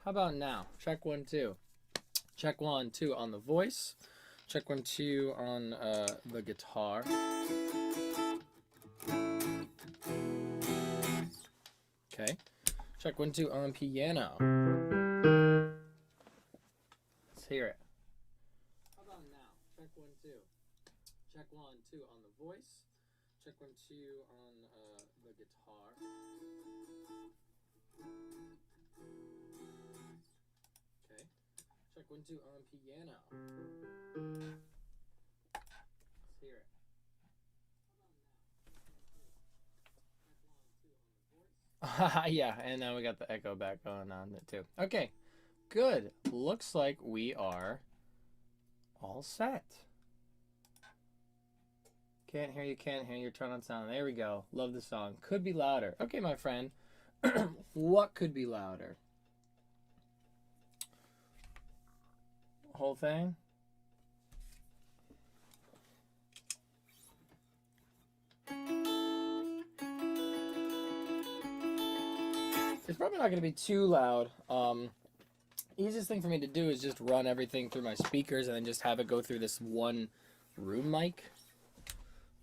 How about now? Check 1, 2. Check 1, 2 on the voice. Check 1, 2 on the guitar. Okay. Check 1, 2 on piano. Let's hear it. How about now? Check 1, 2. Check 1, 2 on the voice. Check 1, 2 on the guitar. Okay. Check 1, 2 on piano. Let's hear it. Yeah, and now we got the echo back going on it too. Okay, good. Looks like we are all set. Can't hear you, turn on sound. There we go. Love the song. Could be louder. Okay, my friend. What could be louder? Whole thing? It's probably not going to be too loud. Easiest thing for me to do is just run everything through my speakers and then just have it go through this one room mic.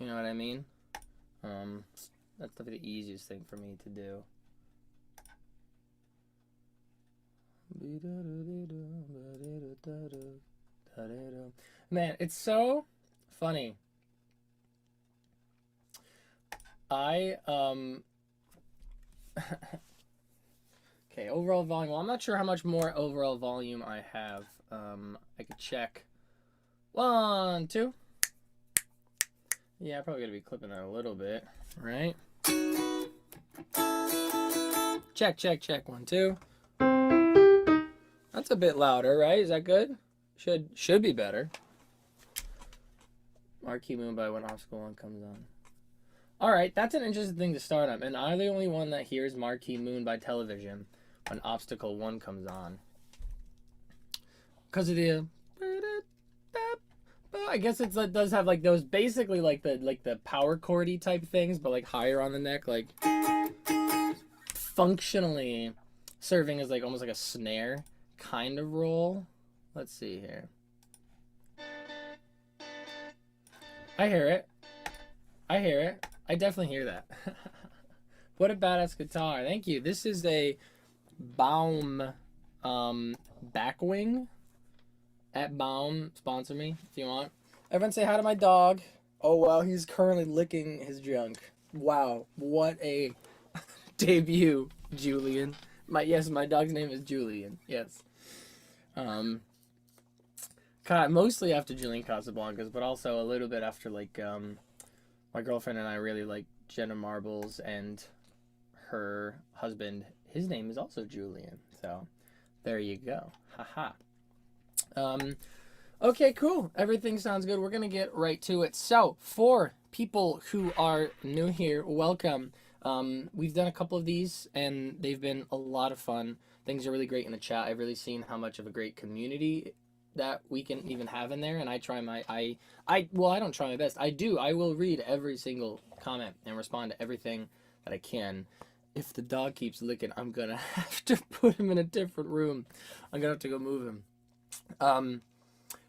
You know what I mean? That's the easiest thing for me to do. Man, it's so funny. Okay, overall volume. Well, I'm not sure how much more overall volume I have. I could check. 1, 2. Yeah, I'm probably gonna be clipping that a little bit, right? Check, check, check. 1, 2. That's a bit louder, right? Is that good? Should be better. Marquee Moon by When Obstacle 1 comes on. Alright, that's an interesting thing to start on. And I'm the only one that hears Marquee Moon by television when Obstacle 1 comes on. Because of the... I guess it does have like those basically like the power chordy type things, but like higher on the neck, like functionally serving as like almost like a snare kind of role. Let's see here. I hear it. I hear it. I definitely hear that. What a badass guitar. Thank you. This is a Baum backwing. At Baum, sponsor me if you want. Everyone say hi to my dog. Oh wow, he's currently licking his junk. Wow, what a debut, Julian. My dog's name is Julian. Yes. Mostly after Julian Casablancas, but also a little bit after like my girlfriend and I really like Jenna Marbles, and her husband, his name is also Julian. So there you go. Haha. Okay, cool. Everything sounds good. We're going to get right to it. So, for people who are new here, welcome. We've done a couple of these, and they've been a lot of fun. Things are really great in the chat. I've really seen how much of a great community that we can even have in there, and I try my... I don't try my best. I do. I will read every single comment and respond to everything that I can. If the dog keeps licking, I'm going to have to put him in a different room. I'm going to have to go move him.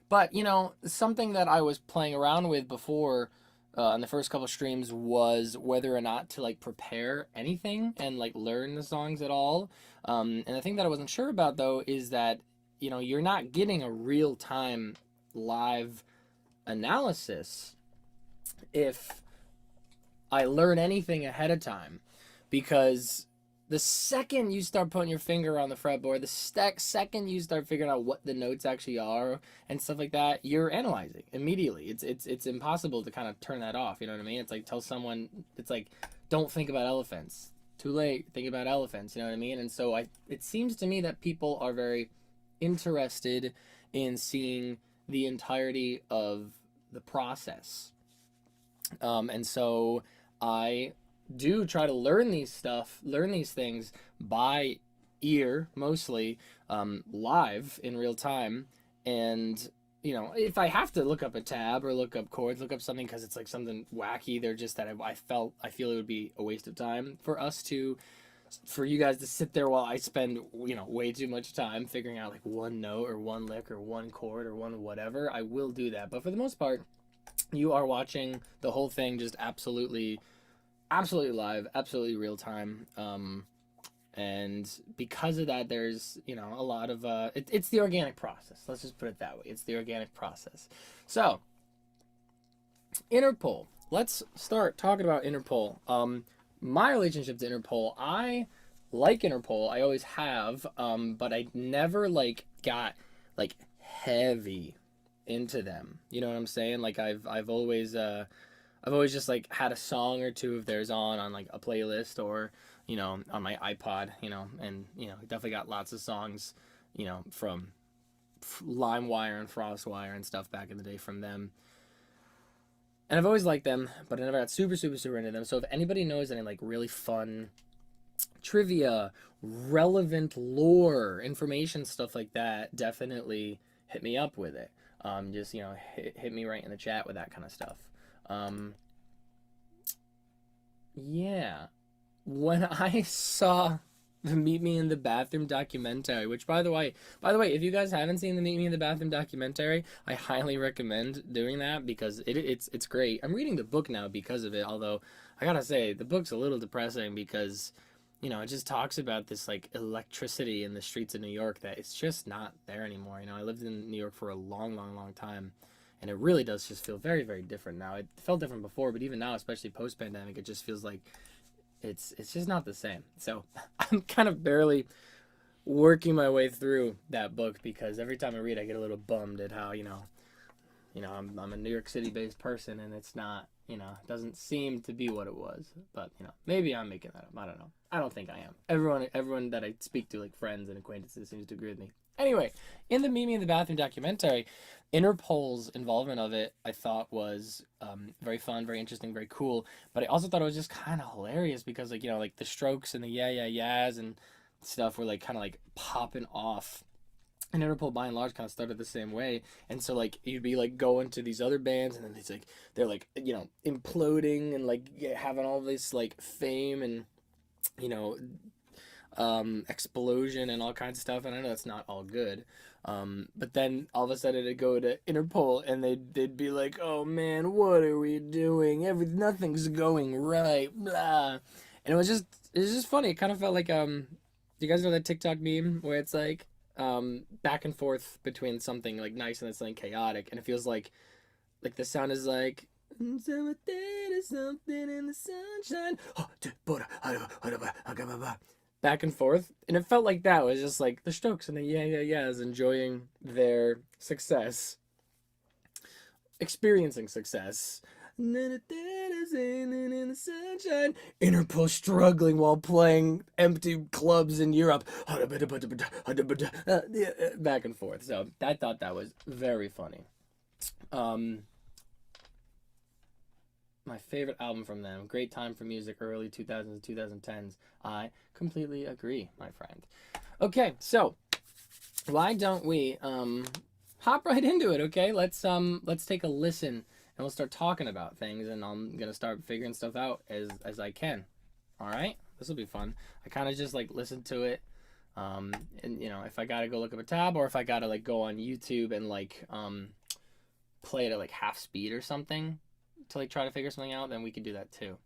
But, you know, something that I was playing around with before in the first couple streams was whether or not to, like, prepare anything and, like, learn the songs at all. And the thing that I wasn't sure about, though, is that, you know, you're not getting a real-time live analysis if I learn anything ahead of time. Because the second you start putting your finger on the fretboard, the second you start figuring out what the notes actually are and stuff like that, you're analyzing immediately. It's impossible to kind of turn that off. You know what I mean? It's like tell someone, it's like, don't think about elephants. Too late. Think about elephants. You know what I mean? And so it seems to me that people are very interested in seeing the entirety of the process. And so I do try to learn these things by ear, mostly live in real time. And, you know, if I have to look up a tab or look up chords, look up something because it's like something wacky, they're just that I feel it would be a waste of time for us to for you guys to sit there while I spend, you know, way too much time figuring out like one note or one lick or one chord or one whatever, I will do that. But for the most part, you are watching the whole thing just absolutely, absolutely live, absolutely real time. And because of that, there's, you know, a lot of it's the organic process. Let's just put it that way. It's the organic process. So Interpol. Let's start talking about Interpol. My relationship to Interpol, I like Interpol. I always have, but I never like got like heavy into them. You know what I'm saying? Like I've always just like had a song or two of theirs on like a playlist or, you know, on my iPod, you know, and, you know, definitely got lots of songs, you know, from LimeWire and FrostWire and stuff back in the day from them. And I've always liked them, but I never got super, super, super into them. So if anybody knows any like really fun trivia, relevant lore, information, stuff like that, definitely hit me up with it. Just, you know, hit me right in the chat with that kind of stuff. Yeah. When I saw the Meet Me in the Bathroom documentary, which by the way, if you guys haven't seen the Meet Me in the Bathroom documentary, I highly recommend doing that because it's great. I'm reading the book now because of it, although I gotta say the book's a little depressing because, you know, it just talks about this like electricity in the streets of New York that it's just not there anymore. You know, I lived in New York for a long, long, long time, and it really does just feel very, very different now. It felt different before, but even now, especially post-pandemic, it just feels like it's just not the same. So I'm kind of barely working my way through that book because every time I read, I get a little bummed at how, you know, I'm a New York City based person and it's not, you know, it doesn't seem to be what it was. But, you know, maybe I'm making that up. I don't know. I don't think I am. Everyone that I speak to, like friends and acquaintances, seems to agree with me. Anyway, in the Meet Me in the Bathroom documentary, Interpol's involvement of it, I thought was very fun, very interesting, very cool. But I also thought it was just kind of hilarious because, like, you know, like the Strokes and the Yeah Yeah Yeahs and stuff were like kind of like popping off. And Interpol, by and large, kind of started the same way. And so, like, you'd be like going to these other bands, and then it's like they're like, you know, imploding and like having all this like fame and, you know, explosion and all kinds of stuff. And I know that's not all good. But then all of a sudden it'd go to Interpol and they'd be like, oh man, what are we doing? Nothing's going right, blah. And it was just funny. It kind of felt like, do you guys know that TikTok meme where it's like, back and forth between something like nice and then something chaotic, and it feels like the sound is like something in the sunshine, back and forth, and it felt like that it was just like the Strokes and the Yeah Yeah Yeahs enjoying their success, experiencing success. In the sunshine, Interpol struggling while playing empty clubs in Europe, back and forth. So I thought that was very funny. My favorite album from them, great time for music, early 2000s, 2010s. I completely agree, my friend. Okay, so why don't we hop right into it? Okay, let's take a listen and we'll start talking about things, and I'm gonna start figuring stuff out as I can. All right, this will be fun. I kind of just like listen to it, and you know, if I gotta go look up a tab or if I gotta like go on YouTube and like play it at like half speed or something to like try to figure something out, then we can do that too.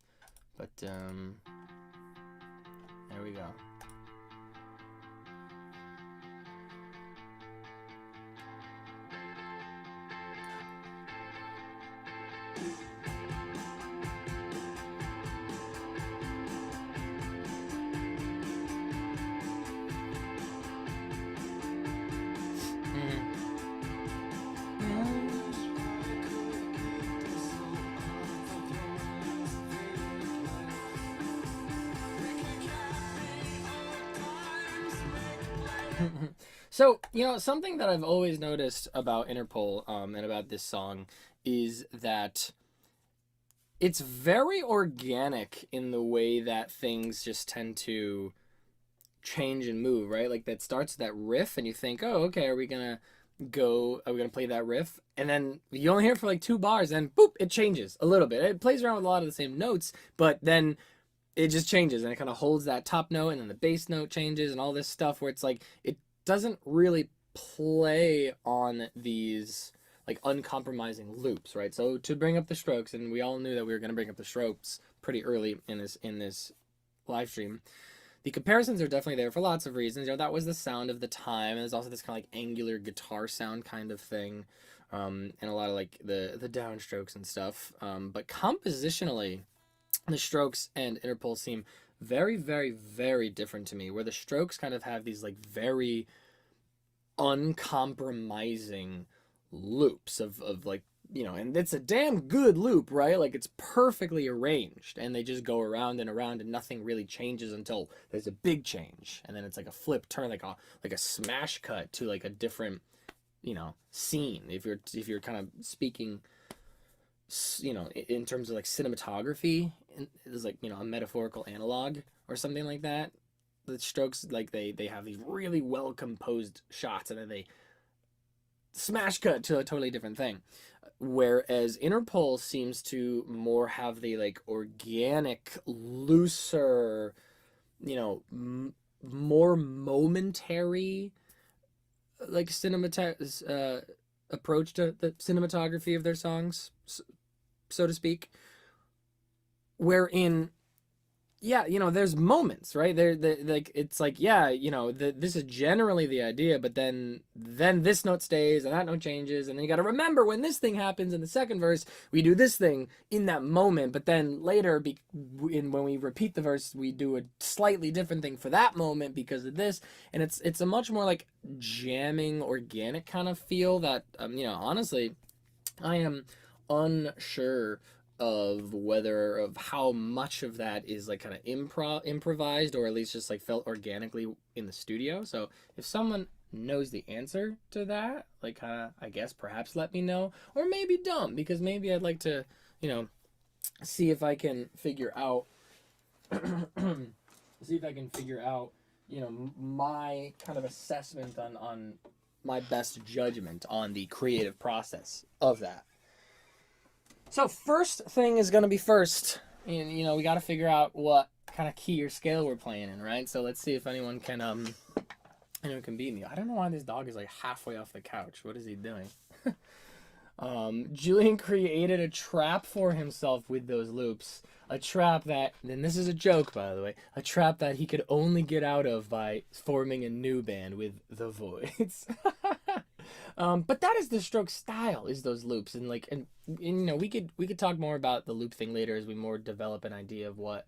But there we go. So, you know, something that I've always noticed about Interpol and about this song is that it's very organic in the way that things just tend to change and move, right? Like that starts that riff and you think, oh, okay, are we gonna play that riff? And then you only hear it for like 2 bars and boop, it changes a little bit. It plays around with a lot of the same notes, but then it just changes, and it kind of holds that top note, and then the bass note changes, and all this stuff where it's like it doesn't really play on these like uncompromising loops, right? So to bring up the strokes, and we all knew that we were going to bring up the strokes pretty early in this live stream. The comparisons are definitely there for lots of reasons. You know, that was the sound of the time, and there's also this kind of like angular guitar sound kind of thing, and a lot of like the downstrokes and stuff. But compositionally, the strokes and Interpol seem very, very, very different to me. Where the strokes kind of have these like very uncompromising loops of like, you know, and it's a damn good loop, right? Like it's perfectly arranged, and they just go around and around, and nothing really changes until there's a big change, and then it's like a flip turn, like a smash cut to like a different, you know, scene. If you're kind of speaking, you know, in terms of like cinematography, it's like, you know, a metaphorical analog or something like that. The strokes, like they have these really well composed shots, and then they smash cut to a totally different thing. Whereas Interpol seems to more have the like organic, looser, you know, more momentary, like approach to the cinematography of their songs, so to speak. Wherein, yeah, you know, there's moments, right? Like it's like, yeah, you know, this is generally the idea, but then this note stays and that note changes, and then you got to remember when this thing happens in the second verse, we do this thing in that moment, but then later, when we repeat the verse, we do a slightly different thing for that moment because of this, and it's a much more like jamming, organic kind of feel that, you know, honestly, I am unsure of how much of that is like kind of improvised, or at least just like felt organically in the studio. So if someone knows the answer to that, like I guess perhaps let me know, or maybe don't, because maybe I'd like to, you know, see if I can figure out you know, my kind of assessment on my best judgment on the creative process of that. So first thing is going to be first. You know, we got to figure out what kind of key or scale we're playing in, right? So let's see if anyone can beat me. I don't know why this dog is like halfway off the couch. What is he doing? Julian created a trap for himself with those loops. A trap that, and this is a joke, by the way, a trap that he could only get out of by forming a new band with the Voidz. But that is the stroke style, is those loops, and like, and you know, we could talk more about the loop thing later as we more develop an idea of what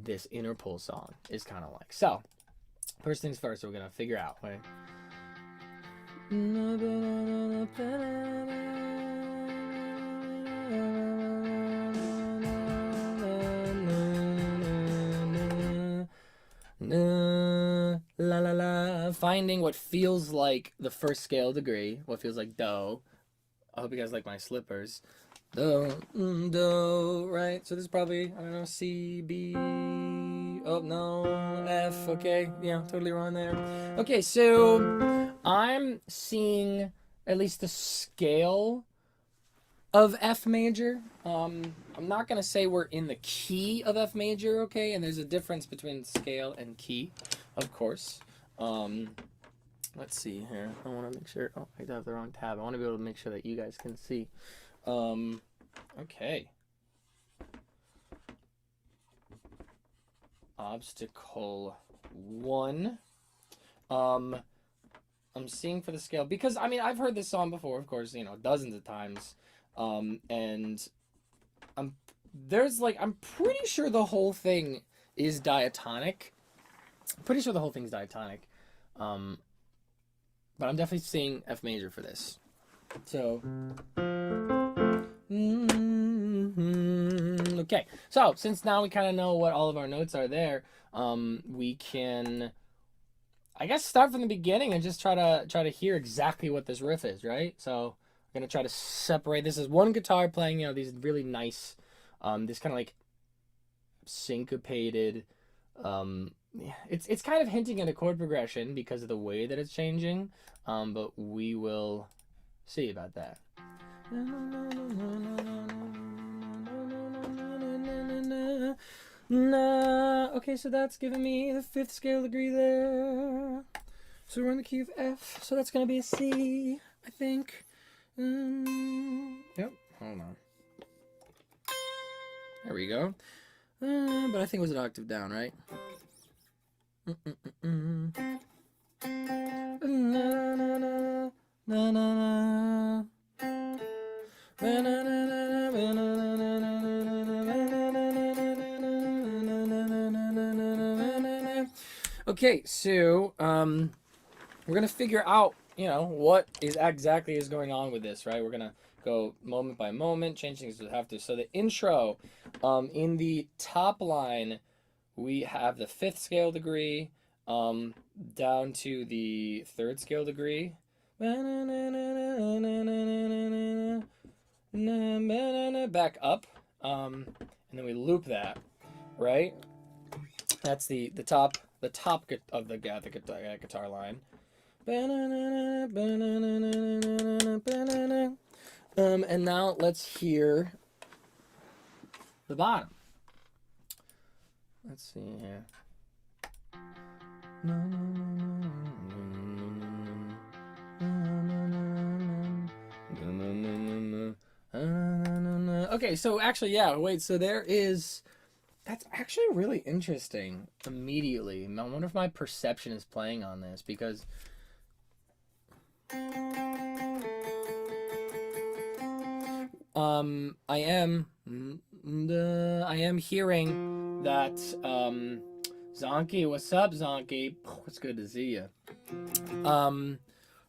this Interpol song is kind of like. So first things first, we're gonna figure out, right? La la la, finding what feels like the first scale degree, what feels like do. I hope you guys like my slippers. Do, do, right? So this is probably, I don't know, C, B, oh no, F, okay, yeah, totally wrong there. Okay, so I'm seeing at least the scale of F major. I'm not gonna say we're in the key of F major, okay? And there's a difference between scale and key, of course. Let's see here. I want to make sure. Oh, I have the wrong tab. I want to be able to make sure that you guys can see. Okay. Obstacle 1. I'm seeing for the scale because I mean I've heard this song before, of course, you know, dozens of times. And I'm pretty sure the whole thing is diatonic. But I'm definitely seeing F major for this. So, okay. So since now we kind of know what all of our notes are there, we can, I guess, start from the beginning and just try to hear exactly what this riff is, right? So I'm gonna try to separate. This is one guitar playing, you know, these really nice, this kind of like syncopated, it's kind of hinting at a chord progression because of the way that it's changing, but we will see about that. Nah. Okay, so that's giving me the 5th scale degree there. So we're in the key of F. So that's gonna be a C, I think. Yep. Hold on. There we go. But I think it was an octave down, right? Okay, so we're gonna figure out, what is exactly is going on with this, right? We're gonna go moment by moment, change things we have to. So the intro, in the top line, we have the 5th scale degree, down to the 3rd scale degree. Back up, and then we loop that, right? That's the top of the guitar line. And now let's hear the bottom. Let's see here. Okay, so actually, yeah, wait, so that's actually really interesting immediately. I wonder if my perception is playing on this, because I am hearing that Zonky, what's up, Zonky? It's good to see you.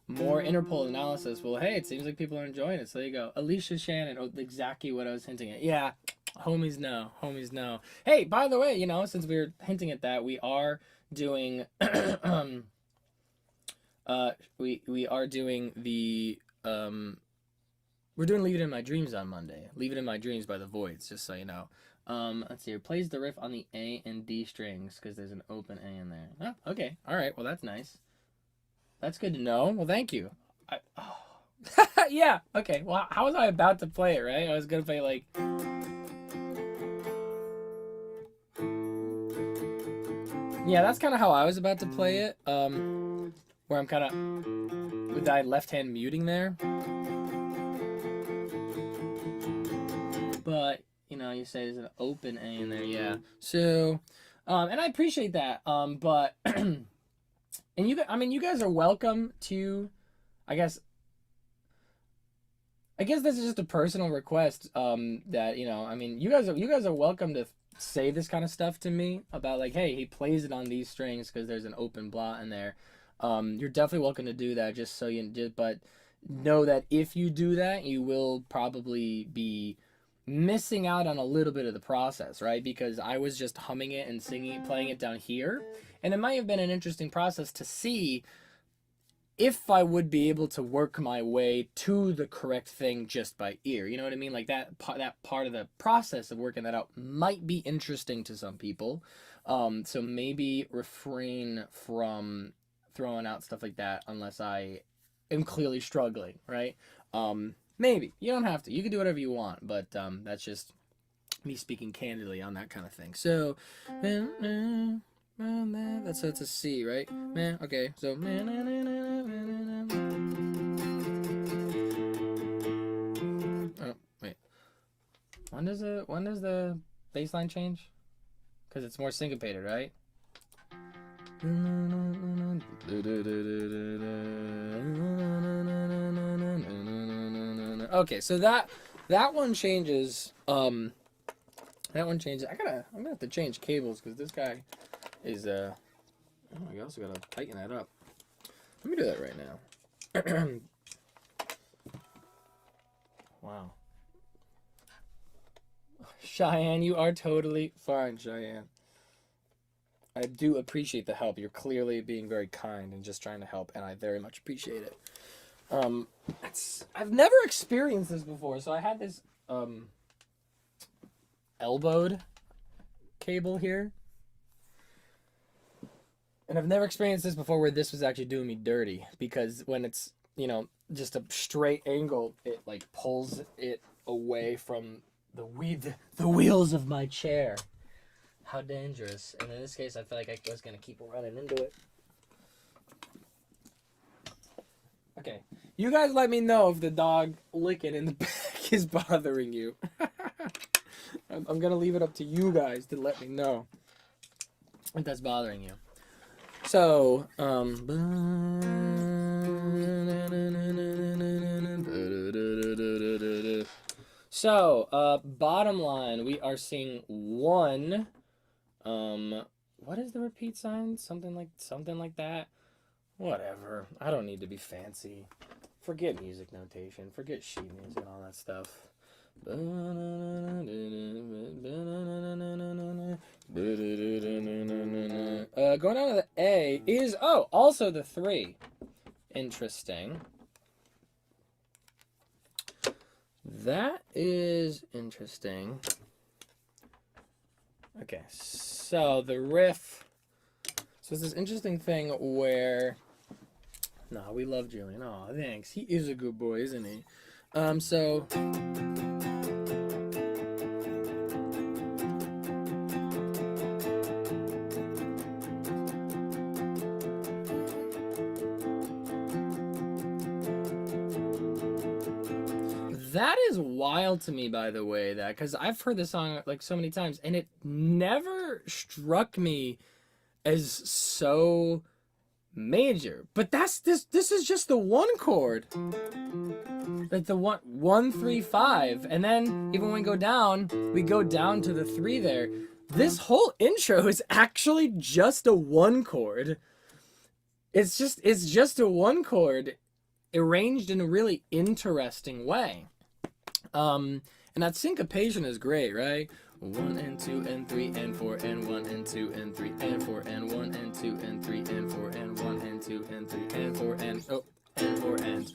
More Interpol analysis. Well, hey, it seems like people are enjoying it, so there you go. Alicia Shannon, exactly what I was hinting at. Yeah, homies know. Hey, by the way, since we were hinting at that, we are doing we are doing the we're doing Leave It In My Dreams on Monday. Leave It In My Dreams by the Voidz, just so you know. Let's see, it plays the riff on the A and D strings because there's an open A in there. Oh, okay. All right. Well, that's nice. That's good to know. Well, thank you. Yeah. Okay. Well, how was I about to play it, right? I was going to play like... Yeah, that's kind of how I was about to play it. Where I'm kind of... with that left hand muting there. But, you say there's an open A in there, yeah. So, and I appreciate that. But, and you guys are welcome to, I guess this is just a personal request. That you guys are welcome to say this kind of stuff to me about like, hey, he plays it on these strings because there's an open blot in there. You're definitely welcome to do that, just so you did. But know that if you do that, you will probably be missing out on a little bit of the process, right? Because I was just humming it and singing, playing it down here, and it might have been an interesting process to see if I would be able to work my way to the correct thing just by ear. You know what I mean? Like that part of the process of working that out might be interesting to some people. So maybe refrain from throwing out stuff like that unless I am clearly struggling, right? Maybe. You don't have to. You can do whatever you want, but that's just me speaking candidly on that kind of thing. So, that's a C, right? Okay, so. Oh, wait. When does the bass line change? Because it's more syncopated, right? Okay, so that one changes. That one changes. I'm gonna have to change cables because this guy is oh, I also gotta tighten that up. Let me do that right now. Wow. Cheyenne, you are totally fine, Cheyenne. I do appreciate the help. You're clearly being very kind and just trying to help, and I very much appreciate it. I've never experienced this before, so I had this elbowed cable here, and I've never experienced this before where this was actually doing me dirty, because when it's just a straight angle, it like pulls it away from the wheels of my chair. how dangerous. And in this case, I feel like I was going to keep running into it. Okay. You guys let me know if the dog licking in the back is bothering you. I'm going to leave it up to you guys to let me know if that's bothering you. So, bottom line, we are seeing 1, what is the repeat sign? Something like that. Whatever. I don't need to be fancy. Forget music notation. Forget sheet music and all that stuff. Going down to the A is, also the 3. Interesting. That is interesting. Okay, so the riff. So it's this interesting thing where, no, we love Julian. Oh, thanks. He is a good boy, isn't he? So that is wild to me, by the way, that, because I've heard this song like so many times, and it never struck me as so major. But this is just the 1 chord. Like the 1, 3, 5, and then even when we go down to the 3 there. This whole intro is actually just a 1 chord. It's just a 1 chord arranged in a really interesting way. And that syncopation is great, right? 1 and 2 and 3 and 4 and 1 and 2 and 3 and 4 and 1 and 2 and 3 and 4 and 1 and 2 and 3 and 4 and 4 and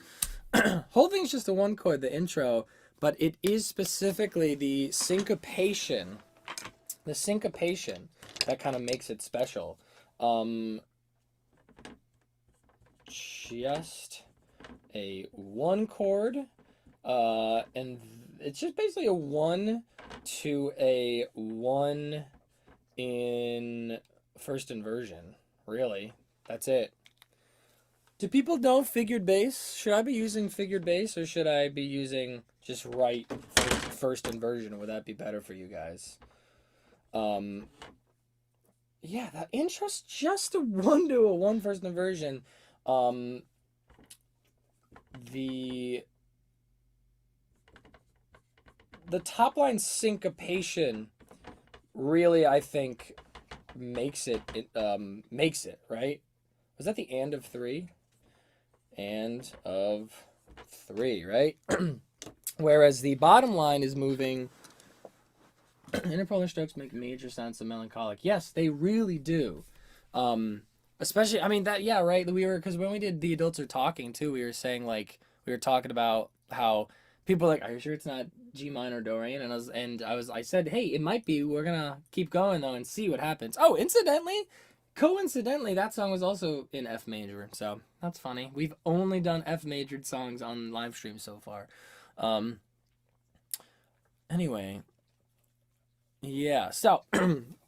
whole thing's just a 1 chord, the intro, but it is specifically the syncopation that kind of makes it special. Just a 1 chord, and it's just basically a 1 to a 1 in first inversion. Really, that's it. Do people know figured bass? Should I be using figured bass, or should I be using just right first inversion? Would that be better for you guys? Yeah, that intro's just a 1 to a 1 first inversion. The top line syncopation really, I think, makes it, right? Was that the and of 3? And of 3, right? Whereas the bottom line is moving. Interpolar strokes make major sounds of melancholic. Yes, they really do. Especially, I mean, that, yeah, right? Because when we did The Adults Are Talking, too, we were saying, like, we were talking about how people are like, are you sure it's not G minor Dorian? And I said, hey, it might be. We're gonna keep going, though, and see what happens. Oh, coincidentally, that song was also in F major, so that's funny. We've only done F majored songs on Livestream so far. Anyway, yeah. So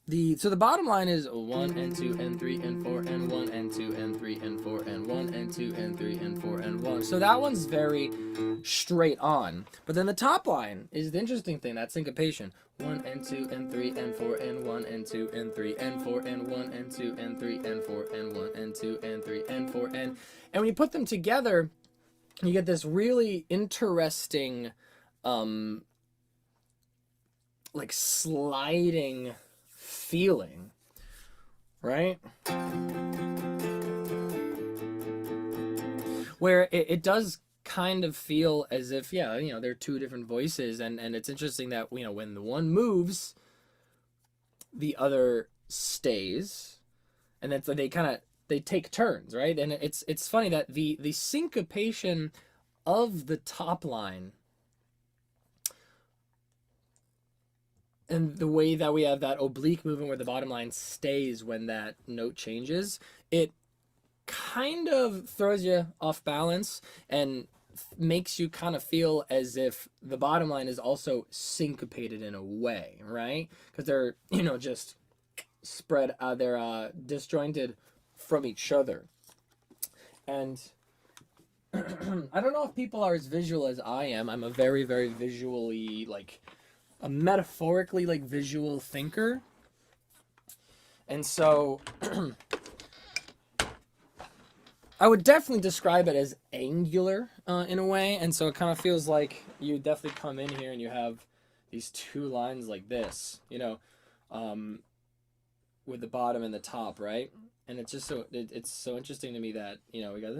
the bottom line is 1 and 2 and 3 and 4 and 1 and 2 and 3 and 4 and 1 and 2 and 3 and 4 and 1. So that one's very straight on. But then the top line is the interesting thing, that syncopation. 1 and 2 and 3 and 4 and 1 and 2 and 3 and 4 and 1 and 2 and 3 and 4 and 1 and 2 and 3 and 4 and when you put them together, you get this really interesting like sliding feeling, right? Where it does kind of feel as if, yeah, you know, they're 2 different voices, and it's interesting that, you know, when the one moves, the other stays, and then so they take turns, right? And it's funny that the syncopation of the top line and the way that we have that oblique movement where the bottom line stays when that note changes, it kind of throws you off balance and makes you kind of feel as if the bottom line is also syncopated in a way, right? Because they're, you know, just spread, they're disjointed from each other. And I don't know if people are as visual as I am. I'm a very, very visually, like, a metaphorically, like, visual thinker. And so I would definitely describe it as angular in a way. And so it kind of feels like you definitely come in here and you have these two lines like this, you know, with the bottom and the top, right? And it's just so, it's so interesting to me that, you know, we got,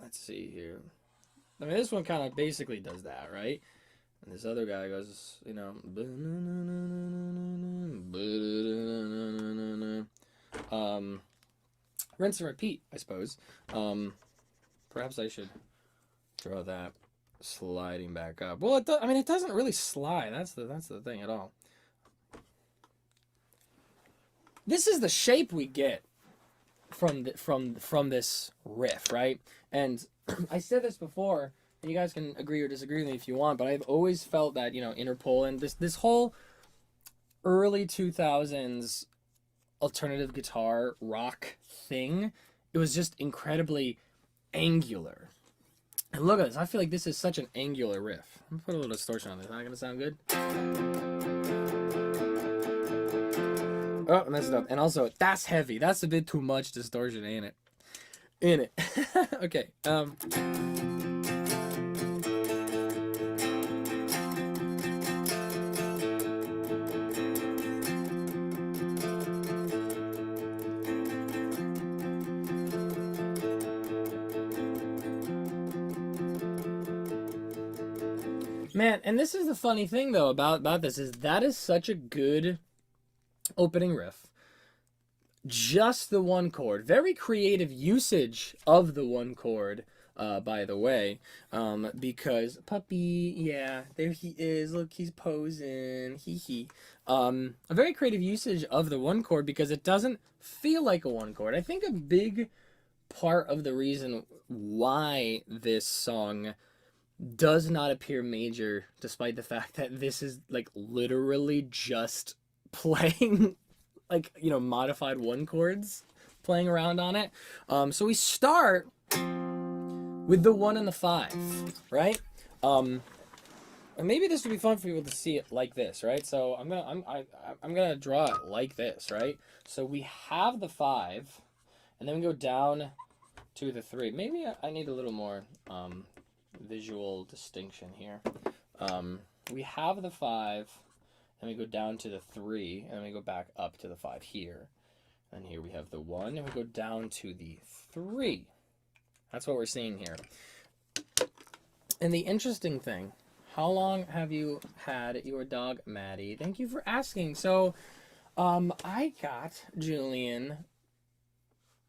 let's see here. I mean, this one kind of basically does that, right? And this other guy goes, you know, rinse and repeat, I suppose. Perhaps I should draw that sliding back up. Well, I mean, it doesn't really slide. That's the thing at all. This is the shape we get from this riff, right? And I said this before, and you guys can agree or disagree with me if you want, but I've always felt that, you know, Interpol and this whole early 2000s alternative guitar rock thing, it was just incredibly angular. And look at this. I feel like this is such an angular riff. I'm gonna put a little distortion on this. Not gonna sound good? Oh, I messed it up. And also, that's heavy. That's a bit too much distortion, ain't it? In it. Okay. Man, and this is the funny thing though about this is that is such a good opening riff. Just the one chord. Very creative usage of the one chord, by the way. Because puppy, yeah, there he is. Look, he's posing. Hee hee. A very creative usage of the one chord because it doesn't feel like a one chord. I think a big part of the reason why this song does not appear major, despite the fact that this is like literally just playing like, you know, modified one chords playing around on it. So we start with the 1 and the 5, right? And maybe this would be fun for people to see it like this, right? So I'm gonna draw it like this, right? So we have the 5, and then we go down to the 3. Maybe I need a little more visual distinction here. We have the 5, and we go down to the 3, and then we go back up to the 5 here. And here we have the 1, and we go down to the 3. That's what we're seeing here. And the interesting thing, how long have you had your dog, Maddie? Thank you for asking. So, I got Julian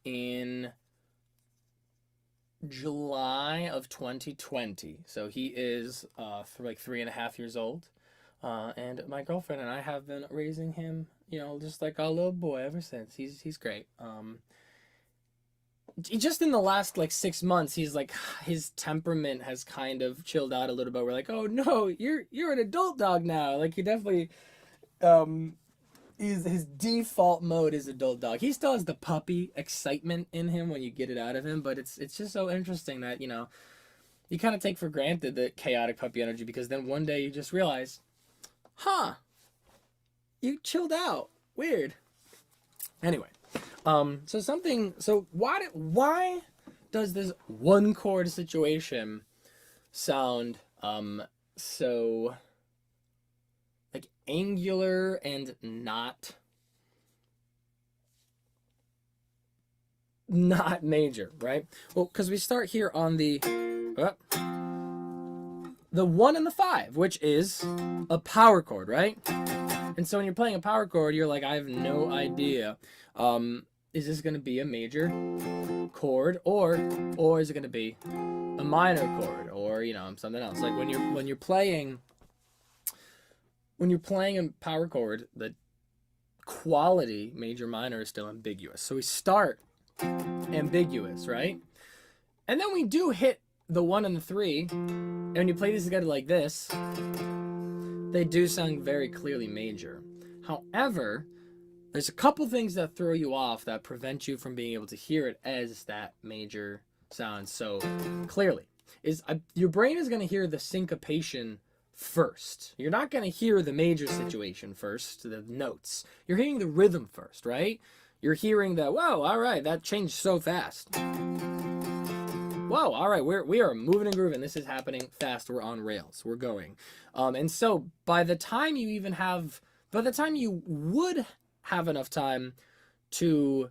in July of 2020. So he is like 3.5 years old. And my girlfriend and I have been raising him, you know, just like our little boy ever since. He's great. Just in the last like 6 months, he's like, his temperament has kind of chilled out a little bit. We're like, oh no, you're an adult dog now. Like he definitely, his default mode is adult dog. He still has the puppy excitement in him when you get it out of him, but it's just so interesting that, you know, you kind of take for granted the chaotic puppy energy because then one day you just realize, huh, you chilled out. Weird. Anyway, so why does this one chord situation sound so like angular and not major, right? Well, because we start here on the 1 and the 5, which is a power chord, right? And so when you're playing a power chord, you're like, I have no idea. Is this going to be a major chord or is it going to be a minor chord or, you know, something else? Like when you're playing a power chord, the quality major minor is still ambiguous. So we start ambiguous, right? And then we do hit the 1 and the 3, and when you play these together like this, they do sound very clearly major. However, there's a couple things that throw you off that prevent you from being able to hear it as that major sound so clearly. Your brain is going to hear the syncopation first. You're not going to hear the major situation first, the notes. You're hearing the rhythm first, right? You're hearing that, whoa, all right, that changed so fast. Whoa, all right, we are moving and grooving. This is happening fast. We're on rails. We're going. And so by the time you would have enough time to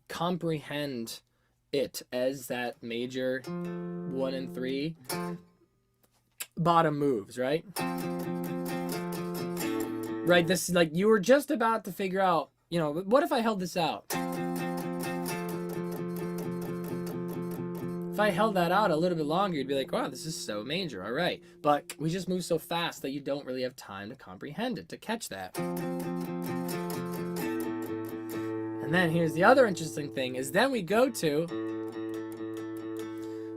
comprehend it as that major 1 and 3 bottom moves, right? Right, this is like you were just about to figure out, you know, what if I held this out? If I held that out a little bit longer, you'd be like, wow, this is so major, all right. But we just move so fast that you don't really have time to comprehend it, to catch that. And then here's the other interesting thing, is then we go to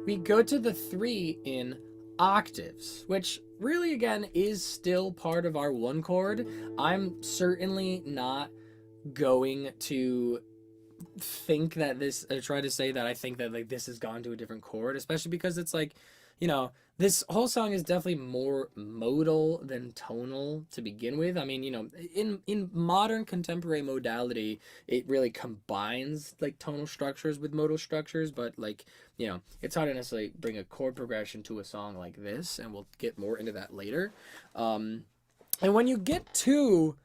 the 3 in octaves, which really, again, is still part of our 1 chord. I'm certainly not going to think that this, or try to say that I think that like this has gone to a different chord, especially because it's like, you know, this whole song is definitely more modal than tonal to begin with. I mean, you know, in modern contemporary modality, it really combines like tonal structures with modal structures, but like, you know, it's hard to necessarily bring a chord progression to a song like this, and we'll get more into that later. And when you get to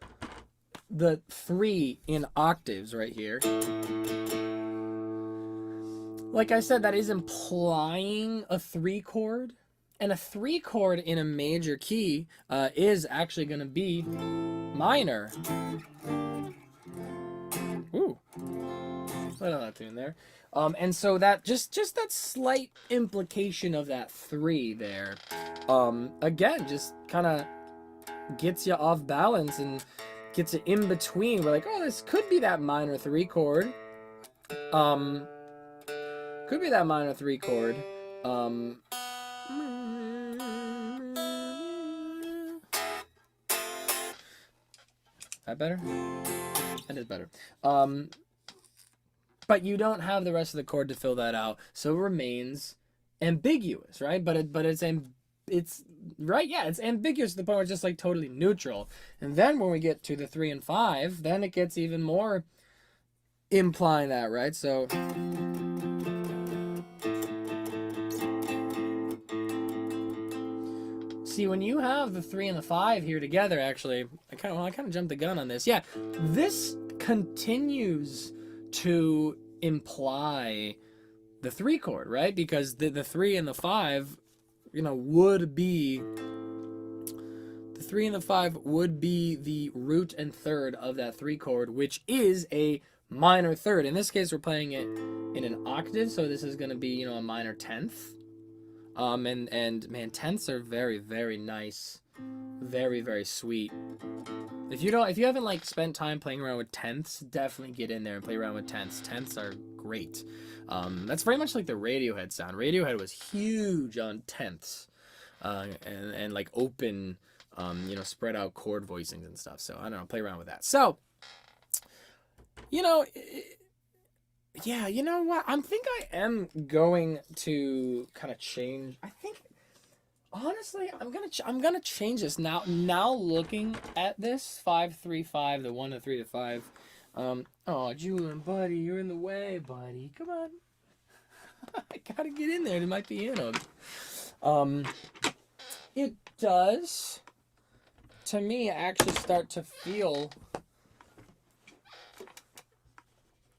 the 3 in octaves right here, like I said, that is implying a 3 chord, and a 3 chord in a major key is actually going to be minor. Ooh, right on that tune there. And so that just that slight implication of that 3 there, again, just kind of gets you off balance and gets it in between. We're like, oh, this could be that minor 3 chord. Could be that minor 3 chord. That better? That is better. But you don't have the rest of the chord to fill that out, so it remains ambiguous, right? But it's right, yeah, it's ambiguous to the point where it's just like totally neutral. And then when we get to the 3 and 5, then it gets even more implying that, right? So see, when you have the 3 and the 5 here together, actually, I kind of jumped the gun on this. Yeah, this continues to imply the 3 chord, right? Because the 3 and the 5, you know, would be the 3 and the 5 would be the root and third of that 3 chord, which is a minor third. In this case, we're playing it in an octave, so this is going to be, you know, a minor 10th. And man, tenths are very, very nice, very, very sweet. If you haven't like spent time playing around with tenths, definitely get in there and play around with tenths. Tenths are great. That's very much like the Radiohead sound. Radiohead was huge on tenths, and like open, you know, spread out chord voicings and stuff. So I don't know, play around with that. So, you know, yeah, you know what? I think I am going to kind of change. I think, honestly, I'm gonna change this now. Now looking at this 5-3-5, the 1 to 3 to 5. Oh, Julian, buddy, you're in the way, buddy. Come on, I gotta get in there. It might be in them. It does, to me, actually start to feel.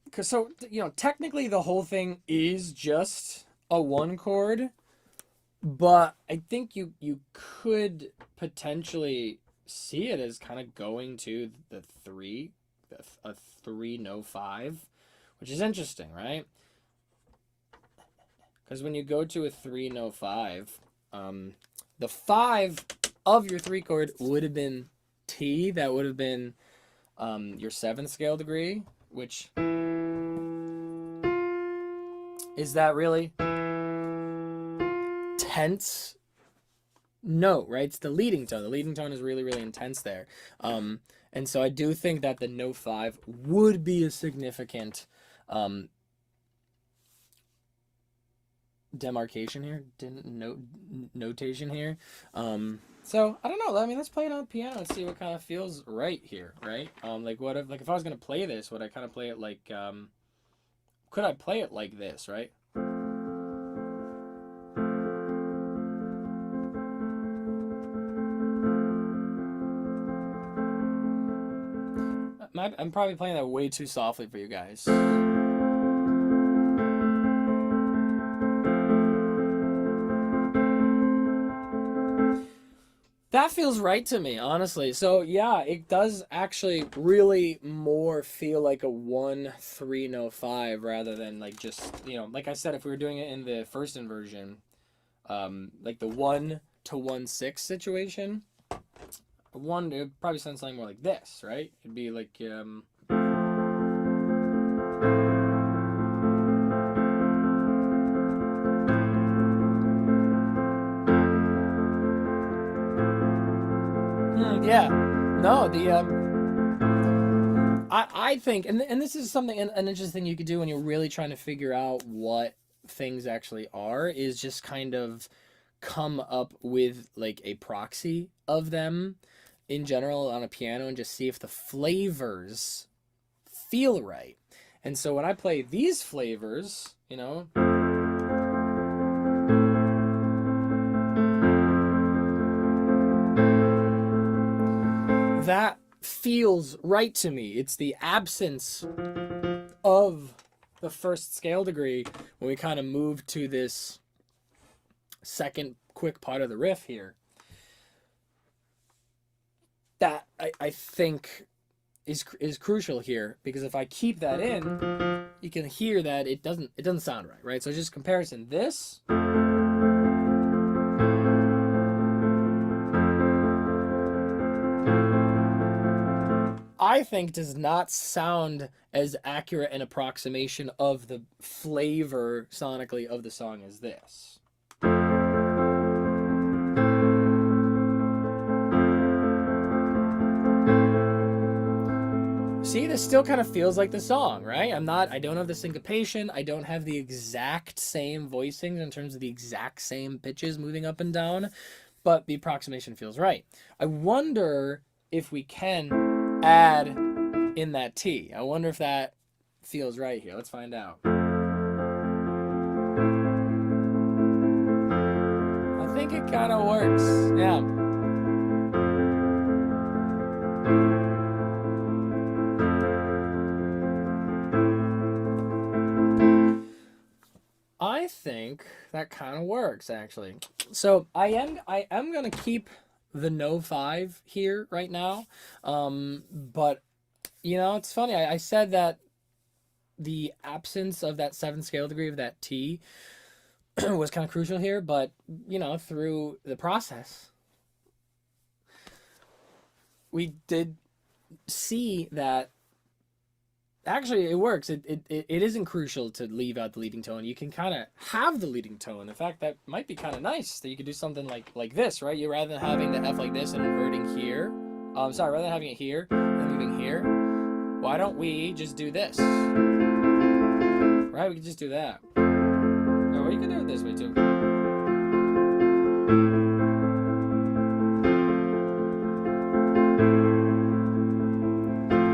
Because, so, you know, technically the whole thing is just a 1 chord, but I think you could potentially see it as kind of going to the 3, a 3 no 5, which is interesting, right? Because when you go to a 3 no 5, the 5 of your 3 chord would have been T. That would have been your 7th scale degree, which is that really tense note, right? It's the leading tone. The leading tone is really, really intense there. And so I do think that the note 5 would be a significant demarcation here, notation here. So I don't know. I mean, let's play it on piano and see what kind of feels right here, right? Like what if, like if I was gonna play this, would I kind of play it like, could I play it like this, right? I'm probably playing that way too softly for you guys. That feels right to me, honestly. So yeah, it does actually really more feel like a 1-3 no 5 rather than like just, you know, like I said, if we were doing it in the first inversion, like the 1 to 1-6 situation, one, it would probably sound something more like this, right? It'd be like yeah, no, the I think, and this is something, an interesting thing you could do when you're really trying to figure out what things actually are, is just kind of come up with like a proxy of them in general on a piano and just see if the flavors feel right. And so when I play these flavors, you know, that feels right to me. It's the absence of the first scale degree when we kind of move to this second quick part of the riff here that I think is crucial here, because if I keep that in, you can hear that it doesn't sound right, right? So just comparison, this I think does not sound as accurate an approximation of the flavor sonically of the song as this. See, this still kind of feels like the song, right? I don't have the syncopation. I don't have the exact same voicings in terms of the exact same pitches moving up and down, but the approximation feels right. I wonder if we can add in that T. I wonder if that feels right here. Let's find out. I think it kind of works. Yeah. I think that kind of works, actually. So I am gonna keep the no 5 here right now, but you know, it's funny. I said that the absence of that 7th scale degree of that T was kind of crucial here, but you know, through the process, we did see that actually it works. It isn't crucial to leave out the leading tone. You can kind of have the leading tone. In fact, that might be kind of nice, that you could do something like this, right? You, rather than having the F like this and inverting here, rather than having it here and moving here, why don't we just do this? Right? We could just do that. Or you can do it this way too.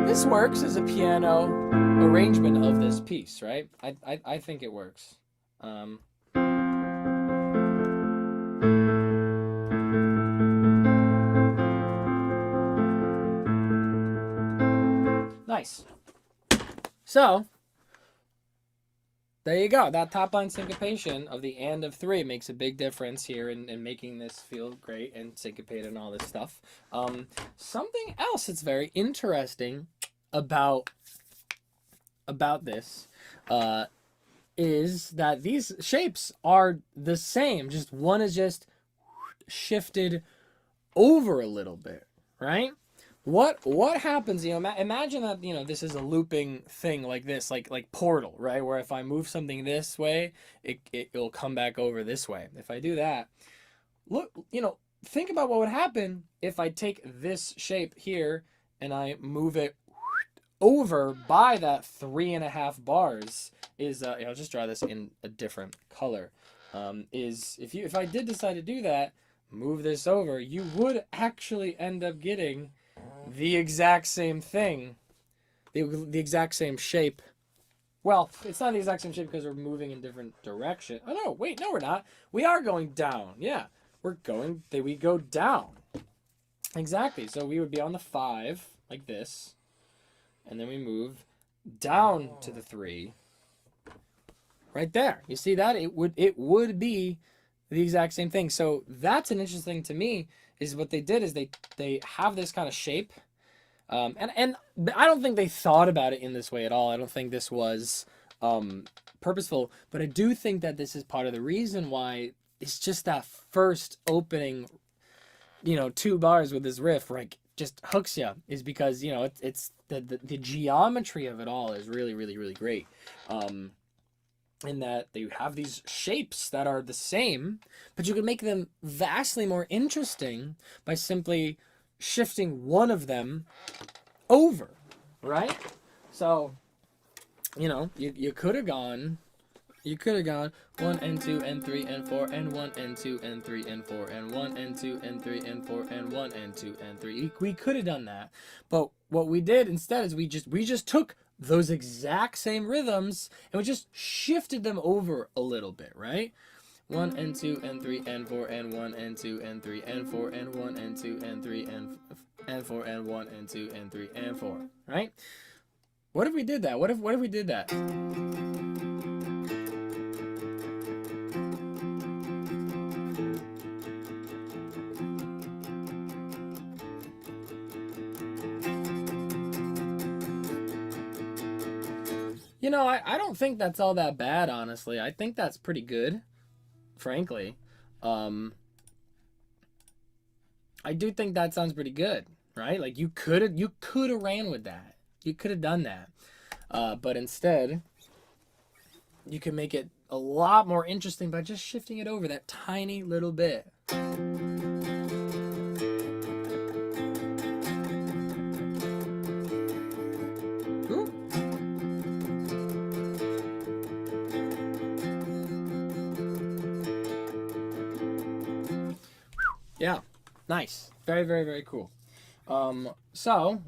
This works as a piano arrangement of this piece, right? I think it works. Nice. So there you go. That top line syncopation of the and of 3 makes a big difference here in making this feel great and syncopated and all this stuff. Something else that's very interesting about this is that these shapes are the same. Just one is just shifted over a little bit, right? What happens, you know, imagine that, you know, this is a looping thing like this, like Portal, right? Where if I move something this way, it'll come back over this way. If I do that, look, you know, think about what would happen if I take this shape here and I move it over by that 3.5 bars. Is I'll just draw this in a different color. Is if I did decide to do that, move this over, you would actually end up getting the exact same thing, the exact same shape. Well, it's not the exact same shape because we're moving in different direction. Oh no, wait, no, we're not. We are going down. Yeah, we go down. Exactly. So we would be on the 5 like this, and then we move down to the 3. Right there. You see that? It would be the exact same thing. So that's an interesting to me, is what they did is they have this kind of shape. And I don't think they thought about it in this way at all. I don't think this was purposeful, but I do think that this is part of the reason why it's just that first opening, 2 bars with this riff, like, just hooks you, is because, it's the geometry of it all is really, really, really great. In that they have these shapes that are the same, but you can make them vastly more interesting by simply shifting one of them over, right? So, you could have gone 1 and 2 and 3 and 4 and 1 and 2 and 3 and 4 and 1 and 2 and 3 and 4 and 1 and 2 and 3. We could have done that, but what we did instead is we just took those exact same rhythms and we just shifted them over a little bit, right? 1 and 2 and 3 and 4 and 1 and 2 and 3 and 4 and 1 and 2 and 3 and 4 and 1 and 2 and 3 and 4, right? What if we did that? What if we did that? I don't think that's all that bad, honestly. I think that's pretty good, frankly. I do think that sounds pretty good, right? Like, you could have ran with that. You could have done that. But instead, you can make it a lot more interesting by just shifting it over that tiny little bit. Yeah, nice. Very, very, very cool. So,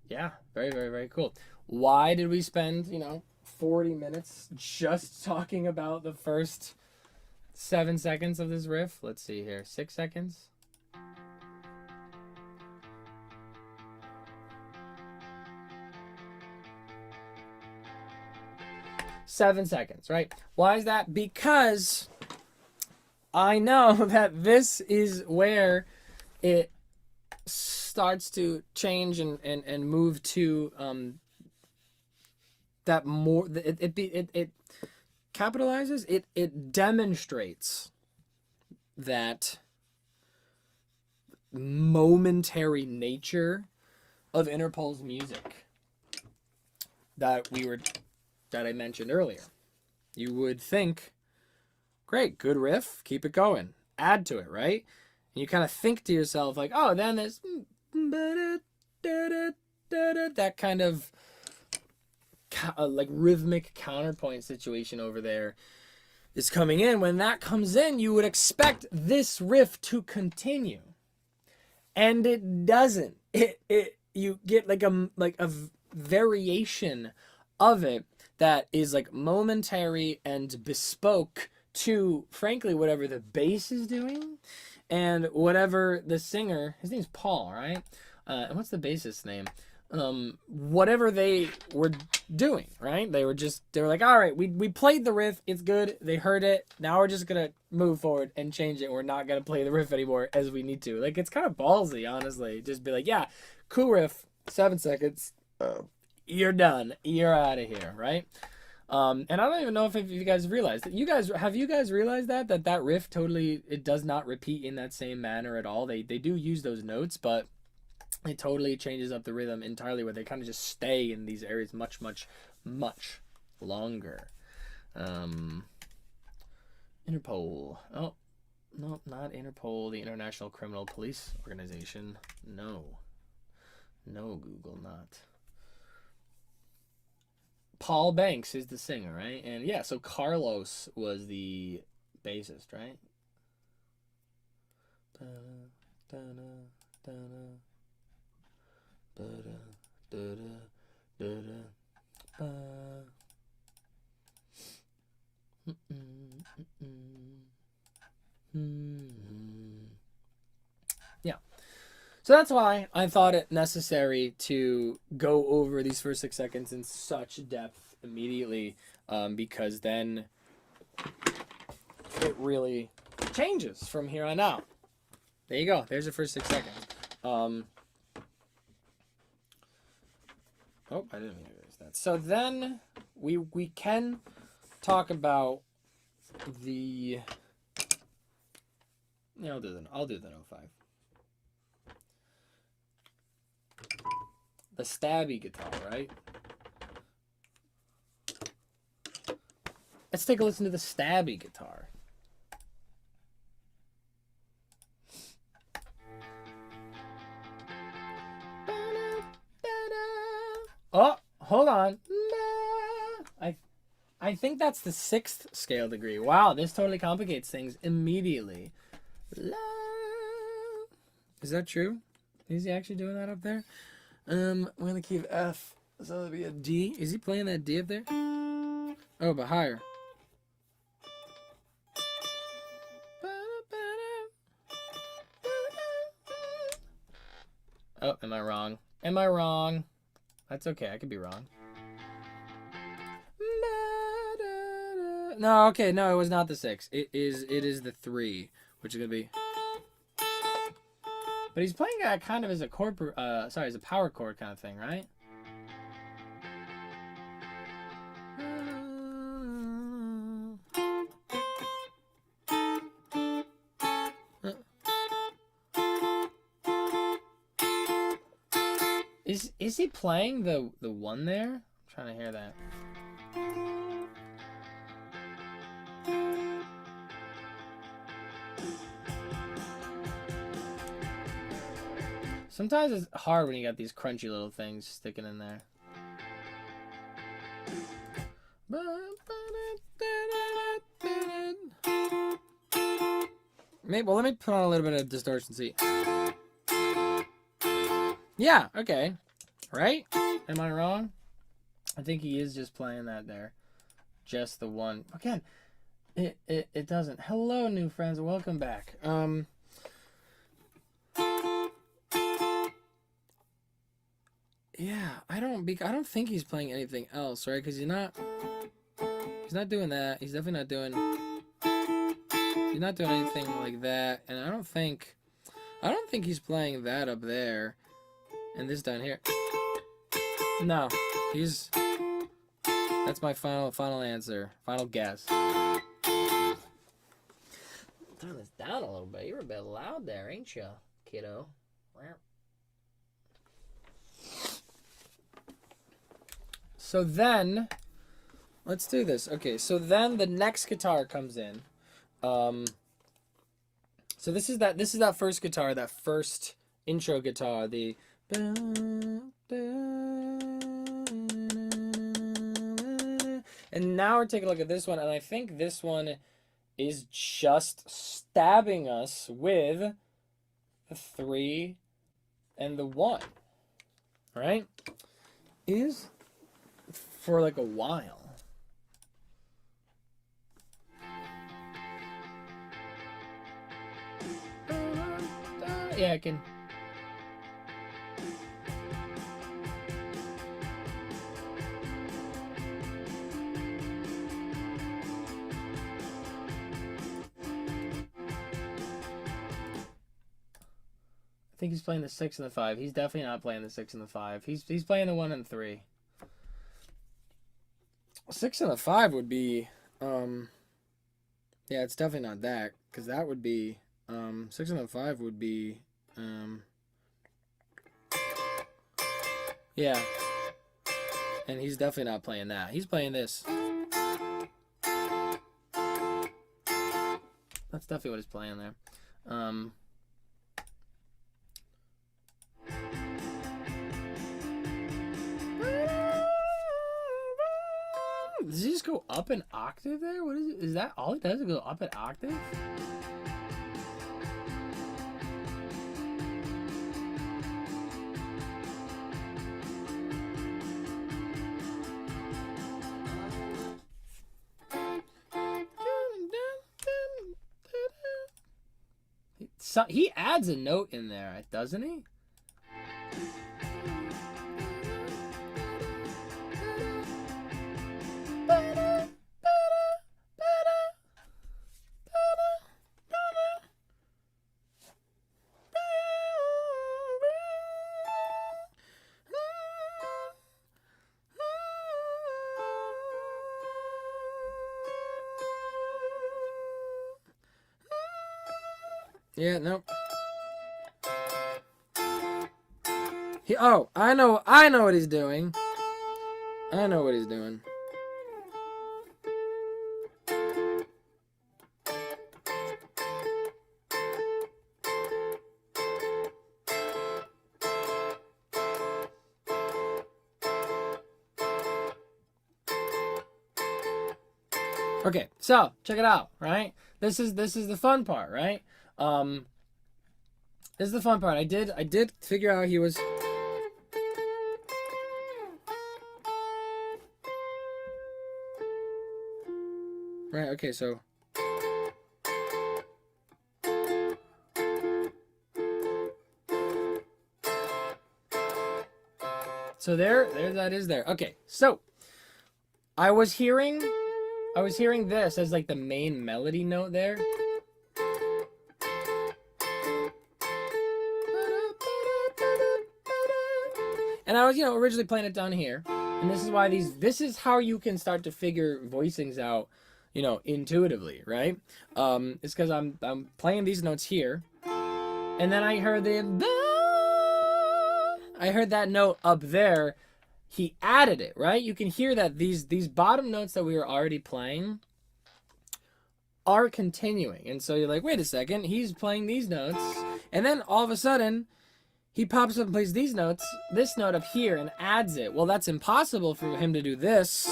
yeah, very, very, very cool. Why did we spend, 40 minutes just talking about the first 7 seconds of this riff? Let's see here. 6 seconds? Seven seconds, right? Why is that? Because I know that this is where it starts to change and move to that more. It capitalizes. It demonstrates that momentary nature of Interpol's music that I mentioned earlier. You would think, great, good riff, keep it going, add to it, right? And you kind of think to yourself like, oh, then there's that kind of like rhythmic counterpoint situation over there is coming in. When that comes in, you would expect this riff to continue, and it doesn't. You get like a variation of it that is like momentary and bespoke to, frankly, whatever the bass is doing and whatever the singer, his name's Paul, right? And what's the bassist's name? Whatever they were doing, right? They were like, all right, we played the riff, it's good, they heard it, now we're just gonna move forward and change it. We're not gonna play the riff anymore as we need to. Like, it's kind of ballsy, honestly. Just be like, yeah, cool riff, 7 seconds, you're done, you're out of here, right? And I don't even know if you guys realized that. Have you guys realized that riff totally, it does not repeat in that same manner at all? They do use those notes, but it totally changes up the rhythm entirely, where they kind of just stay in these areas much, much, much longer. Interpol. Oh, No, not Interpol, the International Criminal Police Organization. No. No, Google, not. Paul Banks is the singer, right? And yeah, so Carlos was the bassist, right? Yeah. So that's why I thought it necessary to go over these first 6 seconds in such depth immediately, because then it really changes from here on out. There you go. There's the first 6 seconds. Oh, I didn't mean to erase that. So then we can talk about the. Yeah, I'll do the 05. The stabby guitar, right? Let's take a listen to the stabby guitar. Oh, hold on. I think that's the 6th scale degree. Wow, this totally complicates things immediately. Is that true? Is he actually doing that up there? I'm gonna keep F. So that'll be a D. Is he playing that D up there? Oh, but higher. Oh, am I wrong? Am I wrong? That's okay. I could be wrong. No, okay, no, it was not the 6. It is the 3, which is gonna be. But he's playing kind of as a chord, as a power chord kind of thing, right? Is he playing the 1 there? I'm trying to hear that. Sometimes it's hard when you got these crunchy little things sticking in there. Maybe, well, let me put on a little bit of distortion, see. Yeah, okay. Right? Am I wrong? I think he is just playing that there. Just the 1. Again, it doesn't. Hello, new friends. Welcome back. Yeah, I don't think he's playing anything else, right? Because he's not doing that. He's definitely not doing. He's not doing anything like that, and I don't think he's playing that up there, and this down here. No, he's. That's my final answer, final guess. Turn this down a little bit. You're a bit loud there, ain't you, kiddo? So then, let's do this. Okay, so then the next guitar comes in. So this is that first guitar, that first intro guitar, the. And now we're taking a look at this one, and I think this one is just stabbing us with the 3 and the 1, right? Is for like a while. Yeah, I can. I think he's playing the 6 and the 5. He's definitely not playing the 6 and the 5. He's playing the 1 and 3. 6 and the 5 would be, yeah, it's definitely not that, because that would be, 6 and the 5 would be, yeah, and he's definitely not playing that. He's playing this. definitely what he's playing there. Does he just go up an octave there? What is it? Is that all he does? Is go up an octave? So he adds a note in there, doesn't he? Yeah, no. Oh, I know what he's doing. I know what he's doing. Okay, so check it out, right? This is the fun part, right? This is the fun part. I did figure out he was. Right, okay, so. So there that is there. Okay, so I was hearing this as like the main melody note there. And I was, originally playing it down here. And this is why this is how you can start to figure voicings out, intuitively, right? It's because I'm playing these notes here. And then I heard that note up there. He added it, right? You can hear that these bottom notes that we were already playing are continuing. And so you're like, wait a second, he's playing these notes. And then all of a sudden, he pops up and plays these notes, this note up here, and adds it. Well, that's impossible for him to do this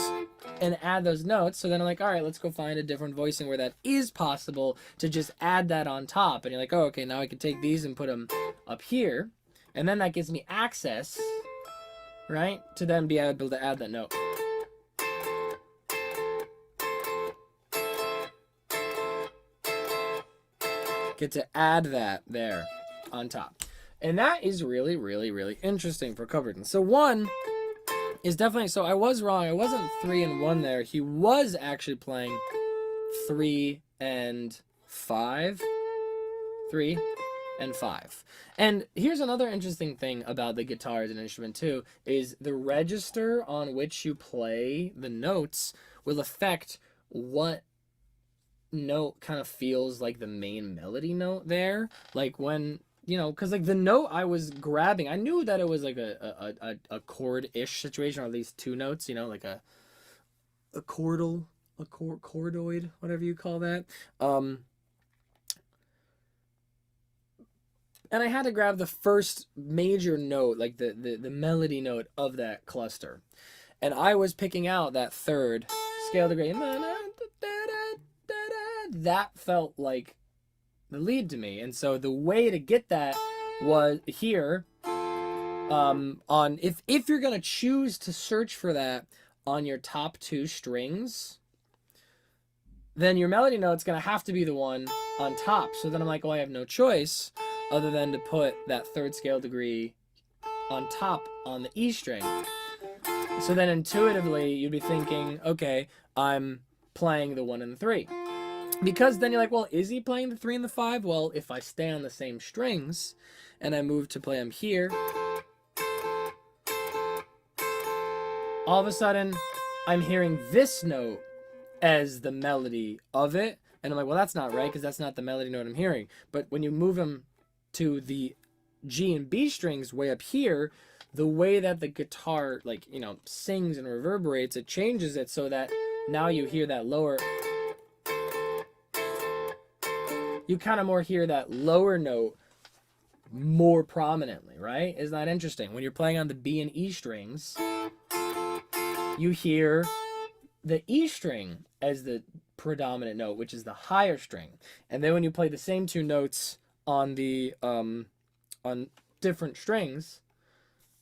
and add those notes. So then I'm like, all right, let's go find a different voicing where that is possible to just add that on top. And you're like, oh, okay, now I can take these and put them up here. And then that gives me access, right, to then be able to add that note. Get to add that there on top. And that is really, really, really interesting for Coverton. So 1 is definitely, so I was wrong. I wasn't 3 and 1 there. He was actually playing 3 and 5. 3 and 5. And here's another interesting thing about the guitar as an instrument too, is the register on which you play the notes will affect what note kind of feels like the main melody note there. Like when, because like the note I was grabbing, I knew that it was like a chord-ish situation, or at least 2 notes, like a chordoid, whatever you call that. And I had to grab the first major note, like the melody note of that cluster. And I was picking out that third scale degree. That felt like the lead to me. And so the way to get that was here on if you're going to choose to search for that on your top 2 strings, then your melody note's going to have to be the one on top. So then I'm like, well, I have no choice other than to put that third scale degree on top on the E string. So then intuitively you'd be thinking, okay, I'm playing the 1 and the 3. Because then you're like, well, is he playing the 3 and the 5? Well, if I stay on the same strings and I move to play them here, all of a sudden I'm hearing this note as the melody of it. And I'm like, well, that's not right, because that's not the melody note I'm hearing. But when you move them to the G and B strings way up here, the way that the guitar, sings and reverberates, it changes it so that now you hear that lower you kind of more hear that lower note more prominently, right? Isn't that interesting? When you're playing on the B and E strings, you hear the E string as the predominant note, which is the higher string. And then when you play the same two notes on the on different strings,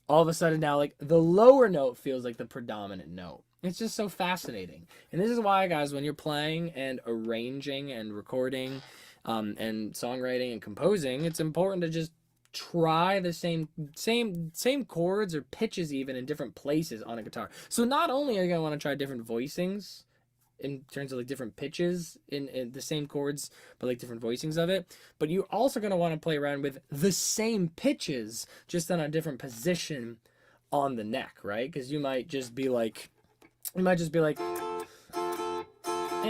all of a sudden now like the lower note feels like the predominant note. It's just so fascinating. And this is why, guys, when you're playing and arranging and recording and songwriting and composing, it's important to just try the same chords or pitches even in different places on a guitar. So not only are you going to want to try different voicings in terms of like different pitches in the same chords, but like different voicings of it, but you're also going to want to play around with the same pitches just on a different position on the neck, right? Because you might just be like, hey,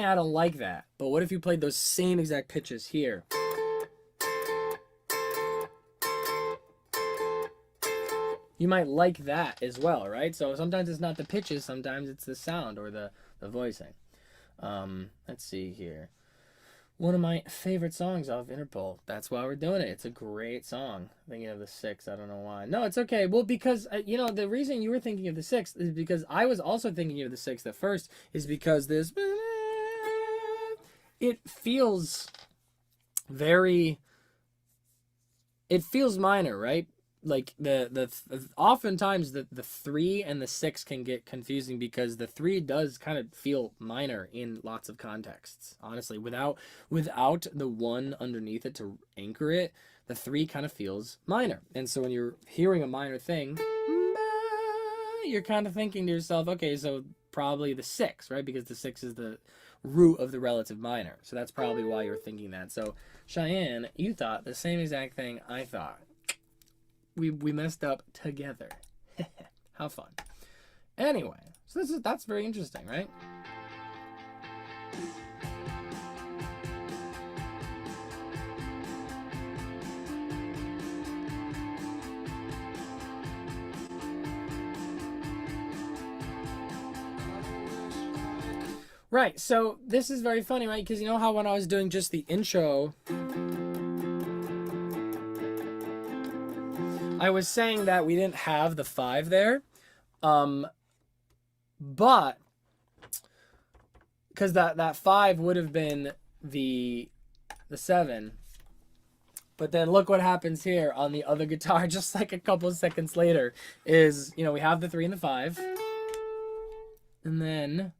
I don't like that. But what if you played those same exact pitches here? You might like that as well, right? So sometimes it's not the pitches, sometimes it's the sound or the voicing. Let's see here. One of my favorite songs off Interpol. That's why we're doing it. It's a great song. Thinking of the 6. I don't know why. No, it's okay. Well, because, you know, the reason you were thinking of the 6 is because I was also thinking of the 6 at first, is because this, it feels very, it feels minor, right? Like oftentimes the 3 and the 6 can get confusing because the 3 does kind of feel minor in lots of contexts. Honestly, without the 1 underneath it to anchor it, the 3 kind of feels minor. And so when you're hearing a minor thing, you're kind of thinking to yourself, okay, so probably the 6, right? Because the 6 is the root of the relative minor. So that's probably why you're thinking that. So Cheyenne, you thought the same exact thing I thought. We messed up together. How fun. Anyway, so that's very interesting, right? Right, so this is very funny, right? Because you know how when I was doing just the intro, I was saying that we didn't have the 5 there, but because that 5 would have been the 7, but then look what happens here on the other guitar, just like a couple of seconds later, is, you know, we have the 3 and the 5, and then,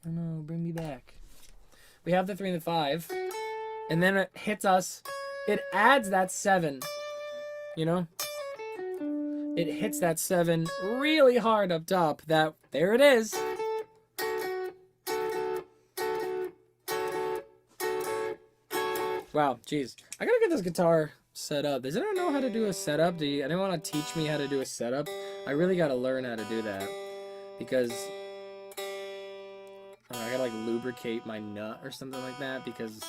oh no, bring me back. We have the 3 and the 5, and then it hits us, it adds that 7, you know? It hits that 7 really hard up top. There it is. Wow, geez. I gotta get this guitar set up. Does anyone know how to do a setup? Anyone want to teach me how to do a setup? I really gotta learn how to do that. Because I gotta like lubricate my nut or something like that because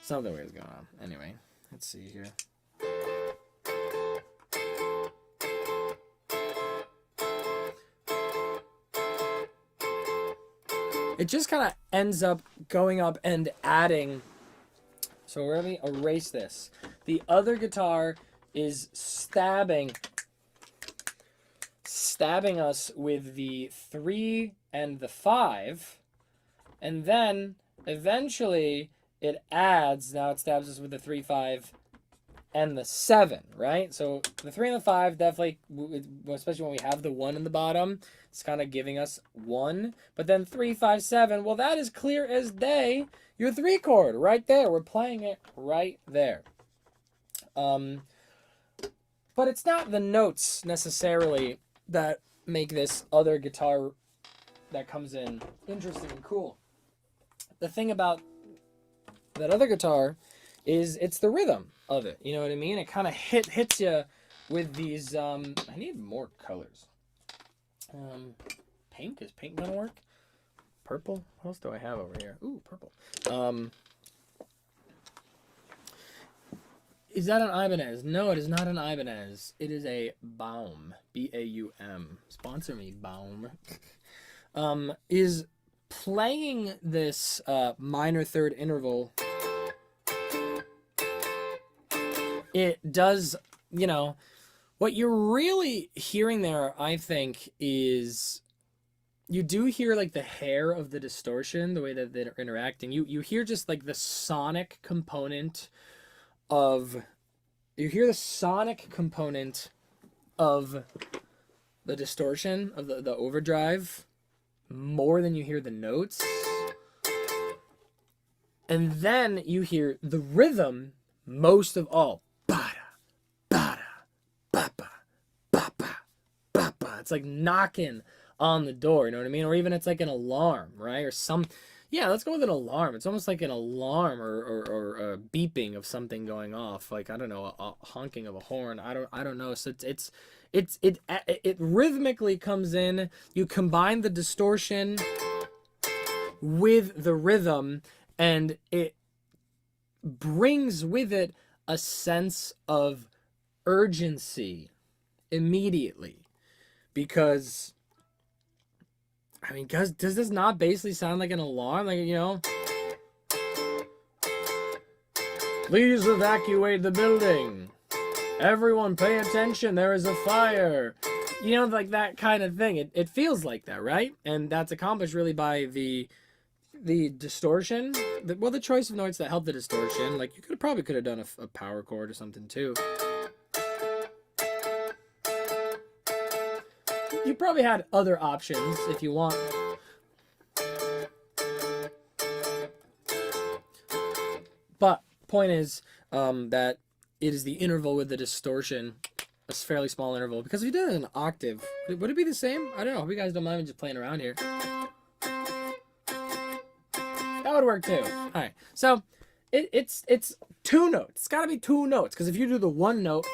something weird is going on. Anyway, let's see here. It just kind of ends up going up and adding. So we're going to erase this. The other guitar is stabbing us with the 3 and the 5. And then eventually it adds, now it stabs us with the 3, 5, and the 7, right? So the 3 and the 5 definitely, especially when we have the 1 in the bottom, it's kind of giving us 1. But then 3, 5, 7, well, that is clear as day. Your 3 chord right there. We're playing it right there. But it's not the notes necessarily that make this other guitar that comes in interesting and cool. The thing about that other guitar is it's the rhythm of it. You know what I mean? It kind of hits you with these. I need more colors. Pink, is pink gonna work? Purple. What else do I have over here? Ooh, purple. Is that an Ibanez? No, it is not an Ibanez. It is a Baum. B-A-U-M. Sponsor me, Baum. Is playing this minor third interval it does, you know, what you're really hearing there, I think, is you do hear like the hair of the distortion, the way that they're interacting. You hear just like the sonic component of, you hear the sonic component of the distortion of the overdrive more than you hear the notes. And then you hear the rhythm most of all. Bada, bada, bapa, bapa, bapa. It's like knocking on the door, you know what I mean? Or even it's like an alarm, right? Or some, yeah, let's go with an alarm. It's almost like an alarm or a beeping of something going off. Like, I don't know, a honking of a horn. I don't know. So it rhythmically comes in. You combine the distortion with the rhythm, and it brings with it a sense of urgency immediately. Because, I mean, does this not basically sound like an alarm? Like, you know, please evacuate the building. Everyone pay attention, there is a fire. You know, like that kind of thing. It feels like that, right? And that's accomplished really by the distortion. The choice of notes that help the distortion. Like, you probably could have done a power chord or something too. You probably had other options if you want. But point is that it is the interval with the distortion, a fairly small interval. Because if you did it in an octave, would it be the same? I don't know. Hope you guys don't mind me just playing around here. That would work too. All right. So it's two notes. It's got to be two notes. Because if you do the one note,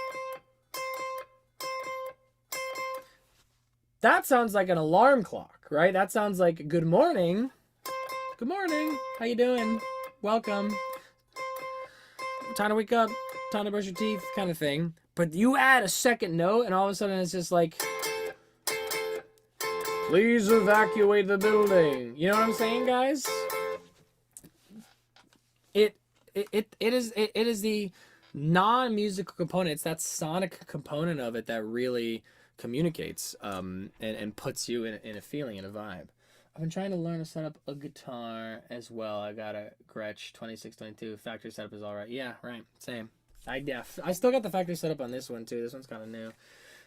that sounds like an alarm clock, right? That sounds like good morning. Good morning. How you doing? Welcome. Time to wake up. Time to brush your teeth, kind of thing. But you add a second note, and all of a sudden it's just like, please evacuate the building. You know what I'm saying, guys? It is the non-musical component. It's that sonic component of it that really communicates and puts you in a feeling, in a vibe. I've been trying to learn to set up a guitar as well. I got a Gretsch 2622. Factory setup is all right. Yeah, right. Same. I still got the factory setup on this one too. This one's kind of new.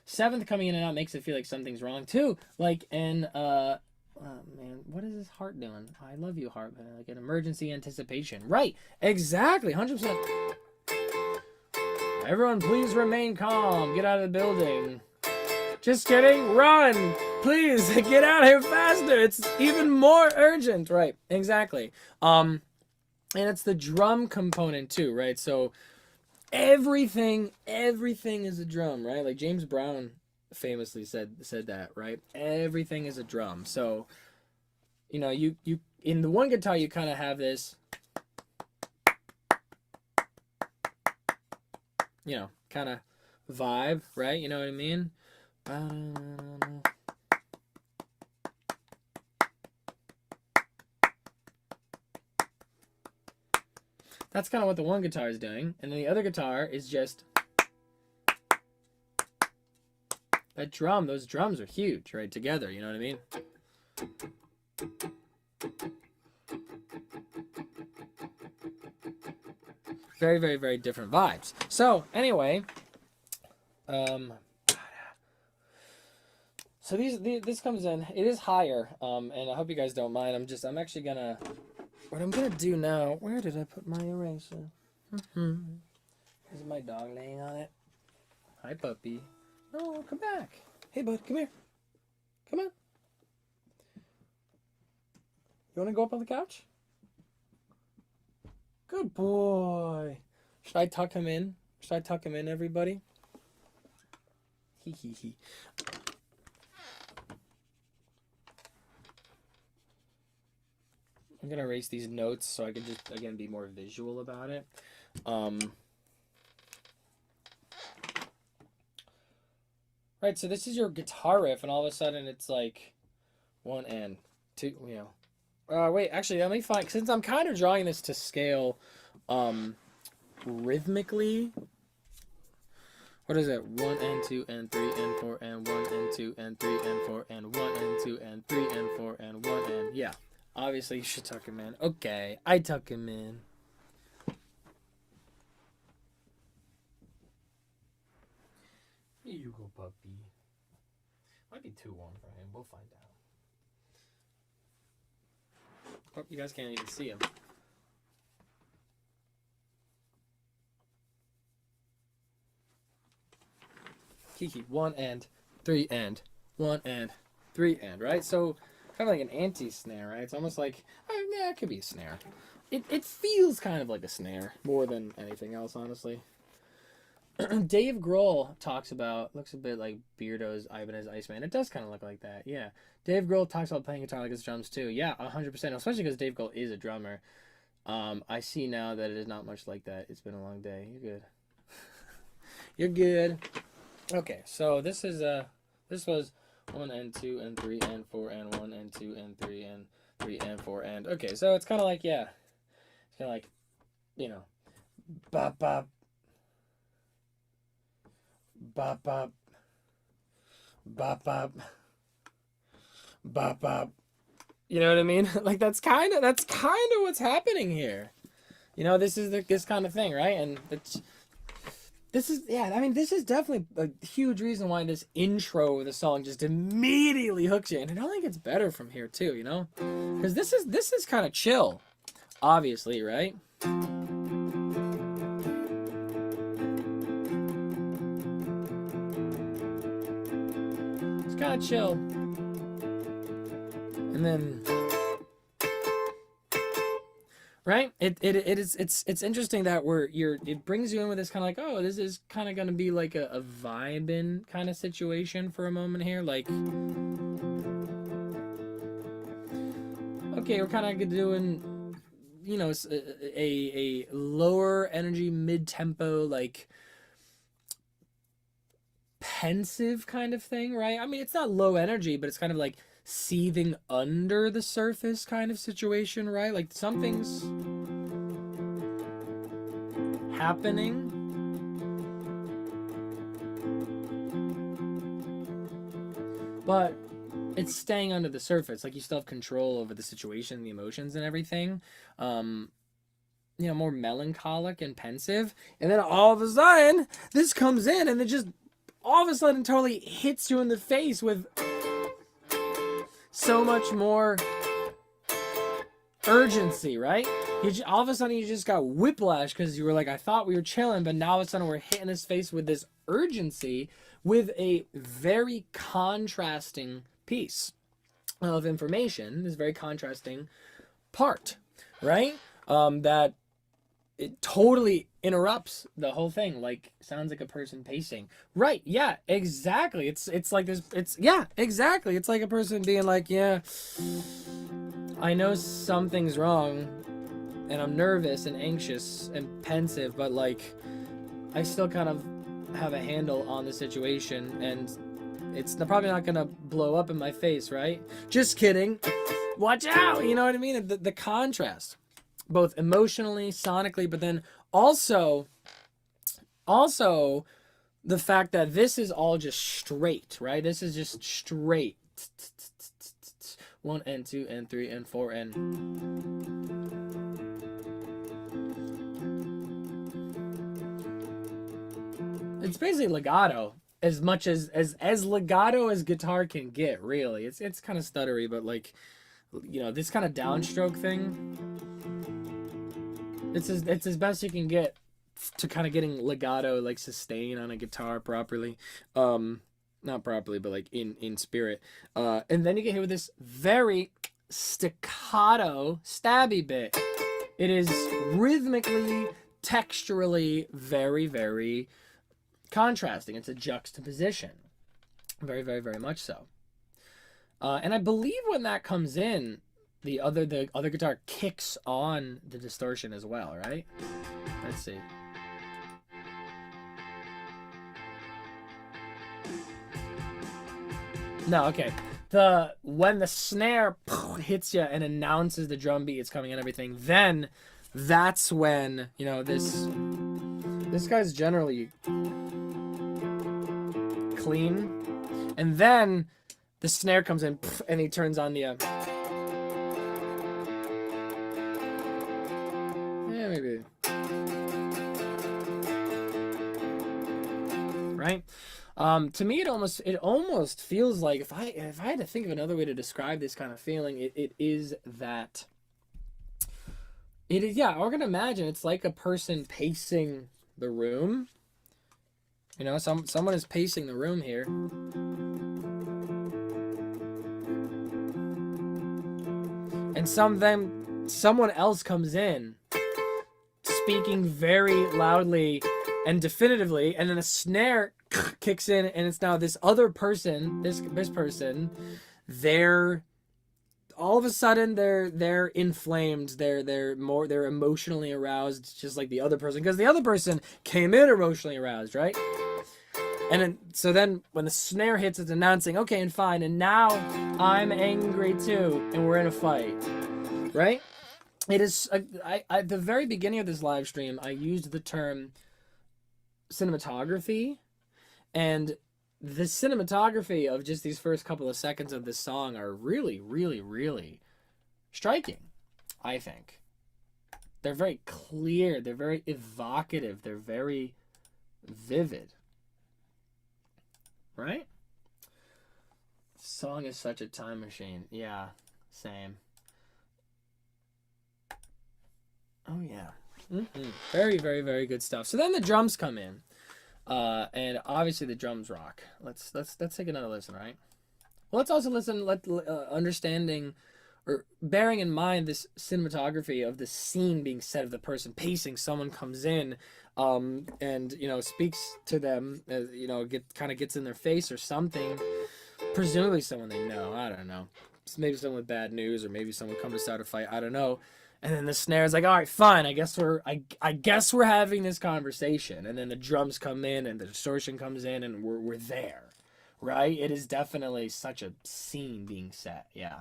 Seventh coming in and out makes it feel like something's wrong too. Like an oh man, what is this heart doing? I love you, heart. Like an emergency anticipation. Right. Exactly. 100%. Everyone, please remain calm. Get out of the building. Just kidding. Run. Please get out here faster. It's even more urgent. Right. Exactly. And it's the drum component too, right? So everything is a drum, right? Like James Brown famously said that, right? Everything is a drum. So, you know, you in the one guitar you kind of have this, you know, kind of vibe, right? You know what I mean? That's kind of what the one guitar is doing. And then the other guitar is just that drum. Those drums are huge, right? Together, you know what I mean? Very, very, very different vibes. So, anyway, so this comes in. It is higher, and I hope you guys don't mind. I'm actually gonna. What I'm gonna do now, where did I put my eraser? There's my dog laying on it. Hi, puppy. No, come back. Hey, bud, come here. Come on. You wanna go up on the couch? Good boy. Should I tuck him in? Should I tuck him in, everybody? Hee hee hee. I'm gonna erase these notes so I can just, again, be more visual about it. Right, so this is your guitar riff, and all of a sudden it's like 1 and 2, you know. Wait, actually, let me find, since I'm kind of drawing this to scale rhythmically, What is it? 1 and 2 and 3 and 4 and 1 and 2 and 3 and 4 and 1 and 2 and 3 and 4 and 1 and yeah. Obviously, you should tuck him in. Okay, I tuck him in. Here you go, puppy. Might be too warm for him. We'll find out. Oh, you guys can't even see him. Kiki, 1 and 3 and 1 and 3 and, right? So kind of like an anti-snare, right? It's almost like, yeah, it could be a snare. It feels kind of like a snare more than anything else, honestly. Dave Grohl talks about, looks a bit like Beardo's Ibanez Iceman. It does kind of look like that, yeah. Dave Grohl talks about playing guitar like his drums too. Yeah, 100%, especially because Dave Grohl is a drummer. I see now that it is not much like that. It's been a long day. You're good. You're good. Okay, so this was 1 and 2 and 3 and 4 and 1 and 2 and 3 and 3 and 4 and okay, so it's kind of like, yeah, it's kind of like, you know, bop bop, bop bop, bop bop, bop bop. You know what I mean? Like that's kind of what's happening here. You know, this is this kind of thing, right? And it's. This is, yeah, I mean, this is definitely a huge reason why this intro of the song just immediately hooks you. And it only gets better from here, too, you know? Because this is kind of chill, obviously, right? It's kind of chill. And then... Right? It's interesting that it brings you in with this kind of like, oh, this is kind of going to be like a vibing kind of situation for a moment here. Like, okay, we're kind of doing, you know, a lower energy, mid-tempo, like, pensive kind of thing, right? I mean, it's not low energy, but it's kind of like seething under the surface kind of situation, right? Like something's happening. But it's staying under the surface. Like you still have control over the situation, the emotions and everything. You know, more melancholic and pensive. And then all of a sudden, this comes in and it just all of a sudden totally hits you in the face with so much more urgency, right? All of a sudden you just got whiplash because you were like, I thought we were chilling, but now all of a sudden we're hitting his face with this urgency with a very contrasting piece of information, this very contrasting part, right? That it totally interrupts the whole thing. Like sounds like a person pacing, right? Yeah, exactly. It's like this. Yeah, exactly. It's like a person being like, yeah, I know something's wrong, and I'm nervous and anxious and pensive, but like, I still kind of have a handle on the situation, and it's probably not gonna blow up in my face, right? Just kidding. Watch out. You know what I mean? The contrast. Both emotionally, sonically, but then also the fact that this is all just straight, right? This is just straight. 1 and 2 and 3 and 4 and it's basically legato as much as legato as guitar can get, really. It's kind of stuttery, but like, you know, this kind of downstroke thing. It's as best you can get to kind of getting legato, like sustain on a guitar properly. Not properly, but like in spirit. And then you get hit with this very staccato stabby bit. It is rhythmically, texturally very, very contrasting. It's a juxtaposition. Very, very, very much so. And I believe when that comes in, the other guitar kicks on the distortion as well, right? Let's see. No, okay. When the snare hits you and announces the drum beat is coming and everything, then that's when, you know, this guy's generally clean. And then the snare comes in, and he turns on the... yeah, maybe. Right? To me, it almost feels like, if I had to think of another way to describe this kind of feeling, it is that... it is, yeah, we're gonna imagine it's like a person pacing the room. You know, someone is pacing the room here. And someone else comes in, speaking very loudly and definitively, and then a snare kicks in, and it's now this other person, this person, they're all of a sudden they're inflamed, they're emotionally aroused, just like the other person, because the other person came in emotionally aroused, right? And then when the snare hits, it's announcing, okay, and fine, and now I'm angry too, and we're in a fight, right? It is, at the very beginning of this live stream, I used the term cinematography, and the cinematography of just these first couple of seconds of this song are really, really, really striking, I think. They're very clear, they're very evocative, they're very vivid. Right? This song is such a time machine. Yeah, same. Oh yeah. Very, very, very good stuff. So then the drums come in, and obviously the drums rock. Let's take another listen, right? Well, let's also listen. Understanding or bearing in mind this cinematography of the scene being set of the person pacing. Someone comes in, and speaks to them, gets in their face or something. Presumably someone they know. I don't know. Maybe someone with bad news, or maybe someone come to start a fight. I don't know. And then the snare's like, all right, fine. I guess we're having this conversation. And then the drums come in, and the distortion comes in, and we're there, right? It is definitely such a scene being set. Yeah.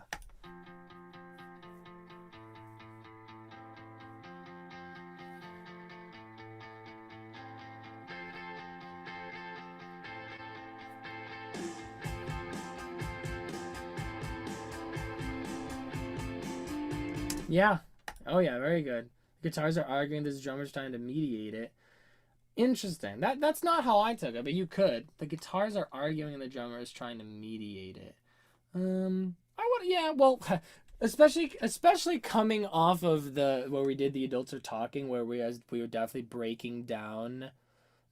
Yeah. Oh yeah, very good. Guitars are arguing, this drummer's trying to mediate it. Interesting. That's not how I took it, but you could. The guitars are arguing and the drummer is trying to mediate it. Especially coming off of where we did the adults are talking, where we were definitely breaking down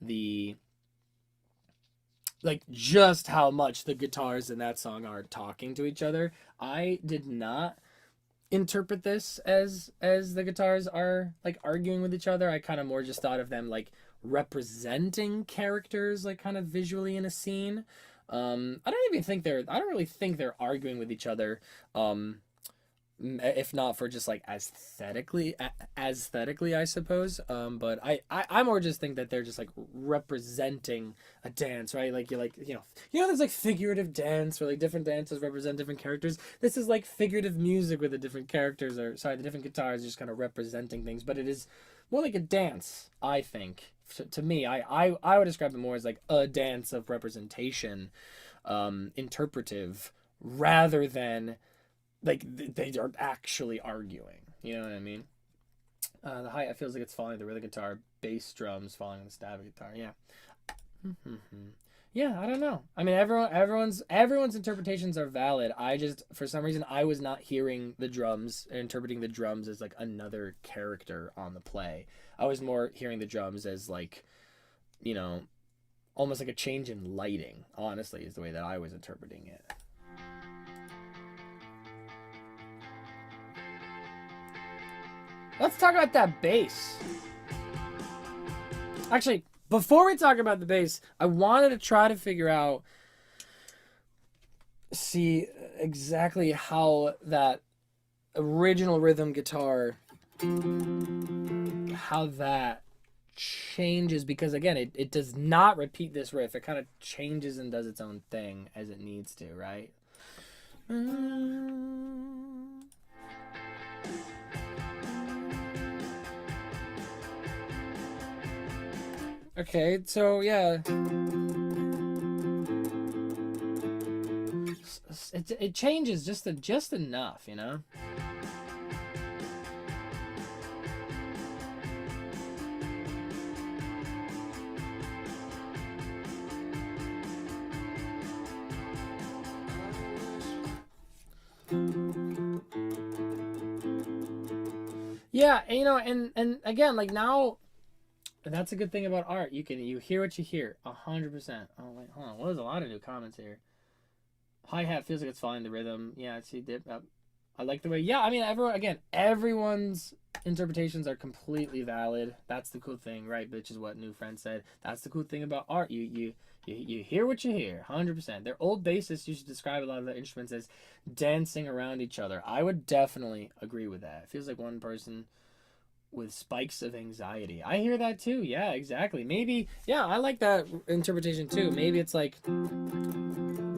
the just how much the guitars in that song are talking to each other. I did not interpret this as the guitars are arguing with each other. I kind of more just thought of them representing characters kind of visually in a scene. I don't really think they're arguing with each other, if not for just aesthetically, I suppose. But I more just think that they're just representing a dance, right? There's figurative dance, where different dances represent different characters. This is figurative music with the different characters, the different guitars just kind of representing things. But it is more like a dance, I think. To me, I would describe it more as a dance of representation, interpretive, rather than they are actually arguing. You know what I mean? The hi-hat feels like it's following the rhythm guitar, bass drums following the stab guitar. Yeah. Yeah, I don't know. I mean, everyone's interpretations are valid. I just, for some reason, I was not hearing the drums, interpreting the drums as another character on the play. I was more hearing the drums as almost like a change in lighting, honestly, is the way that I was interpreting it. Let's talk about that bass. Actually, before we talk about the bass, I wanted to try to figure out, see exactly how that original rhythm guitar, how that changes, because again, it does not repeat this riff. It kind of changes and does its own thing as it needs to, right? Okay, so yeah. it changes just enough, you know. Yeah, you know, and again, like now, that's a good thing about art. You hear what you hear, 100%. Oh wait, hold on. Well, there's a lot of new comments here. Hi hat feels like it's following the rhythm. Yeah, I see dip up. I like the way. Yeah, I mean, everyone's interpretations are completely valid. That's the cool thing, right? Which is what New Friend said. That's the cool thing about art. You hear what you hear, 100%. They're old bassists used to describe a lot of the instruments as dancing around each other. I would definitely agree with that. It feels like one person with spikes of anxiety. I hear that too. Yeah, exactly. Maybe, yeah, I like that interpretation too. Maybe it's like,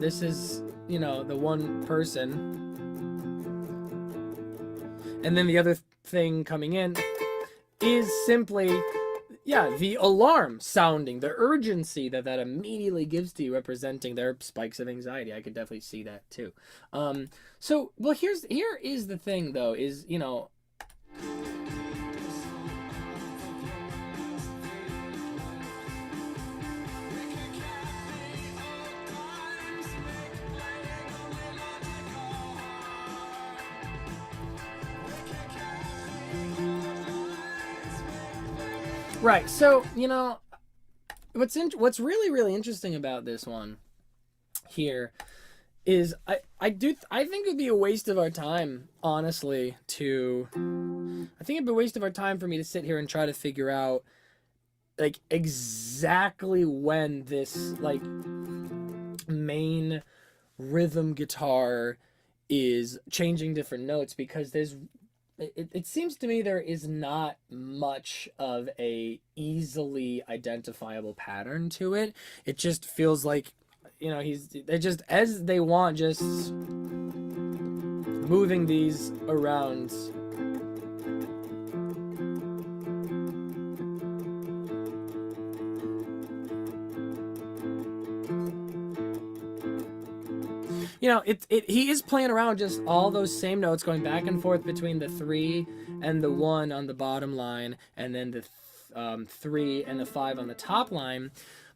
this is, you know, the one person, and then the other thing coming in is simply, yeah, the alarm sounding, the urgency that immediately gives to you, representing their spikes of anxiety. I could definitely see that too. So, well, here is the thing though, is, you know, right. So, you know, what's really really interesting about this one here is I think it'd be a waste of our time, honestly, I think it'd be a waste of our time for me to sit here and try to figure out like exactly when this like main rhythm guitar is changing different notes, because it seems to me there is not much of a easily identifiable pattern to it. It just feels like, you know, they're just, as they want, just moving these around. You know, he is playing around just all those same notes, going back and forth between the 3 and the 1 on the bottom line, and then the 3 and the 5 on the top line.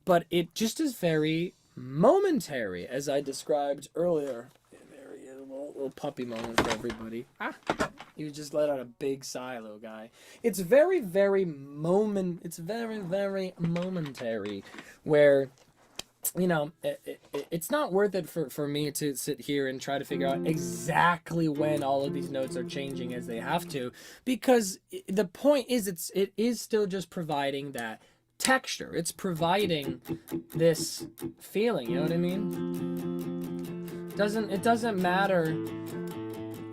But it just is very momentary, as I described earlier. There he is, a little puppy moment for everybody. You just let out a big sigh, little guy. It's very, very very momentary, where, you know, it's not worth it for me to sit here and try to figure out exactly when all of these notes are changing as they have to, because the point is it is still just providing that texture. It's providing this feeling, you know what I mean? It doesn't matter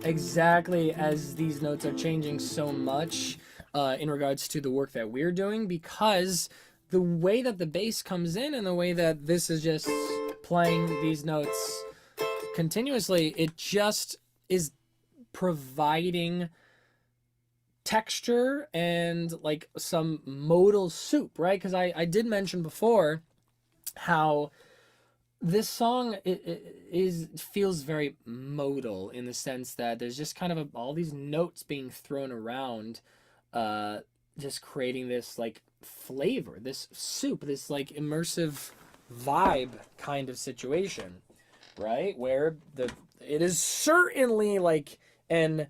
exactly as these notes are changing so much in regards to the work that we're doing, because the way that the bass comes in and the way that this is just playing these notes continuously, it just is providing texture and like some modal soup, right? Because I did mention before how this song feels very modal, in the sense that there's just kind of all these notes being thrown around, just creating this like flavor, this soup, this like immersive vibe kind of situation, right? Where it is certainly like an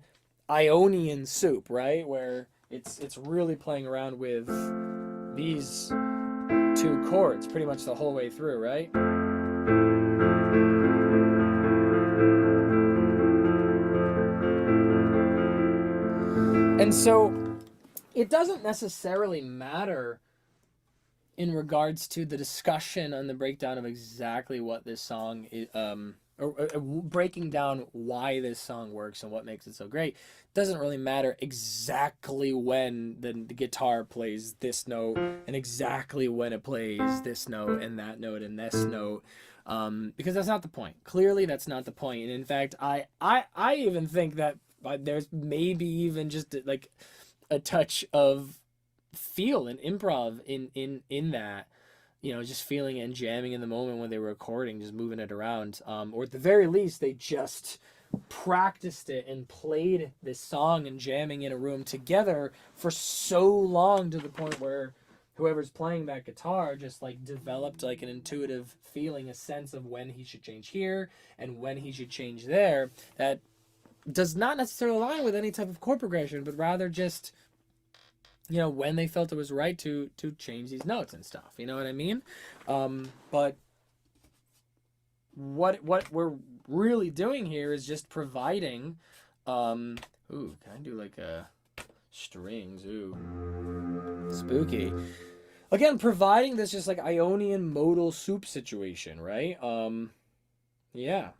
Ionian soup, right? Where it's really playing around with these 2 chords pretty much the whole way through, right? And so it doesn't necessarily matter in regards to the discussion and the breakdown of exactly what this song is, or breaking down why this song works and what makes it so great. It doesn't really matter exactly when the guitar plays this note and exactly when it plays this note and that note and this note, because that's not the point. Clearly, that's not the point. And in fact, I even think that there's maybe even just like a touch of feel and improv in that, you know, just feeling and jamming in the moment when they were recording, just moving it around. Or at the very least, they just practiced it and played this song and jamming in a room together for so long, to the point where whoever's playing that guitar just like developed like an intuitive feeling, a sense of when he should change here and when he should change there, that does not necessarily align with any type of chord progression, but rather just, you know, when they felt it was right to change these notes and stuff. You know what I mean? But what we're really doing here is just providing, ooh, can I do like a strings? Ooh, spooky. Again, providing this just like Ionian modal soup situation, right? Yeah.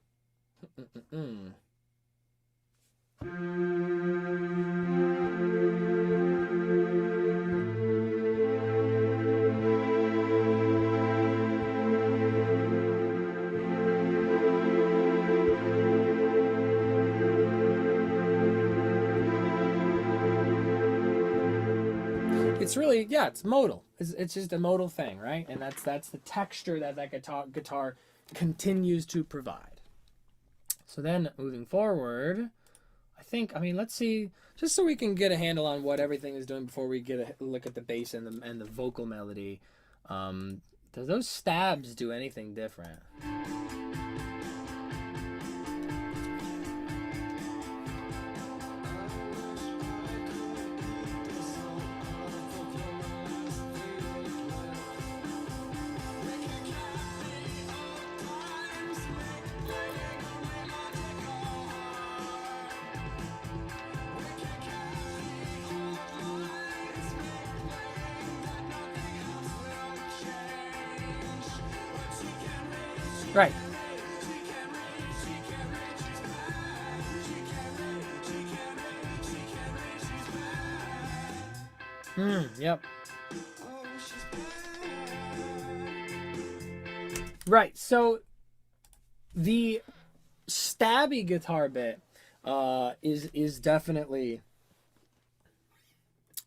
It's really, yeah, it's modal. It's just a modal thing, right? And that's the texture that guitar continues to provide. So then moving forward, I mean, let's see, just so we can get a handle on what everything is doing before we get a look at the bass and the vocal melody. Do those stabs do anything different? Right. Yep. Right. So the stabby guitar bit is definitely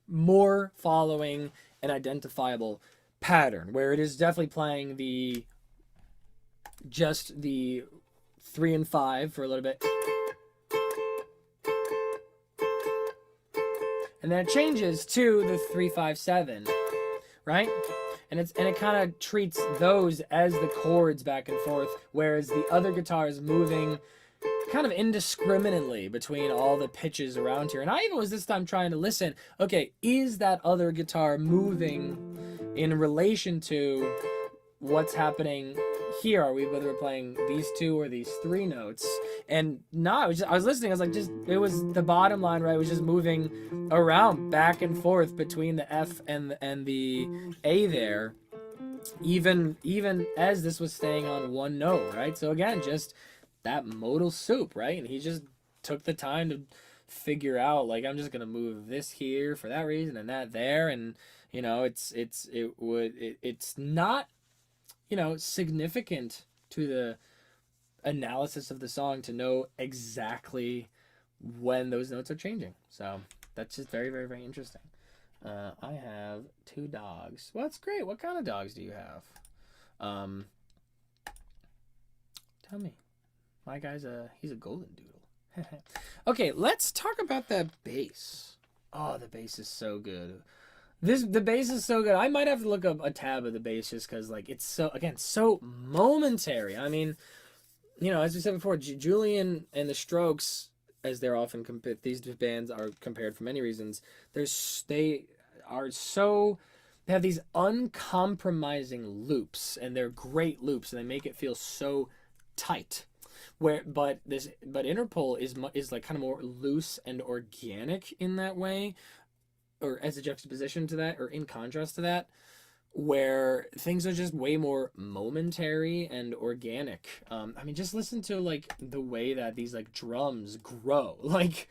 more following an identifiable pattern, where it is definitely playing just the 3 and 5 for a little bit, and then it changes to the 3 5 7, right? And it kind of treats those as the chords back and forth, whereas the other guitar is moving kind of indiscriminately between all the pitches around here. And I even was this time trying to listen, okay, is that other guitar moving in relation to what's happening here? Are we whether we're playing these 2 or these 3 notes? And no, I was listening, I was like, it was the bottom line, right? It was just moving around back and forth between the F and the A there, even as this was staying on one note, right? So again, just that modal soup, right? And he just took the time to figure out, like, I'm just gonna move this here for that reason and that there, and you know, it's not, you know, significant to the analysis of the song to know exactly when those notes are changing. So that's just very, very, very interesting. I have 2 dogs. Well, that's great. What kind of dogs do you have? Tell me. My guy's he's a golden doodle. Okay, let's talk about that bass. Oh, the bass is so good. The bass is so good. I might have to look up a tab of the bass just because, like, it's so, again, so momentary. I mean, you know, as we said before, Julian and the Strokes, as they're often compared, these bands are compared for many reasons. They have these uncompromising loops, and they're great loops, and they make it feel so tight. But Interpol is like kind of more loose and organic in that way, or as a juxtaposition to that, or in contrast to that, where things are just way more momentary and organic. I mean, just listen to like the way that these like drums grow, like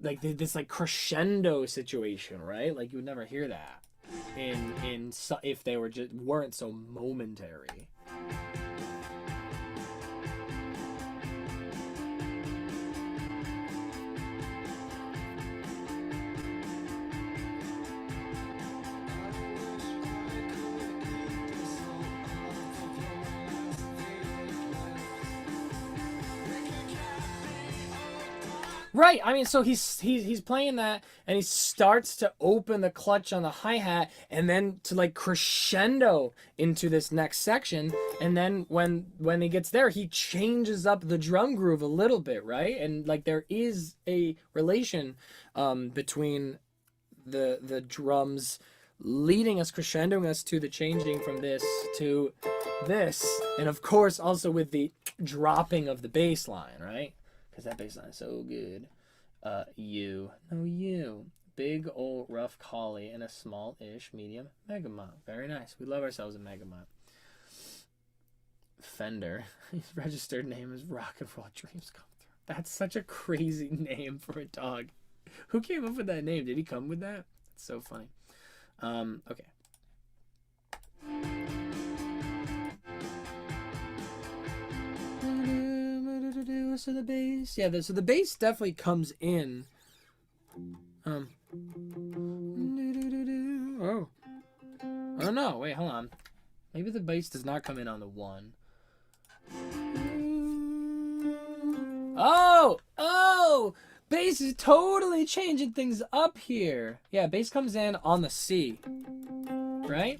this like crescendo situation, right? Like you would never hear that if they weren't so momentary. Right. I mean, so he's playing that, and he starts to open the clutch on the hi-hat, and then to like crescendo into this next section, and then when he gets there, he changes up the drum groove a little bit, right? And like there is a relation between the drums leading us, crescendoing us to the changing from this to this, and of course also with the dropping of the bass line, right? Because that bass line is so good. You. Big old rough collie and a small-ish medium megamont. Very nice. We love ourselves a megamont. Fender. His registered name is Rocket Roll Dreams Come Through. That's such a crazy name for a dog. Who came up with that name? Did he come with that? That's so funny. Okay. So the bass, yeah. So the bass definitely comes in. Oh no! Wait, hold on. Maybe the bass does not come in on the 1. Oh! Bass is totally changing things up here. Yeah, bass comes in on the C, right?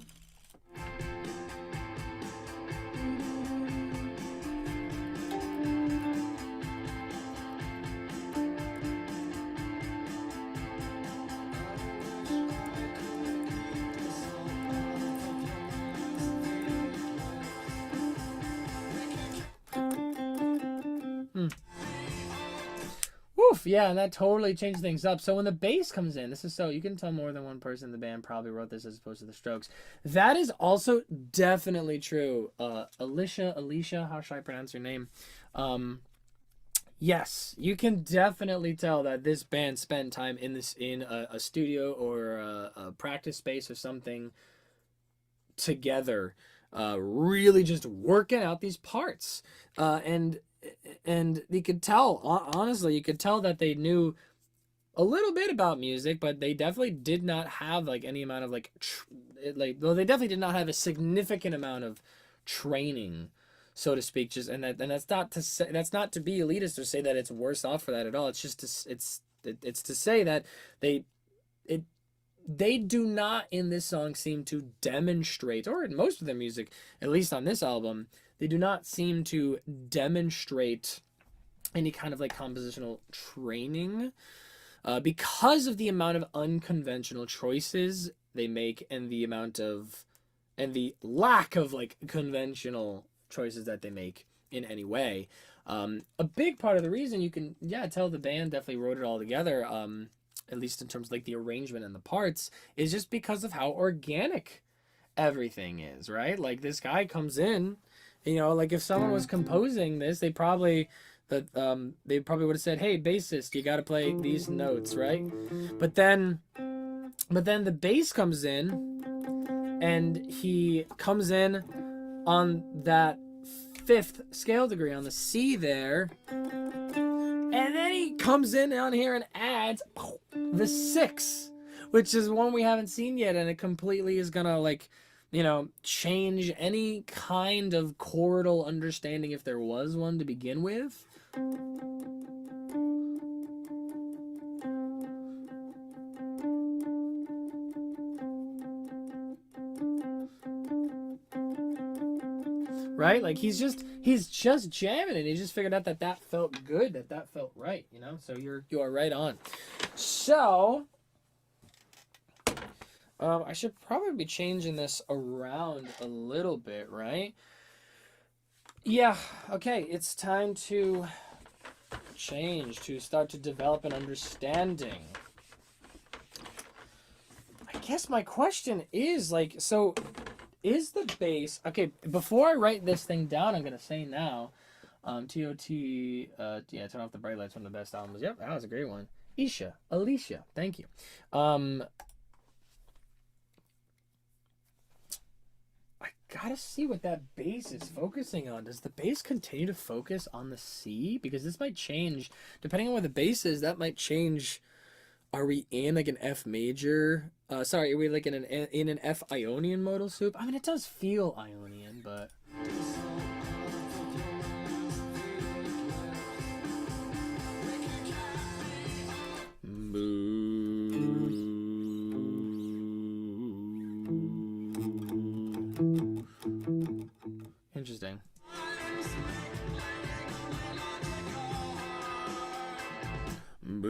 Woof, yeah, and that totally changed things up. So when the bass comes in, this is so, you can tell more than one person in the band probably wrote this as opposed to the Strokes. That is also definitely true. Alicia, how should I pronounce your name? Yes, you can definitely tell that this band spent time in a studio or a practice space or something together, really just working out these parts. And you could tell, honestly, you could tell that they knew a little bit about music, but they definitely did not have like any amount of well, they definitely did not have a significant amount of training, so to speak. Just and that's not to say, that's not to be elitist or say that it's worse off for that at all. It's just it's to say that they do not in this song seem to demonstrate, or in most of their music, at least on this album, they do not seem to demonstrate any kind of like compositional training because of the amount of unconventional choices they make and the lack of like conventional choices that they make in any way. A big part of the reason you can tell the band definitely wrote it all together, at least in terms of like the arrangement and the parts, is just because of how organic everything is, right? Like this guy comes in, you know, like if someone was composing this, they probably would have said, "Hey, bassist, you got to play these notes," right? But then the bass comes in, and he comes in on that 5th scale degree on the C there, and then he comes in on here and adds the 6, which is one we haven't seen yet, and it completely is gonna like, you know, change any kind of chordal understanding if there was one to begin with. Right? Like he's just jamming it. He just figured out that felt good, that felt right, you know? So you are right on. So I should probably be changing this around a little bit, right? Yeah, okay, it's time to change, to start to develop an understanding. I guess my question is, like, so is the bass... Okay, before I write this thing down, I'm going to say now, T.O.T., Turn Off the Bright Lights, one of the best albums. Yep, that was a great one. Alicia, thank you. Gotta see what that bass is focusing on. Does the bass continue to focus on the C? Because this might change. Depending on where the bass is, that might change. Are we in like an F major? Sorry, are we like in an F Ionian modal soup? I mean, it does feel Ionian, but...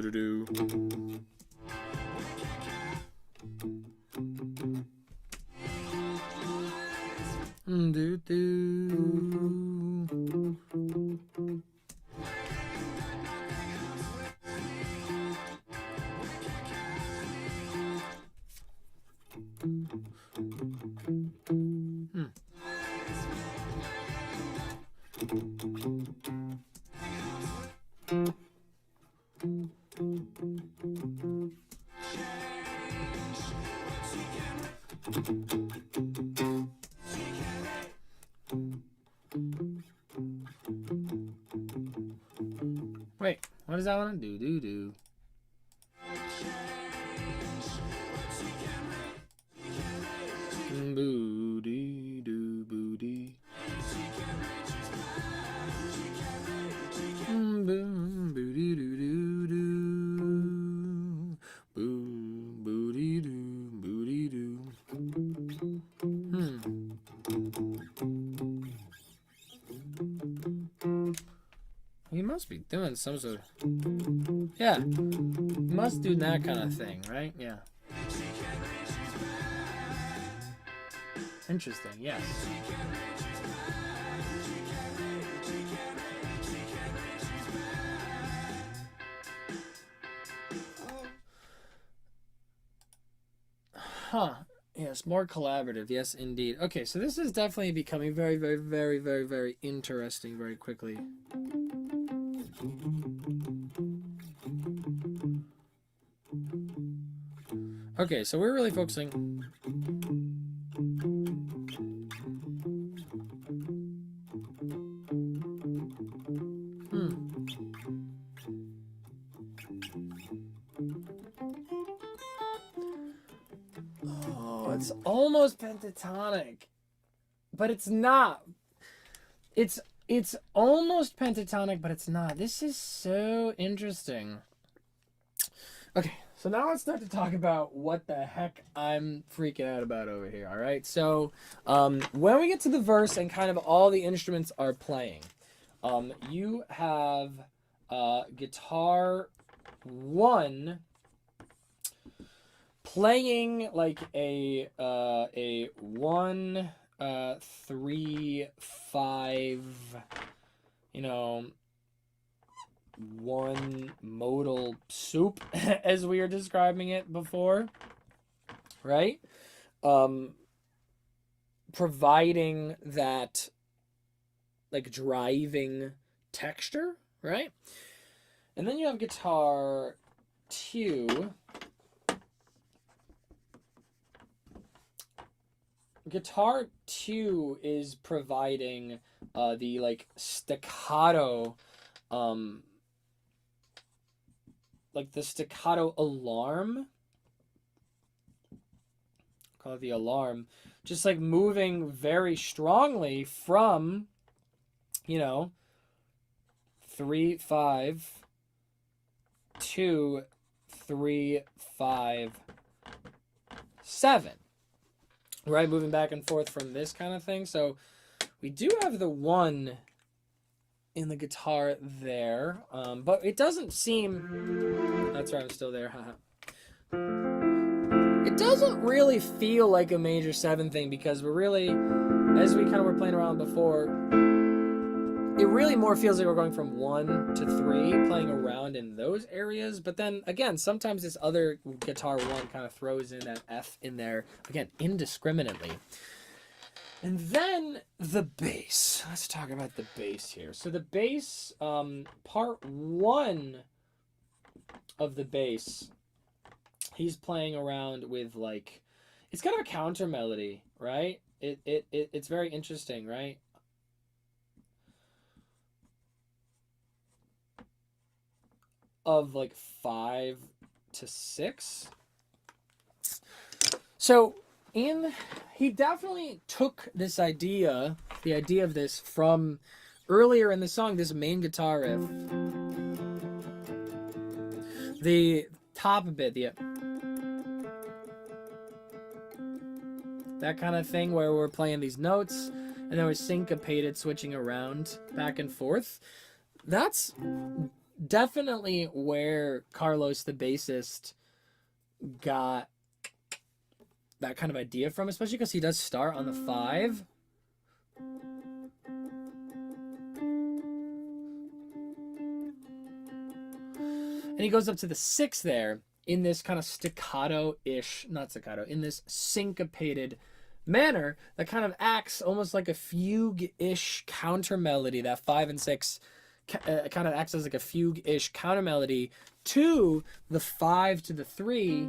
do. Do do. Wait, what does that one do? Do. Booty do booty. Boom booty do do do. Boom booty do booty do. He must be doing some sort of... Yeah. He must do that kind of thing, right? Yeah. Interesting, yes. Huh. Yes, more collaborative. Yes, indeed. Okay, so this is definitely becoming very, very, very, very, very interesting very quickly. Okay, so we're really focusing... Oh, it's almost pentatonic, but it's not. It's almost pentatonic, but it's not. This is so interesting. Okay, so now let's start to talk about what the heck I'm freaking out about over here, all right? So when we get to the verse and kind of all the instruments are playing, you have guitar 1 playing like a 1 3 5, you know, 1 modal soup as we were describing it before, right? Providing that like driving texture, right? And then you have guitar 2. Guitar 2 is providing the like staccato, like the staccato alarm. Call it the alarm. Just like moving very strongly from, you know, 3 5 2 3 5 7. Right, moving back and forth from this kind of thing. So we do have the 1 in the guitar there, but it doesn't seem... That's right, I'm still there. It doesn't really feel like a major 7 thing, because we're really, as we kind of were playing around before, it really more feels like we're going from 1 to 3, playing around in those areas. But then again, sometimes this other guitar 1 kind of throws in that F in there, again, indiscriminately. And then the bass. Let's talk about the bass here. So the bass, part 1 of the bass, he's playing around with like, it's kind of a counter melody, right? It's very interesting, right? Of like 5 to 6. So he definitely took this idea, the idea of this from earlier in the song, this main guitar riff. The top a bit, that kind of thing where we're playing these notes and then we're syncopated, switching around back and forth. That's definitely where Carlos, the bassist, got that kind of idea from, especially because he does start on the 5. And he goes up to the 6 there in this kind of staccato-ish, not staccato, in this syncopated manner that kind of acts almost like a fugue-ish counter melody. That 5 and 6 kind of acts as like a fugue-ish counter melody to the 5 to the 3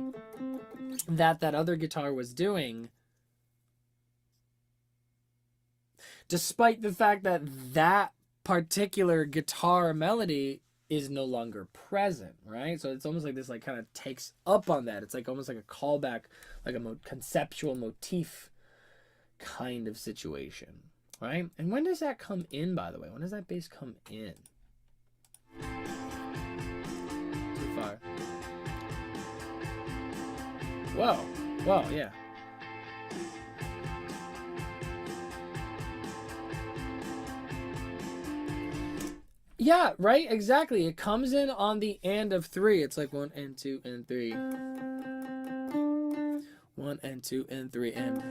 that other guitar was doing, despite the fact that that particular guitar melody is no longer present, right? So it's almost like this like kind of takes up on that. It's like almost like a callback, like a conceptual motif kind of situation, right? And when does that come in, by the way? When does that bass come in? Too far. Whoa. Whoa, yeah. Yeah, right? Exactly. It comes in on the and of 3. It's like 1 and 2 and 3. 1 and 2 and 3 and.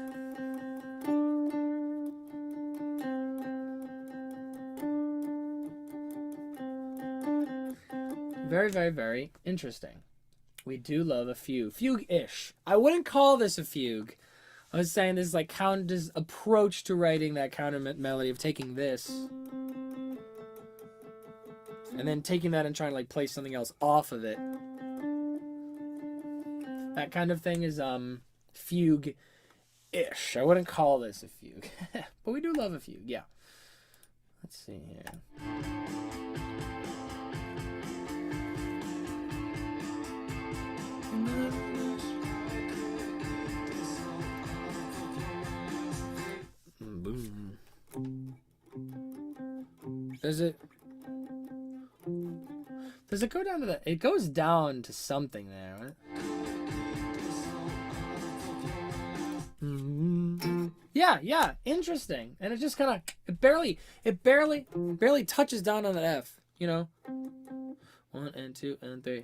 Very, very, very interesting. We do love a fugue. Fugue-ish. I wouldn't call this a fugue. I was saying this is like this approach to writing that counter melody of taking this and then taking that and trying to like play something else off of it. That kind of thing is fugue-ish. I wouldn't call this a fugue. But we do love a fugue, yeah. Let's see here. Boom. Does it go down to the... It goes down to something there, right? Yeah, interesting. And it just kind of... It barely touches down on the F, you know? 1 and 2 and 3.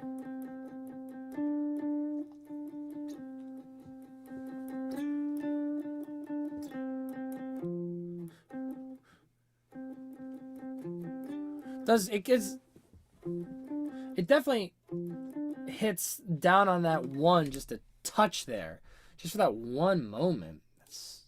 It definitely hits down on that 1 just a touch there, just for that one moment. That's...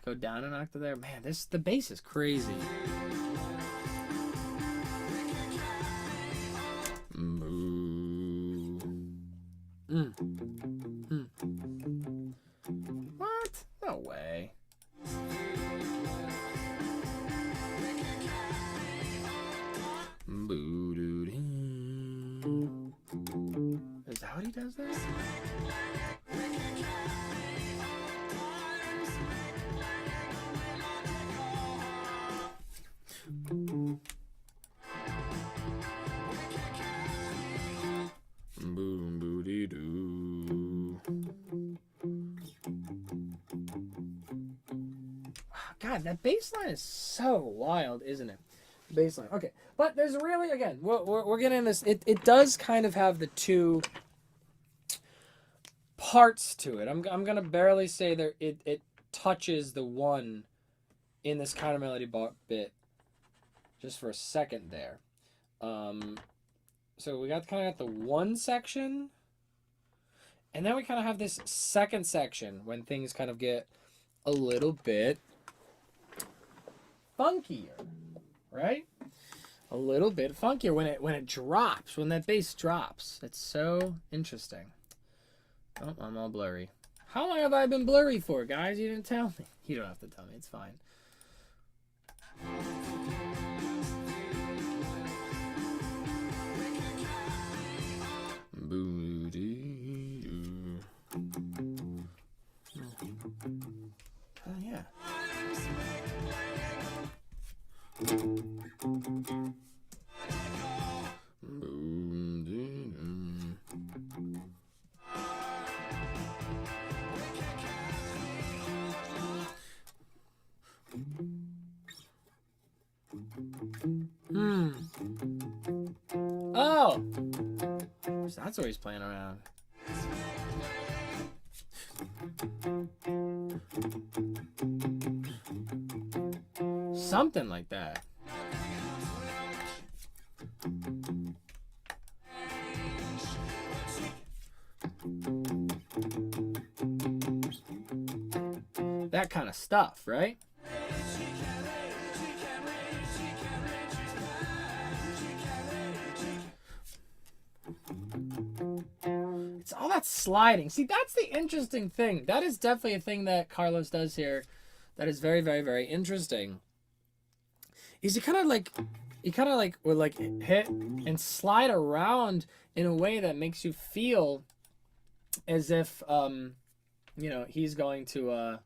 Go down an octave there, man. The bass is crazy. What? No way. Is that what he does there? Boom booty doo. God, that bass line is so wild, isn't it? Bass line. Okay, but there's really, again, we're getting this. It does kind of have the two parts to it. I'm gonna barely say there. It touches the 1 in this counter melody bit, just for a second there. So we got kind of the 1 section, and then we kind of have this second section when things kind of get a little bit funkier, right? A little bit funkier when it drops, when that bass drops. It's so interesting. Oh, I'm all blurry. How long have I been blurry for, guys? You didn't tell me. You don't have to tell me. It's fine. Oh, yeah. That's what he's playing around. Something like that. That kind of stuff, right? It's all that sliding. See, that's the interesting thing. That is definitely a thing that Carlos does here that is very, very, very interesting. Is he kind of like would like hit and slide around in a way that makes you feel as if you know, he's going to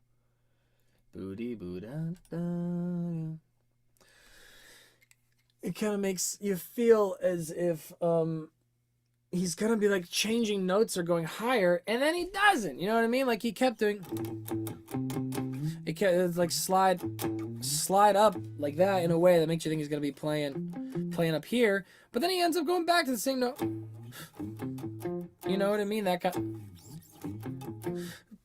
booty boo-da da. It kind of makes you feel as if he's gonna be like changing notes or going higher, and then he doesn't. You know what I mean? Like he kept doing. It kept like slide up like that in a way that makes you think he's gonna be playing up here, but then he ends up going back to the same note. You know what I mean? That guy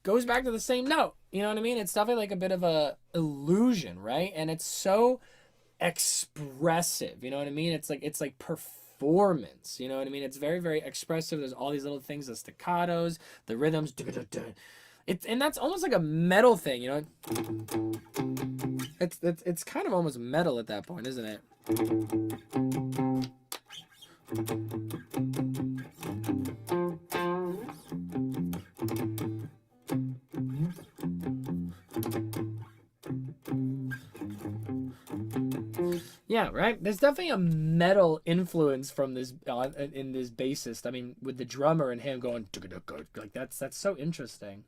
goes back to the same note. You know what I mean? It's definitely like a bit of a illusion, right? And it's so expressive. You know what I mean? It's like performance. You know what I mean? It's very, very expressive. There's all these little things, the staccatos, the rhythms. And that's almost like a metal thing, you know? It's kind of almost metal at that point, isn't it? Yeah, right. There's definitely a metal influence from this in this bassist. I mean, with the drummer and him going like that's so interesting.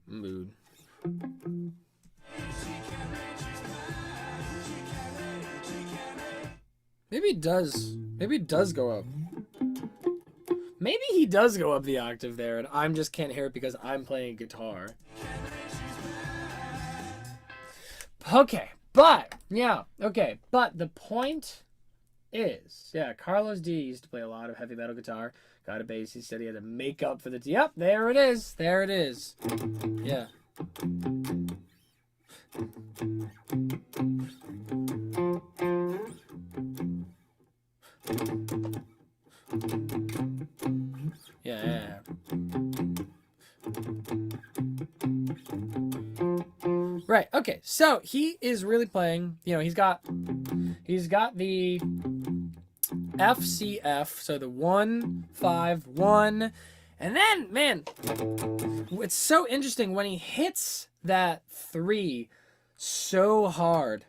Mood. Maybe it does. Maybe it does go up. Maybe he does go up the octave there, and I just can't hear it because I'm playing guitar. Okay, but yeah, okay, but the point is, yeah, Carlos D used to play a lot of heavy metal guitar. Got a bass. He said he had to make up for the. Yep, there it is. There it is. Yeah. Yeah. Right. Okay. So he is really playing. You know, he's got the FCF, so the 1 5 1, and then man, it's so interesting when he hits that 3 so hard.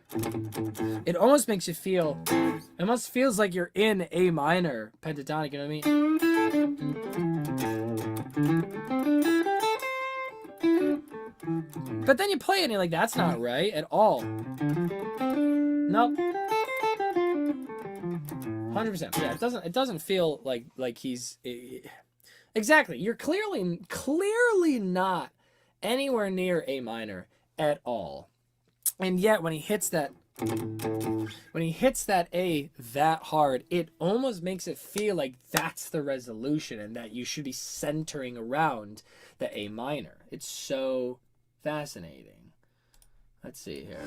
It almost makes you feel. It almost feels like you're in A minor pentatonic. You know what I mean? But then you play it and you're like, that's not right at all. Nope. 100%. Yeah, it doesn't feel like he's exactly. You're clearly not anywhere near A minor at all. And yet when he hits that A that hard, it almost makes it feel like that's the resolution and that you should be centering around the A minor. It's so fascinating. Let's see here.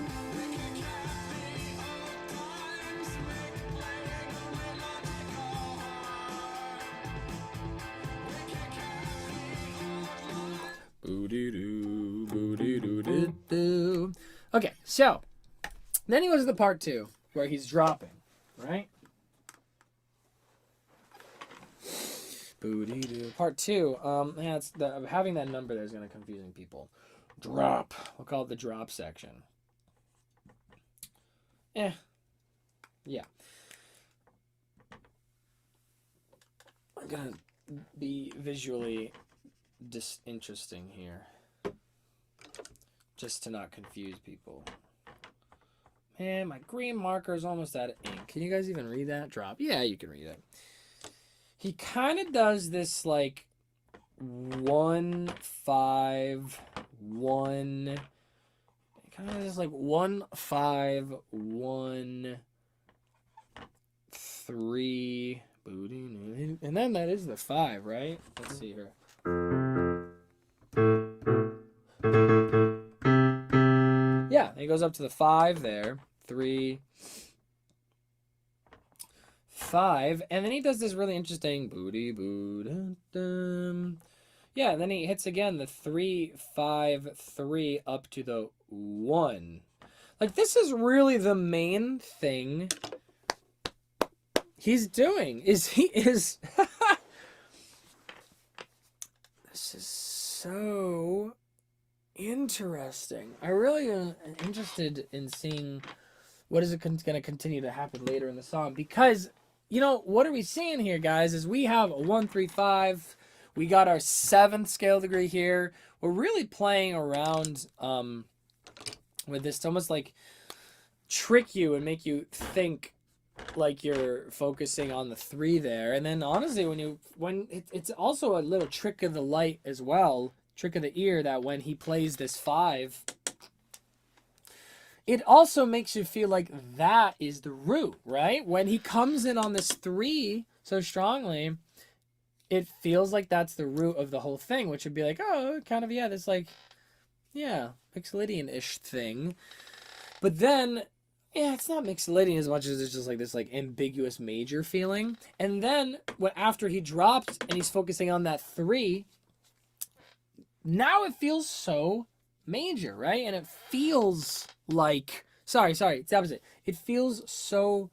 Boo-doo-doo, boo-doo-doo-doo-doo. Okay, so then he goes to the part 2 where he's dropping, right? Boo-dee-doo. Part 2. Yeah, having that number there is going to confusing people. Drop. We'll call it the drop section. Yeah. gonna be visually disinteresting here, just to not confuse people. Man, my green marker is almost out of ink. Can you guys even read that? Drop. Yeah, you can read it. He kind of does this like 1 5 1. Kind of just like 1 5 1 3, and then that is the 5, right? Let's see here. Yeah, it goes up to the 5 there. 3, 5, and then he does this really interesting booty boo. Yeah, and then he hits again the 3 5 3 up to the 1. Like, this is really the main thing he's doing. This is so interesting. I really am interested in seeing what is going to continue to happen later in the song, because, you know, what are we seeing here, guys, is we have a 1 3 5. We got our 7th scale degree here. We're really playing around with this to almost like trick you and make you think like you're focusing on the 3 there. And then honestly, it's also a little trick of the light as well, trick of the ear, that when he plays this 5, it also makes you feel like that is the root, right? When he comes in on this 3 so strongly, it feels like that's the root of the whole thing, which would be like, oh, kind of, yeah, this like, yeah, Mixolydian-ish thing. But then, yeah, it's not Mixolydian as much as it's just like this like ambiguous major feeling. And then after he drops and he's focusing on that 3, now it feels so major, right? And it feels like, sorry, it's the opposite. It feels so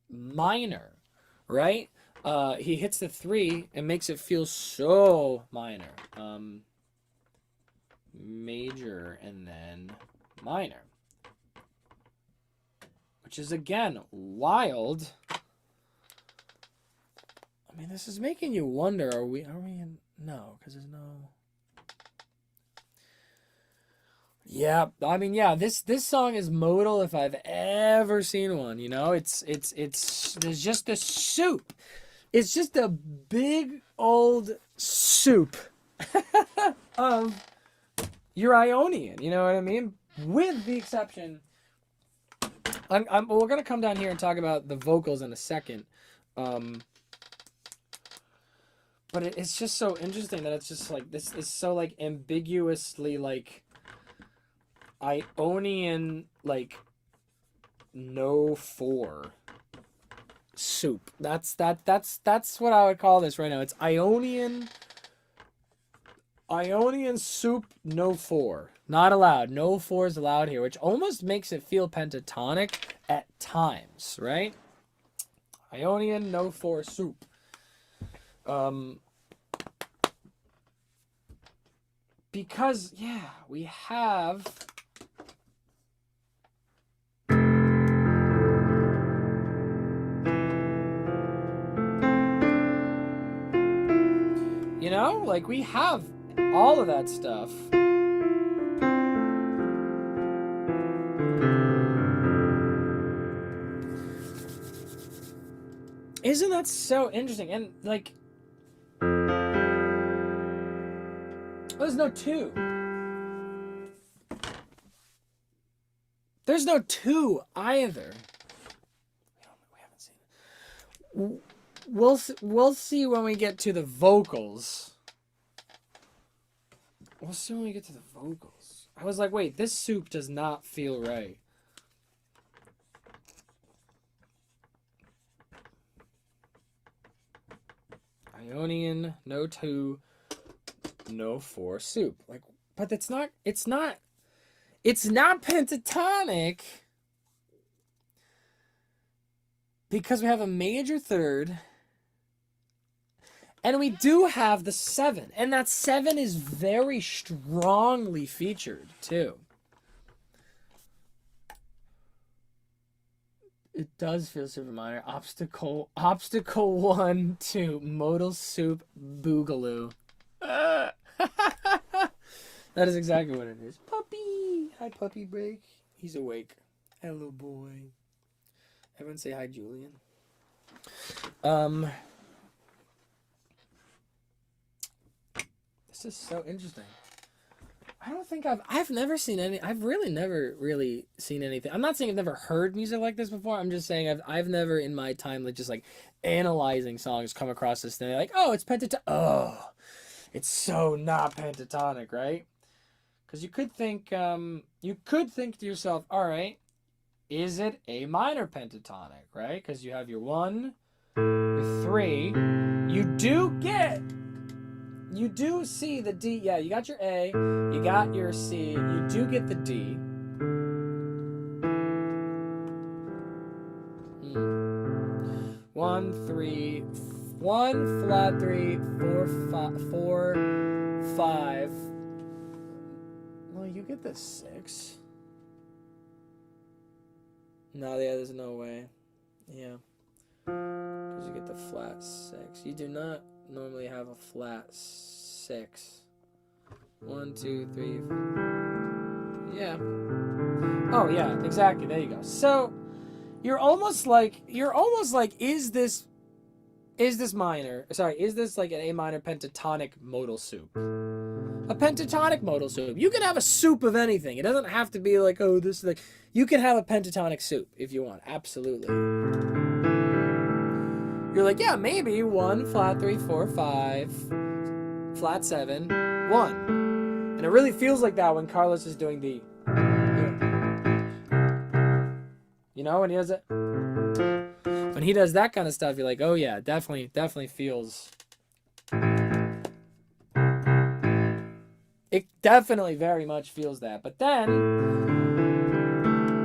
minor, right? He hits the 3 and makes it feel so minor. Major and then minor. Which is, again, wild. I mean, this is making you wonder, are we in, no, because there's no. Yeah, I mean, yeah, this song is modal if I've ever seen one, you know? It's there's just a soup. It's just a big old soup of your Ionian, you know what I mean? With the exception, we're gonna come down here and talk about the vocals in a second, but it's just so interesting that it's just like this is so like ambiguously like Ionian, like no 4 soup. That's what I would call this right now. It's Ionian soup, no 4. Not allowed. No 4 is allowed here, which almost makes it feel pentatonic at times, right? Ionian, no 4 soup. Because, yeah, we have... You know, like, we have all of that stuff. Isn't that so interesting? And, like, there's no 2. There's no 2 either. We haven't seen it. We'll see when we get to the vocals. We'll see when we get to the vocals. I was like, wait, this soup does not feel right. Ionian, no 2, no 4 soup. Like, but it's not pentatonic because we have a major 3rd. And we do have the 7. And that 7 is very strongly featured, too. It does feel super minor. Obstacle 1 to modal soup boogaloo. That is exactly what it is. Puppy! Hi, puppy break. He's awake. Hello, boy. Everyone say hi, Julian. This is so interesting. I don't think I've never seen any. I've really never really seen anything. I'm not saying I've never heard music like this before. I'm just saying I've never in my time like just like analyzing songs come across this thing like, oh, it's pentatonic. Oh, it's so not pentatonic, right? Because you could think to yourself, all right, is it A minor pentatonic, right? Because you have your 1, your 3. You do see the D. Yeah, you got your A, you got your C, you do get the D. 1, 3, 1 flat 3, 4, 5. Well, you get the 6. No, yeah, there's no way. Yeah, because you get the flat 6. You do not normally have a flat 6. 1, 2, 3. Yeah. Oh yeah, exactly. There you go. So you're almost like is this minor? Sorry, is this like an A minor pentatonic modal soup? A pentatonic modal soup. You can have a soup of anything. It doesn't have to be like, oh, this is like. You can have a pentatonic soup if you want. Absolutely. You're like, yeah, maybe 1 flat 3 4 5 flat 7 1, and it really feels like that when Carlos is doing the, when he does it. When he does that kind of stuff, you're like, oh yeah, definitely feels. It definitely very much feels that. But then,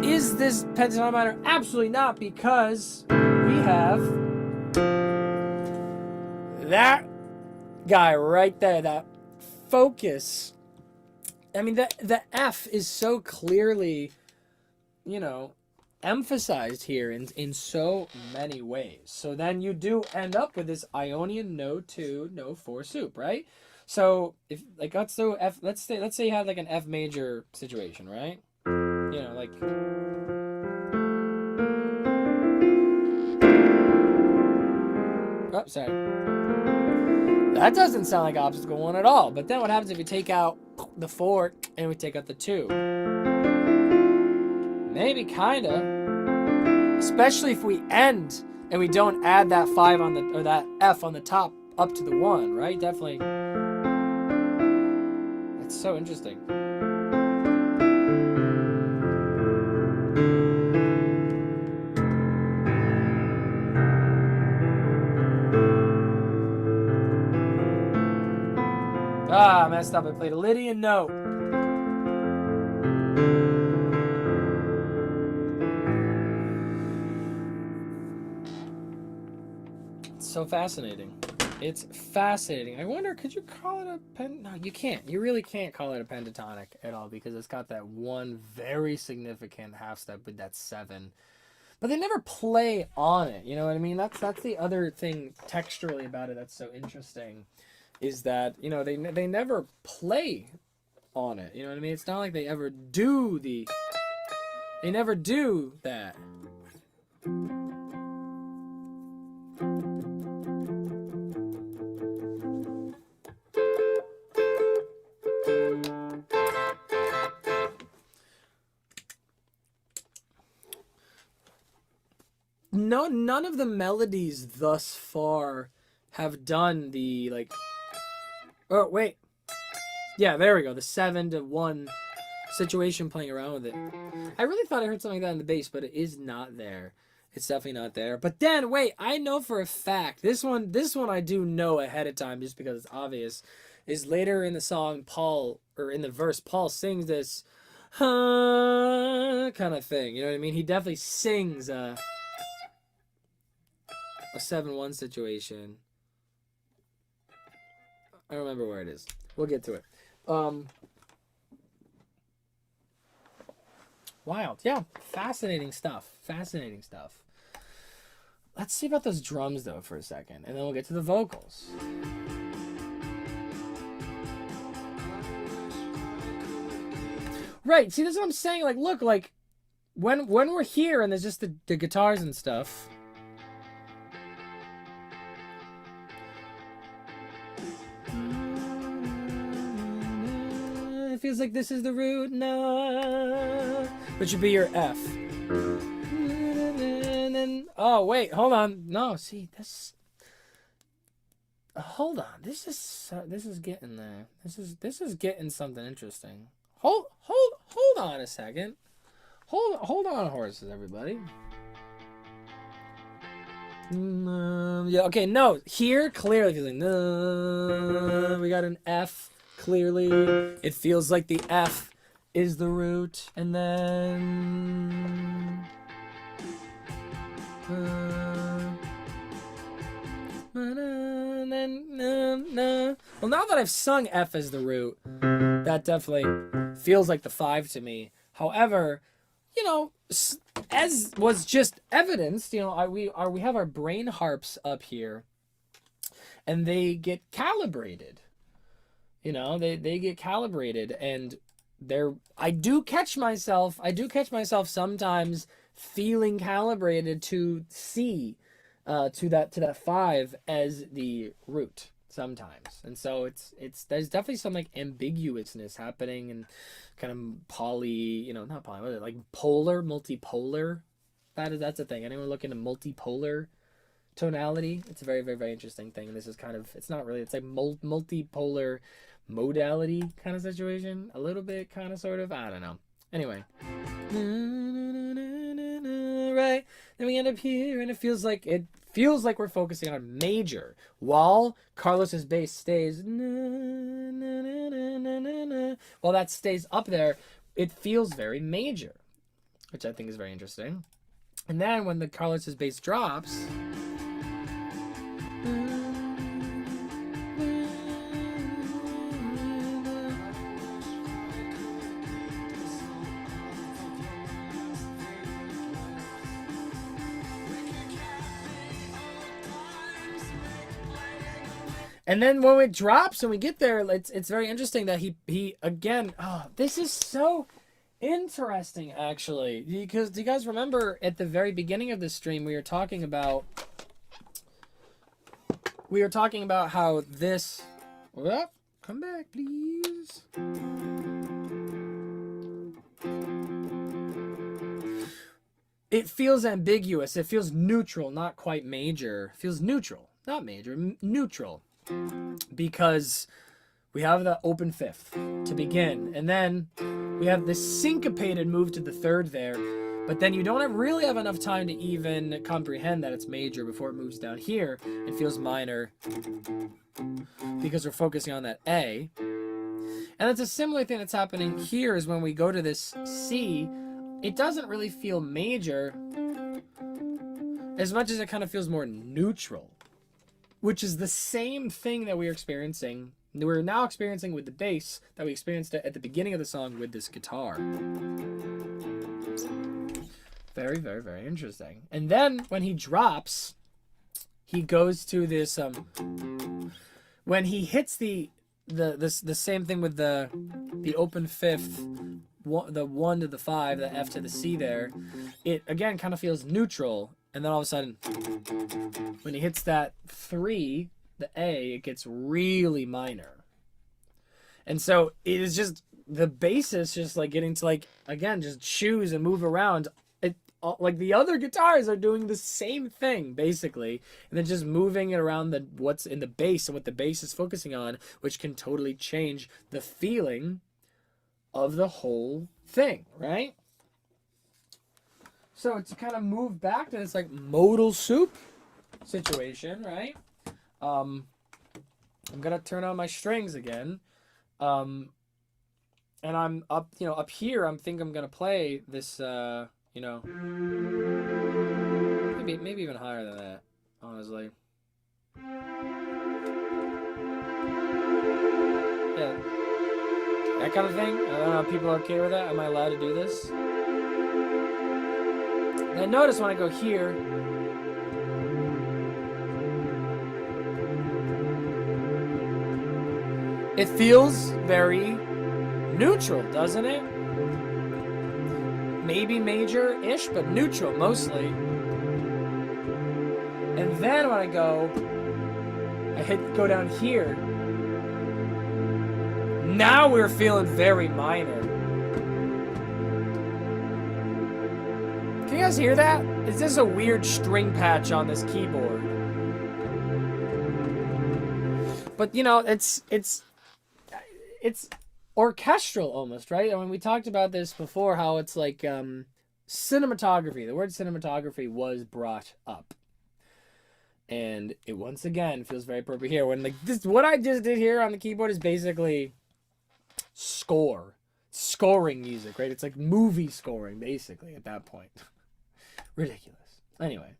is this pentatonic minor? Absolutely not, because we have that guy right there, that focus. I mean, the F is so clearly, emphasized here in so many ways. So then you do end up with this Ionian no 2 no 4 soup, right? So if like let's say you had like an F major situation, right? Like oh, sorry. That doesn't sound like obstacle 1 at all. But then what happens if you take out the 4 and we take out the 2? Maybe kinda. Especially if we end and we don't add that 5 on the or that F on the top up to the 1, right? Definitely. That's so interesting. Ah, messed up. I played a Lydian note. It's so fascinating. It's fascinating. I wonder, could you call it a pen? No, you can't. You really can't call it a pentatonic at all because it's got that one very significant half step with that 7. But they never play on it. You know what I mean? That's the other thing texturally about it that's so interesting, is that they never play on it. You know what I mean? It's not like they ever do the. They never do that. No, none of the melodies thus far have done the like. Oh wait, yeah, there we go. The 7 to 1 situation playing around with it. I really thought I heard something like that in the bass, but it is not there. It's definitely not there. But then wait, I know for a fact this one I do know ahead of time just because it's obvious. Is later in the song in the verse Paul sings this kind of thing. You know what I mean? He definitely sings a 7-1 situation. I don't remember where it is. We'll get to it. Wild. Yeah, fascinating stuff. Fascinating stuff. Let's see about those drums, though, for a second, and then we'll get to the vocals. Right, see, that's what I'm saying. Like, look, like, when we're here and there's just the guitars and stuff... It feels like this is the root note, which would be your F. And then, oh wait, hold on. No, see this. Hold on. This is getting there. This is getting something interesting. Hold on a second. Hold on, horses, everybody. Yeah. Okay. No. Here, clearly feeling. We got an F. Clearly, it feels like the F is the root, and then well, now that I've sung F as the root, that definitely feels like the 5 to me. However, you know, as was just evidenced, you know, we have our brain harps up here, and they get calibrated. You know, they get calibrated, and I do catch myself sometimes feeling calibrated to C, to that 5 as the root sometimes. And so there's definitely some like ambiguousness happening, and kind of not poly, what is it, like multipolar. That's a thing. Anyone look into multipolar tonality? It's a very, very, very interesting thing. And this is kind of, it's not really, it's like multipolar modality kind of situation, a little bit, kind of, sort of, I don't know. Anyway, right, then we end up here, and it feels like we're focusing on major, while Carlos's bass stays, while that stays up there, it feels very major, which I think is very interesting. And then when the Carlos's bass drops, and then when it drops and we get there, it's very interesting that he again, this is so interesting, actually, because do you guys remember at the very beginning of this stream we were talking about how this, come back please, it feels ambiguous, it feels neutral, not quite major, it feels neutral, not major, neutral, because we have the open 5th to begin, and then we have the syncopated move to the 3rd there, but then you don't really have enough time to even comprehend that it's major before it moves down here and feels minor, because we're focusing on that A. And it's a similar thing that's happening here, is when we go to this C, it doesn't really feel major as much as it kind of feels more neutral, which is the same thing that we're now experiencing with the bass that we experienced at the beginning of the song with this guitar. Very, very, very interesting. And then when he drops, he goes to this when he hits the same thing with the open 5th, the 1 to the 5, the F to the C there, it again kind of feels neutral. And then all of a sudden, when he hits that 3, the A, it gets really minor. And so it is just, the bass is just like getting to, like, again, just choose and move around. Like the other guitars are doing the same thing, basically. And then just moving it around what's in the bass and what the bass is focusing on, which can totally change the feeling of the whole thing, right? So to kind of move back to this like modal soup situation, right? I'm gonna turn on my strings again, and I'm up here. I'm gonna play this, maybe even higher than that, honestly. Yeah, that kind of thing. I don't know if people are okay with that. Am I allowed to do this? And notice when I go here, it feels very neutral, doesn't it? Maybe major-ish, but neutral mostly. And then when I go down here. Now we're feeling very minor. Can you guys hear that? Is this a weird string patch on this keyboard? But you know, it's orchestral almost, right? I mean, we talked about this before, how it's like cinematography. The word cinematography was brought up. And it once again feels very appropriate here. When like this, what I just did here on the keyboard is basically scoring music, right? It's like movie scoring, basically, at that point. Ridiculous. Anyway.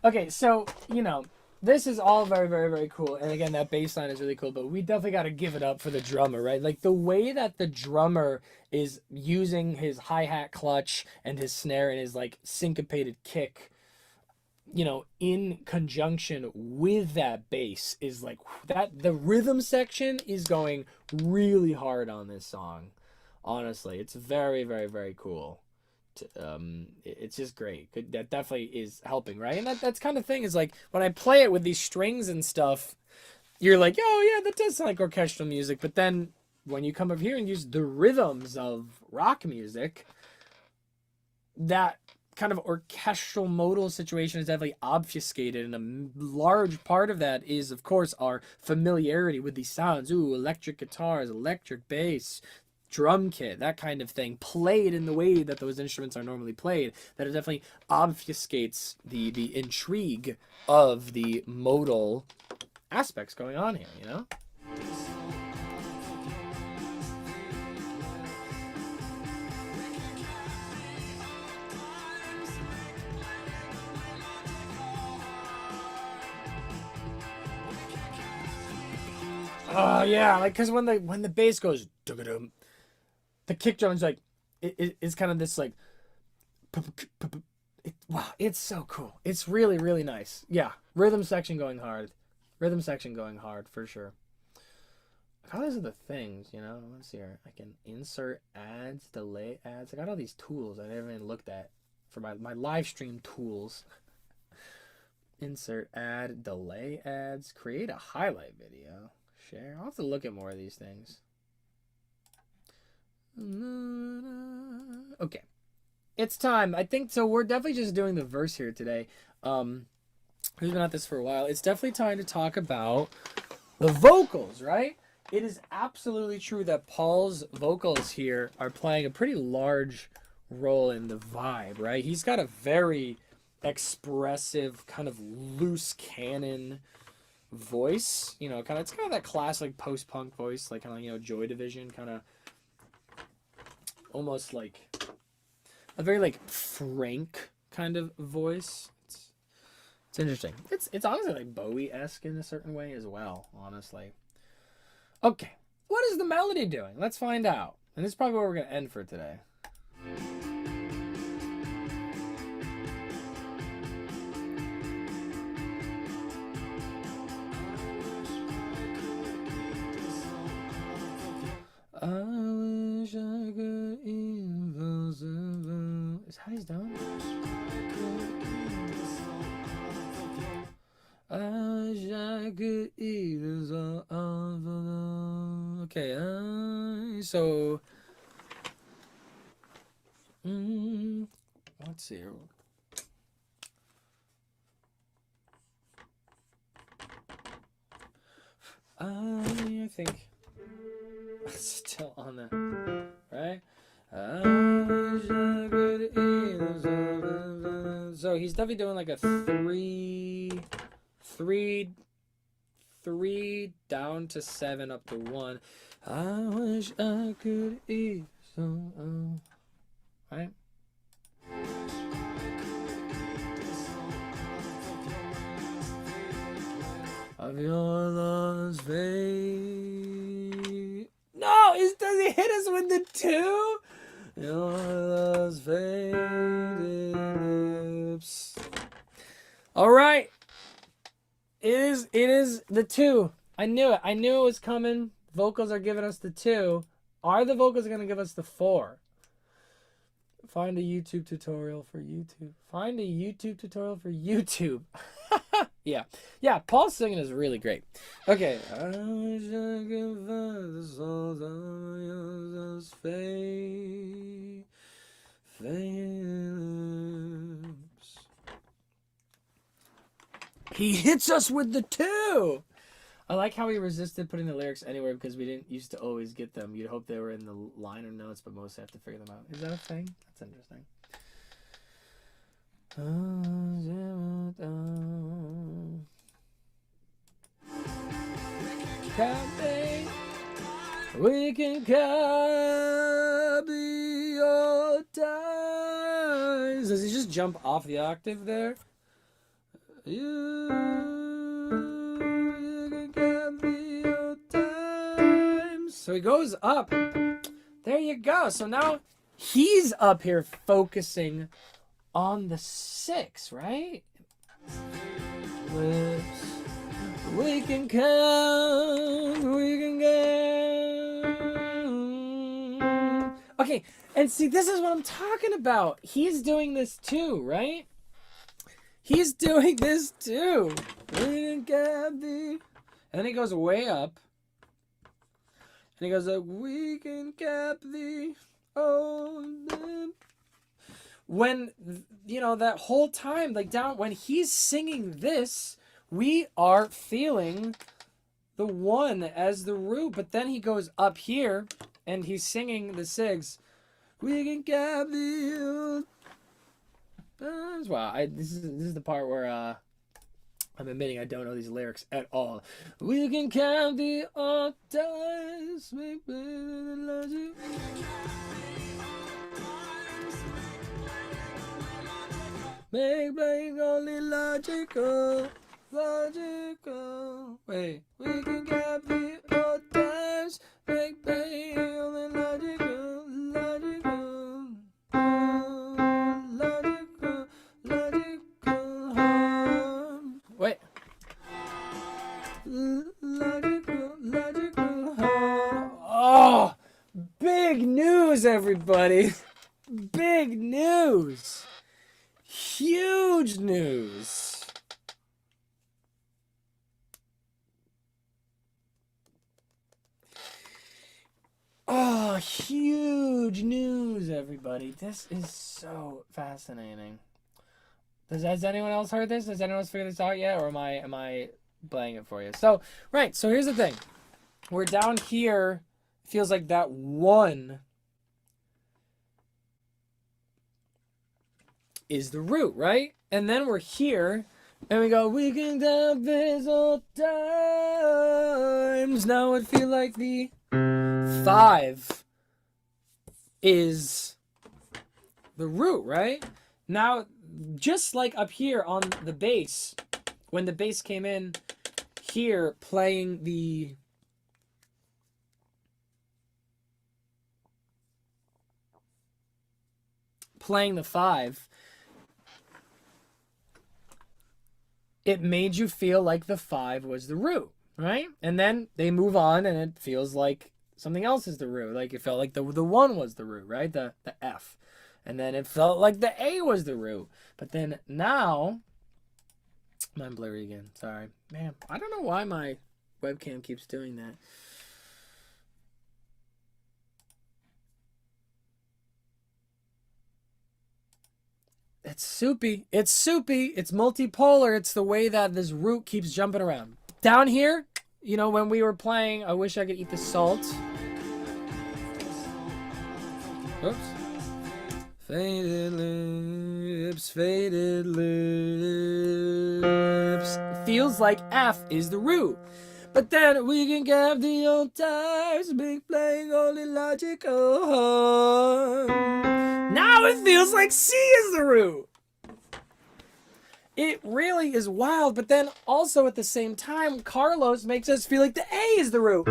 Okay, so, you know, this is all very, very, very cool. And again, that bass line is really cool, but we definitely got to give it up for the drummer, right? Like the way that the drummer is using his hi-hat clutch and his snare and his like syncopated kick, you know, in conjunction with that bass is like that. The rhythm section is going really hard on this song. Honestly, it's very, very, very cool. It's just great. That definitely is helping, right? And that's kind of thing is like when I play it with these strings and stuff, you're like, oh yeah, that does sound like orchestral music. But then when you come up here and use the rhythms of rock music, that kind of orchestral modal situation is definitely obfuscated, and a large part of that is, of course, our familiarity with these sounds. Ooh, electric guitars, electric bass, drum kit, that kind of thing, played in the way that those instruments are normally played, that it definitely obfuscates the intrigue of the modal aspects going on here, you know? Oh yeah, like because when the bass goes, the kick drum is like it's kind of this like wow, it's so cool. It's really, really nice. Yeah, rhythm section going hard for sure. How these are the things, you know? Let's see here. I can insert ads, delay ads. I got all these tools I never even looked at for my live stream tools. Insert ad, delay ads, create a highlight video, share. I'll have to look at more of these things. Okay, it's time. I think so. We're definitely just doing the verse here today. We've been at this for a while. It's definitely time to talk about the vocals, right? It is absolutely true that Paul's vocals here are playing a pretty large role in the vibe, right? He's got a very expressive, kind of loose cannon voice. You know, it's kind of that classic post-punk voice, like kind of, you know, Joy Division, kind of almost like a very like frank kind of voice. It's interesting. It's honestly like Bowie-esque in a certain way as well, honestly. Okay, what is the melody doing? Let's find out. And this is probably where we're going to end for today. I wish I could invisible. Is that how he's done? I wish I could eat this all. Okay, so let's see. I think still on the right. So he's definitely doing like a three down to 7 up to 1. I wish I could eat some. Right. of your love's fade. No, does he hit us with the 2? Your love's faded lips. All right. It is the 2. I knew it. I knew it was coming. Vocals are giving us the 2. Are the vocals going to give us the 4? Find a YouTube tutorial for YouTube. Find a YouTube tutorial for YouTube. Yeah. Yeah, Paul's singing is really great. Okay. I wish I could find the songs on yours fade. Lips. He hits us with the 2. I like how he resisted putting the lyrics anywhere because we didn't used to always get them. You'd hope they were in the liner notes, but most have to figure them out. Is that a thing? That's interesting. We can copy your ties. Does he just jump off the octave there? You can copy your times. So he goes up. There you go. So now he's up here focusing on the 6, right? Lips. We can count. We can count. Okay, and see, this is what I'm talking about. He's doing this too, right? He's doing this too. We can count the... And then he goes way up. And he goes like, we can cap the... Oh, when, you know, that whole time, like down, when he's singing this, we are feeling the 1 as the root, but then he goes up here and he's singing the 6. We can cap the... Wow, this is the part where I'm admitting I don't know these lyrics at all. We can count the odd times, make logic. Make playing only logical. Wait, we can count the odd times, make playing only logical. Wait. Logical. Oh, big news, everybody. Big news. Huge news. Oh, huge news, everybody. This is so fascinating. Has anyone else heard this? Has anyone else figured this out yet? Or am I playing it for you? So, right. So here's the thing. We're down here. Feels like that 1 is the root, right? And then we're here. And we go, we can have this all times. Now it feel like the 5 is the root, right? Now, just like up here on the bass, when the bass came in here playing the playing the 5, it made you feel like the 5 was the root, right? And then they move on and it feels like something else is the root. Like it felt like the 1 was the root, right? The F. And then it felt like the A was the root. But then now, I'm blurry again. Sorry. Man, I don't know why my webcam keeps doing that. It's soupy. It's soupy. It's multipolar. It's the way that this root keeps jumping around. Down here, you know, when we were playing I Wish I Could Eat the Salt. Oops. Faded lips, faded lips. It feels like F is the root. But then we can have the old times, big playing only logical. Now it feels like C is the root. It really is wild, but then also at the same time, Carlos makes us feel like the A is the root.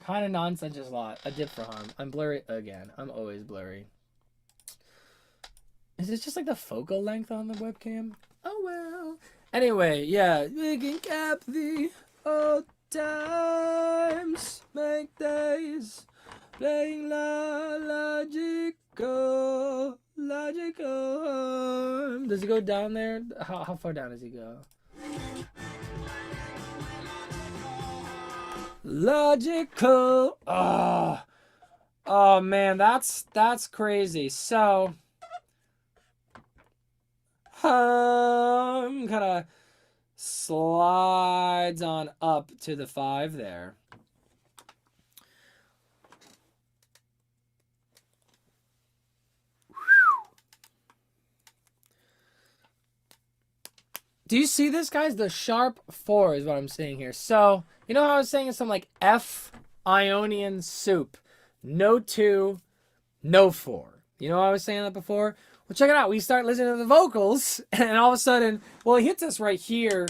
Kind of nonsense is a lot. A dip for harm. I'm blurry again. I'm always blurry. Is it just like the focal length on the webcam? Oh well. Anyway, yeah. We can cap the old times, make days, playing logical. Does he go down there? How far down does he go? Logical. Oh man, that's crazy. So kind of slides on up to the 5 there. Do you see this, guys? The sharp 4 is what I'm seeing here. So, you know how I was saying it's some like F Ionian soup. No 2, no 4. You know how I was saying that before? Well, check it out. We start listening to the vocals, and all of a sudden, well, he hits us right here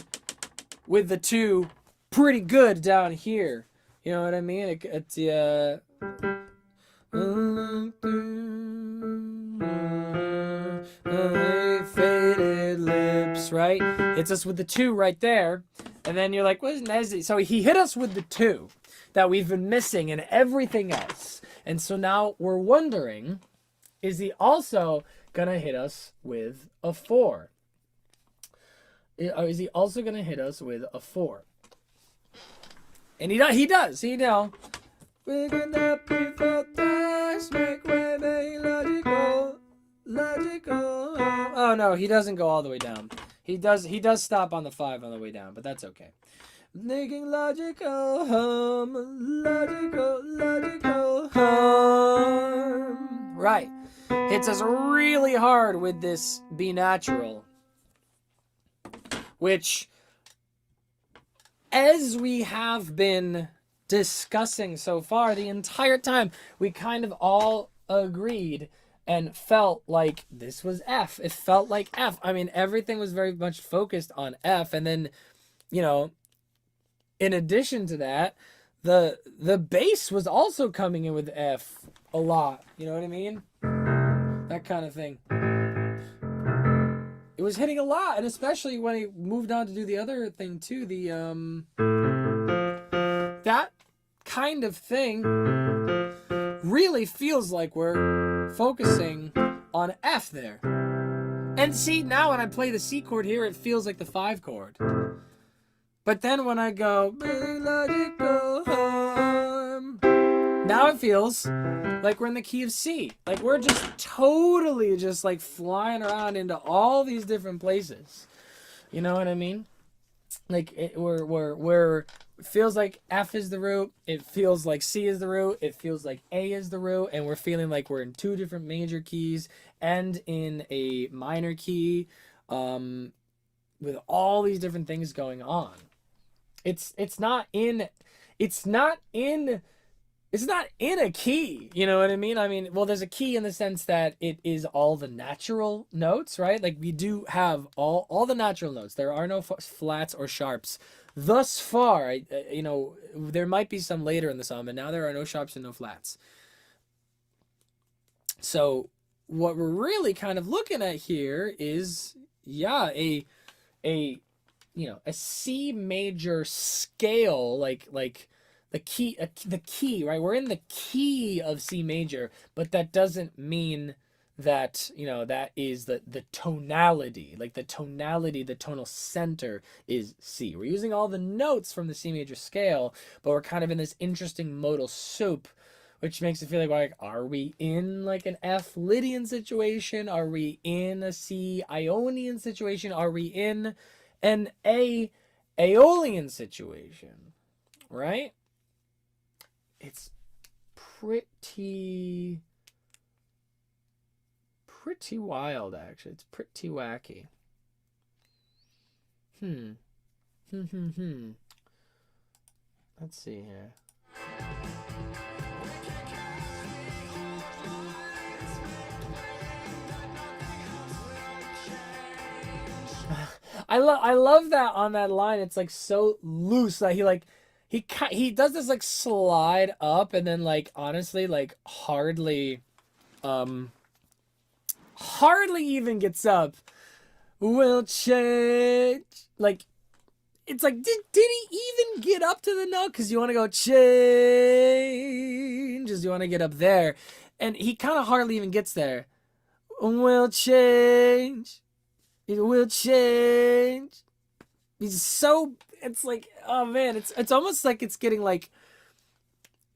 with the 2 pretty good down here. You know what I mean? It's faded lips, right? Hits us with the 2 right there, and then you're like, what is it? So he hit us with the 2 that we've been missing and everything else, and so now we're wondering, is he also gonna hit us with a 4? Is he also gonna hit us with a 4? And he does. You know. We can happy for this, make way, make logical. Oh no, he doesn't go all the way down. He does stop on the 5 on the way down, but that's okay. Making logical hum. Right. Hits us really hard with this B natural, which, as we have been discussing so far the entire time, we kind of all agreed and felt like this was F. It felt like F. I mean, everything was very much focused on F, and then, you know, in addition to that, the bass was also coming in with F a lot. You know what I mean? That kind of thing. It was hitting a lot, and especially when he moved on to do the other thing too, the that kind of thing really feels like we're focusing on F there. And see, now when I play the C chord here, it feels like the 5 chord. But then when I go, now it feels like we're in the key of C. Like we're just totally just like flying around into all these different places. You know what I mean? Like we're it feels like F is the root. It feels like C is the root. It feels like A is the root. And we're feeling like we're in 2 different major keys and in a minor key, with all these different things going on. It's not in a key, you know what I mean? I mean, well, there's a key in the sense that it is all the natural notes, right? Like we do have all the natural notes. There are no flats or sharps thus far. You know, there might be some later in the song, but now there are no sharps and no flats. So what we're really kind of looking at here is, yeah, a C major scale, like the key, right? We're in the key of C major, but that doesn't mean that, you know, that is the tonality. Like the tonality, the tonal center is C. We're using all the notes from the C major scale, but we're kind of in this interesting modal soup, which makes it feel like, are we in like an F Lydian situation? Are we in a C Ionian situation? Are we in an A Aeolian situation, right? It's pretty wild, actually. It's pretty wacky. Let's see here. I love that on that line. It's like so loose that he does this like slide up and then like honestly like hardly even gets up. Will change. Like it's like did he even get up to the note? Because you want to go changes. You want to get up there, and he kind of hardly even gets there. Will change. It will change. He's so. It's like, oh man, it's almost like it's getting like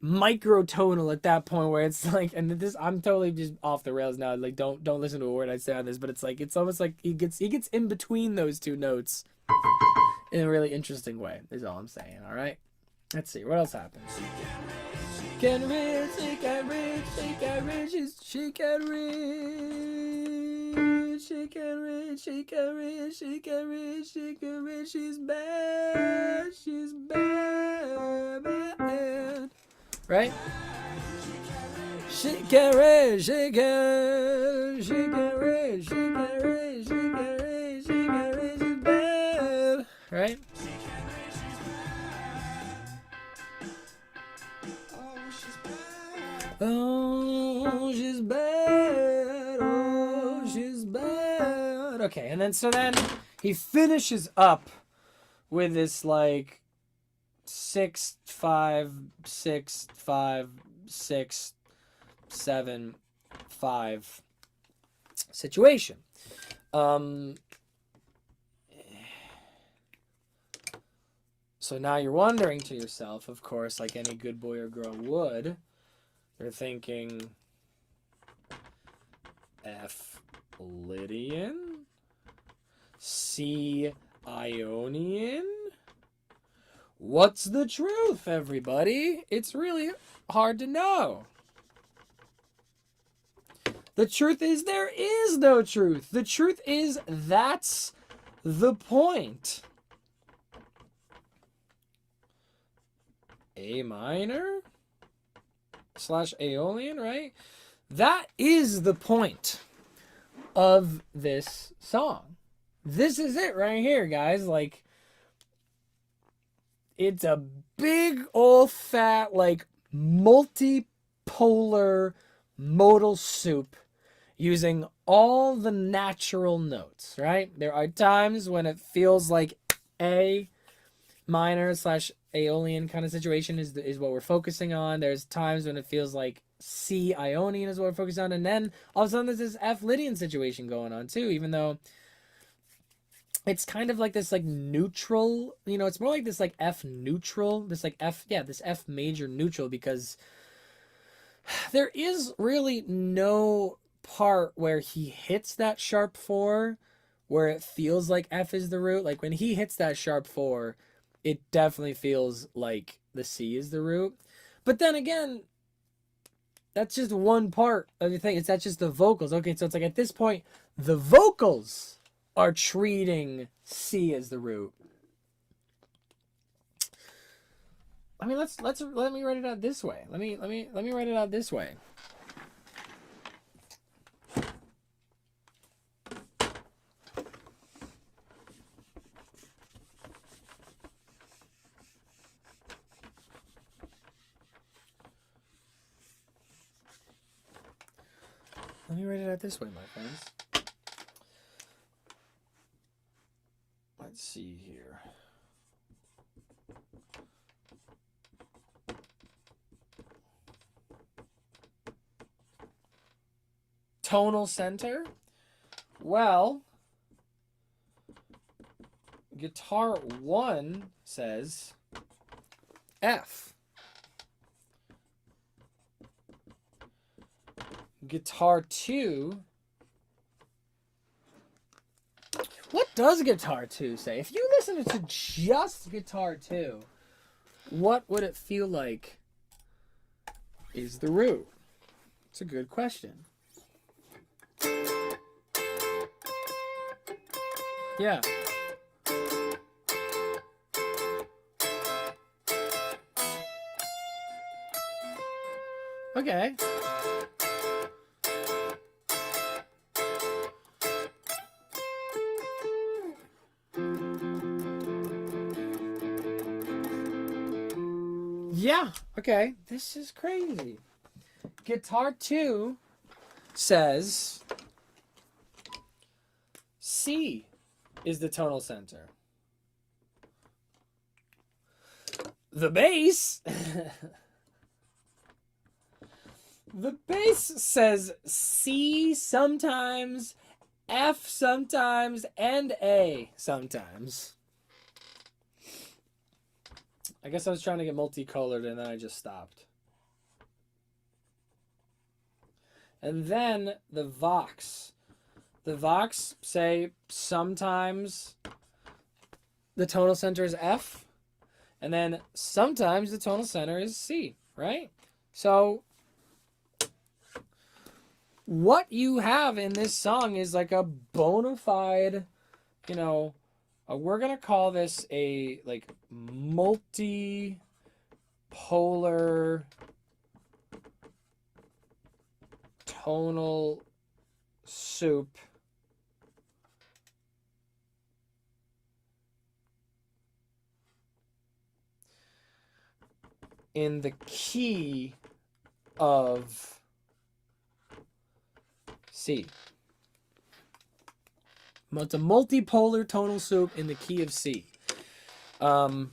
microtonal at that point where it's like, and this I'm totally just off the rails now. Like, don't listen to a word I say on this, but it's like it's almost like he gets in between those two notes in a really interesting way. Is all I'm saying. All right. Let's see what else happens. She can rich, she can rich, she can rich, she can rich, she can rich, she can rich, she can rich, she can rich. She's bad, bad. Right? She can rich, she can rich, she can rich, she can rich, she can rich, she can rich. She's bad. Right? Oh, she's bad. Oh, she's bad. Okay, and then he finishes up with this like 6 5 6 5 6 7 5 situation. So now you're wondering to yourself, of course, like any good boy or girl would. You're thinking F Lydian, C Ionian. What's the truth, everybody? It's really hard to know. The truth is there is no truth. The truth is that's the point. A minor / Aeolian, right? That is the point of this song. This is it right here, guys. Like, it's a big old fat, like, multipolar modal soup using all the natural notes, right? There are times when it feels like A minor / Aeolian kind of situation is what we're focusing on. There's times when it feels like C Ionian is what we're focusing on, and then all of a sudden there's this F Lydian situation going on too, even though it's kind of like this like neutral, it's more like this like F neutral, this like this F major neutral, because there is really no part where he hits that sharp 4 where it feels like F is the root. Like when he hits that sharp 4, it definitely feels like the C is the root. But then again, that's just one part of the thing. That's just the vocals. Okay, so it's like at this point, the vocals are treating C as the root. I mean, let me write it out this way. Let me write it out this way. Let me write it out this way, my friends. Let's see here. Tonal center? Well, guitar 1 says F. Guitar 2. What does guitar 2 say? If you listen to just guitar 2, what would it feel like is the root? It's a good question. Yeah. Okay. Okay, this is crazy. Guitar 2 says C is the tonal center. The bass the bass says C sometimes, F sometimes, and A sometimes. I guess I was trying to get multicolored and then I just stopped. And then the Vox. The Vox say sometimes the tonal center is F, and then sometimes the tonal center is C, right? So what you have in this song is like a bona fide, you know, we're going to call this a like multipolar tonal soup in the key of C. It's a multipolar tonal soup in the key of C. And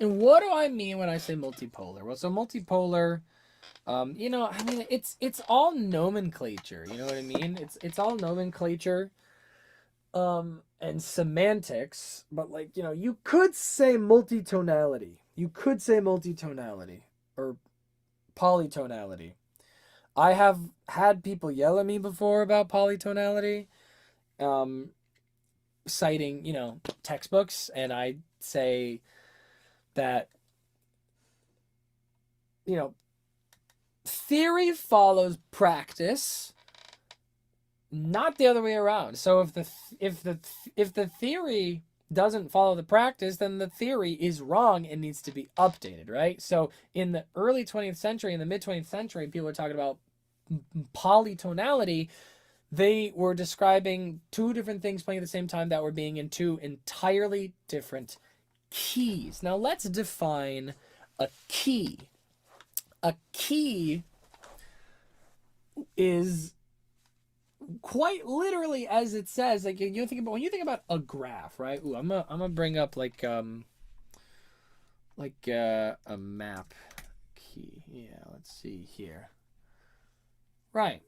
what do I mean when I say multipolar? Well, so multipolar, you know, I mean, it's all nomenclature. You know what I mean? It's all nomenclature, and semantics. But like, you know, you could say multitonality. You could say multitonality or polytonality. I have had people yell at me before about polytonality, citing, you know, textbooks, and I say that, you know, theory follows practice, not the other way around. So if the theory doesn't follow the practice, then the theory is wrong and needs to be updated, right? So in the early 20th century, in the mid 20th century, people were talking about polytonality. They were describing two different things playing at the same time that were being in two entirely different keys. Now let's define a key. A key is quite literally, as it says, like you think about when you think about a graph, right? Ooh, I'm gonna bring up like a map key. Yeah, let's see here. Right.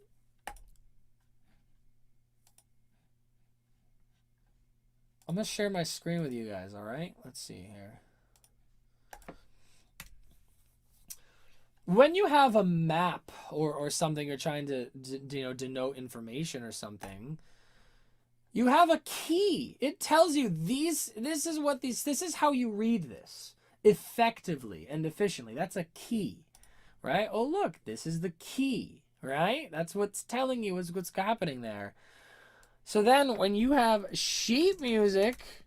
I'm gonna share my screen with you guys. All right. Let's see here. When you have a map or something, you're trying to you know, denote information or something, you have a key. It tells you this is how you read this effectively and efficiently. That's a key, right? Oh, look, this is the key, right? That's what's telling you is what's happening there. So then when you have sheet music,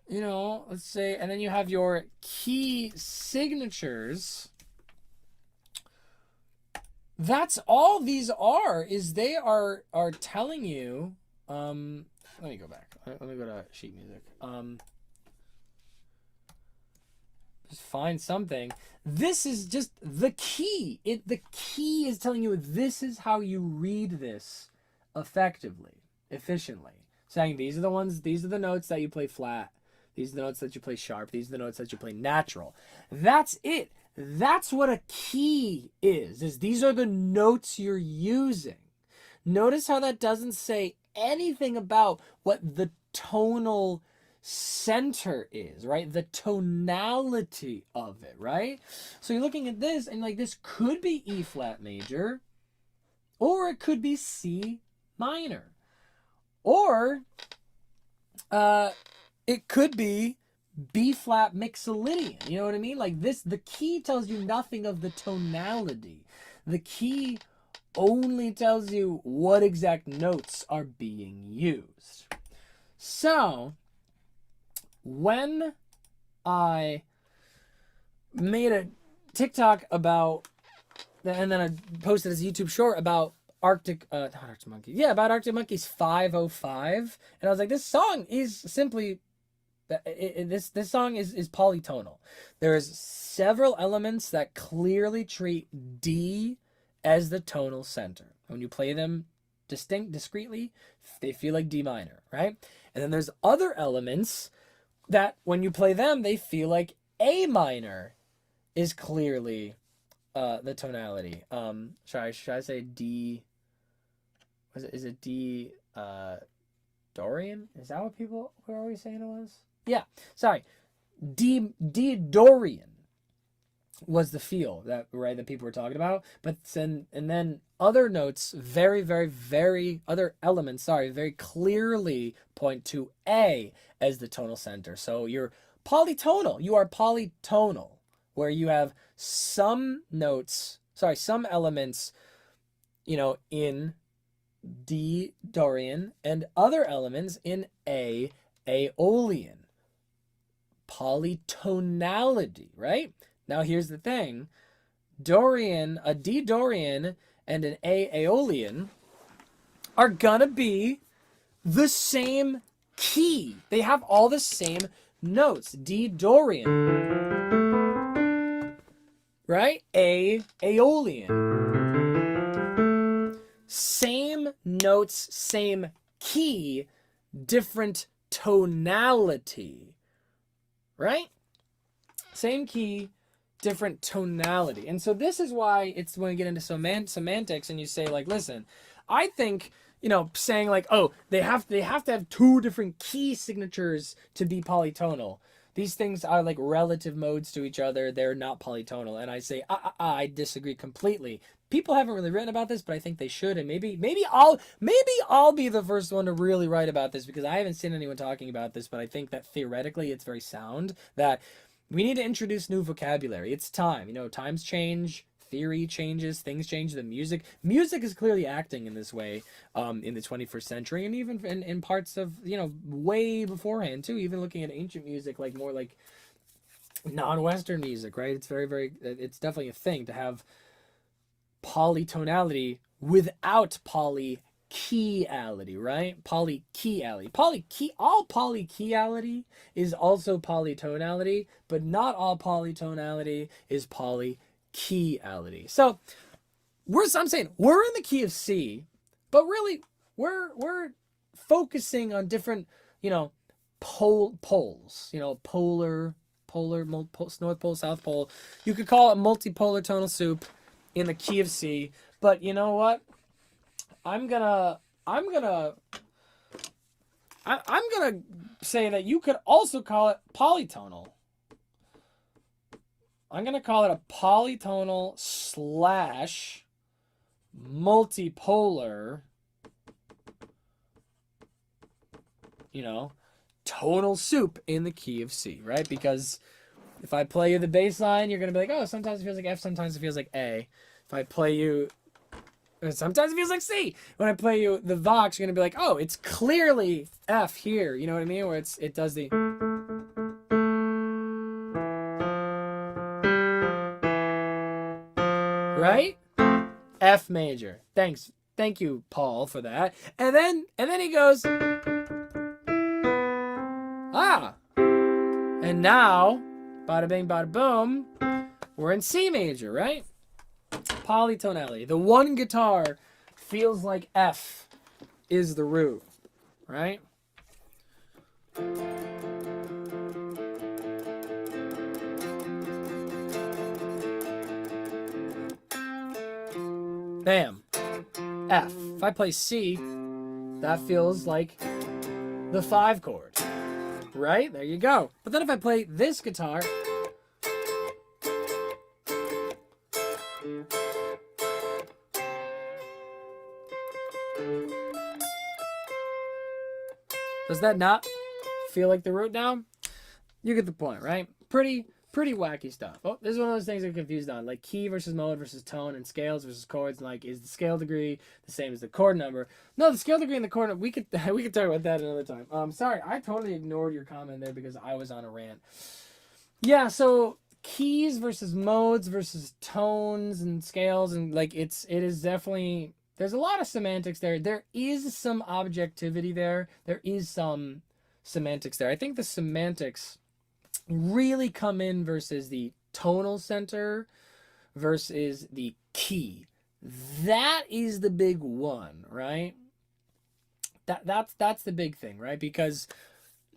you know, let's say, and then you have your key signatures, that's all these are, is they are telling you, let me go back. Let me go to sheet music. Just find something. This is just the key. The key is telling you this is how you read this effectively, efficiently. Saying these are the ones, these are the notes that you play flat. These are the notes that you play sharp. These are the notes that you play natural. That's it. That's what a key is these are the notes you're using. Notice how that doesn't say anything about what the tonal center is, right? The tonality of it, right? So you're looking at this and like this could be E flat major, or it could be C minor, or it could be B flat mixolydian. You know what I mean? Like this, the key tells you nothing of the tonality. The key only tells you what exact notes are being used. So when I made a TikTok about, and then I posted this YouTube short about Arctic Monkeys 505, and I was like, this song is simply This song is polytonal. There's several elements that clearly treat D as the tonal center. When you play them discretely, they feel like D minor, right? And then there's other elements that when you play them, they feel like A minor is clearly the tonality. Should I say D? Is it D Dorian? Is that what people were always saying it was? Yeah, sorry. D Dorian was the feel that people were talking about. But then other notes, other elements, very clearly point to A as the tonal center. So you're polytonal. You are polytonal, where you have some elements, in D Dorian and other elements in A Aeolian. Polytonality, right? Now here's the thing. A D Dorian and an A Aeolian are gonna be the same key. They have all the same notes. D Dorian, right? A Aeolian. Same notes, same key, different tonality. Right? Same key, different tonality. And so this is why it's when you get into semantics and you say, like, listen, I think, saying like, oh, they have to have two different key signatures to be polytonal. These things are like relative modes to each other. They're not polytonal. And I say, I disagree completely. People haven't really written about this, but I think they should. And maybe I'll be the first one to really write about this, because I haven't seen anyone talking about this. But I think that theoretically it's very sound that we need to introduce new vocabulary. It's time. Times change. Theory changes, things change. The music is clearly acting in this way in the 21st century, and even in parts of way beforehand too. Even looking at ancient music, like more like non-Western music, right? It's it's definitely a thing to have polytonality without polykeyality, right? Polykeyality. All polykeyality is also polytonality, but not all polytonality is polykeyality. So I'm saying we're in the key of C, but really we're focusing on different, poles, polar, North Pole, South Pole. You could call it multipolar tonal soup in the key of C, but you know what? I'm gonna say that you could also call it polytonal. I'm gonna call it a polytonal / multipolar, tonal soup in the key of C, right? Because if I play you the bass line, you're gonna be like, oh, sometimes it feels like F, sometimes it feels like A. If I play you, sometimes it feels like C. When I play you the Vox, you're gonna be like, oh, it's clearly F here. You know what I mean? Where it does the right? F major. Thank you, Paul, for that. And then he goes, and now, bada bing, bada boom, we're in C major, right? Polytonality. The one guitar feels like F is the root, right? Bam. F. If I play C, that feels like the 5 chord. Right? There you go. But then if I play this guitar, does that not feel like the root now? You get the point, right? Pretty wacky stuff. Oh, this is one of those things I'm confused on, like key versus mode versus tone and scales versus chords. And like, is the scale degree the same as the chord number? No, the scale degree and the chord number, we could talk about that another time. Sorry, I totally ignored your comment there because I was on a rant. Yeah, so keys versus modes versus tones and scales, and like it is definitely, there's a lot of semantics there. There is some objectivity there. There is some semantics there. I think the semantics really come in versus the tonal center versus the key. That is the big one, right? That's the big thing, right? Because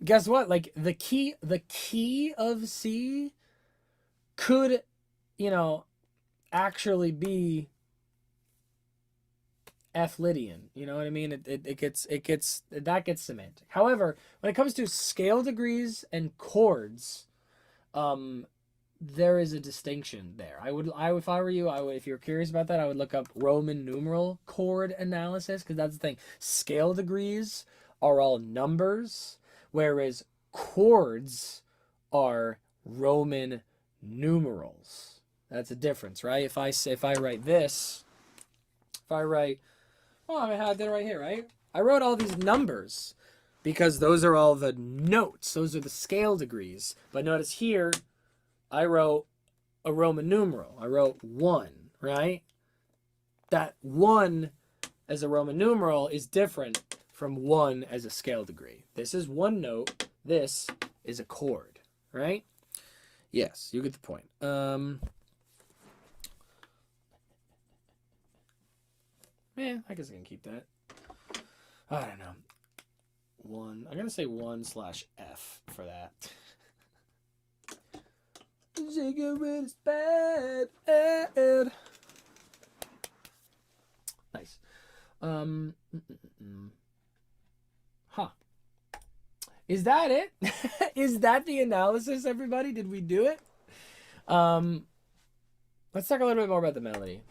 guess what? Like the key of C could, you know, actually be F Lydian. You know what I mean? It gets that gets semantic. However, when it comes to scale degrees and chords, there is a distinction there. If I were you, if you're curious about that, I would look up Roman numeral chord analysis, because that's the thing. Scale degrees are all numbers, whereas chords are Roman numerals. That's a difference, right? If I write this, oh, I had that right here, right? I wrote all these numbers because those are all the notes. Those are the scale degrees. But notice here, I wrote a Roman numeral. I wrote 1, right? That 1 as a Roman numeral is different from 1 as a scale degree. This is one note. This is a chord, right? Yes, you get the point. Yeah, I guess I can keep that. I don't know. 1. I'm gonna say 1/F for that. Cigarette is bad. Nice. Huh. Is that it? Is that the analysis, everybody? Did we do it? Let's talk a little bit more about the melody.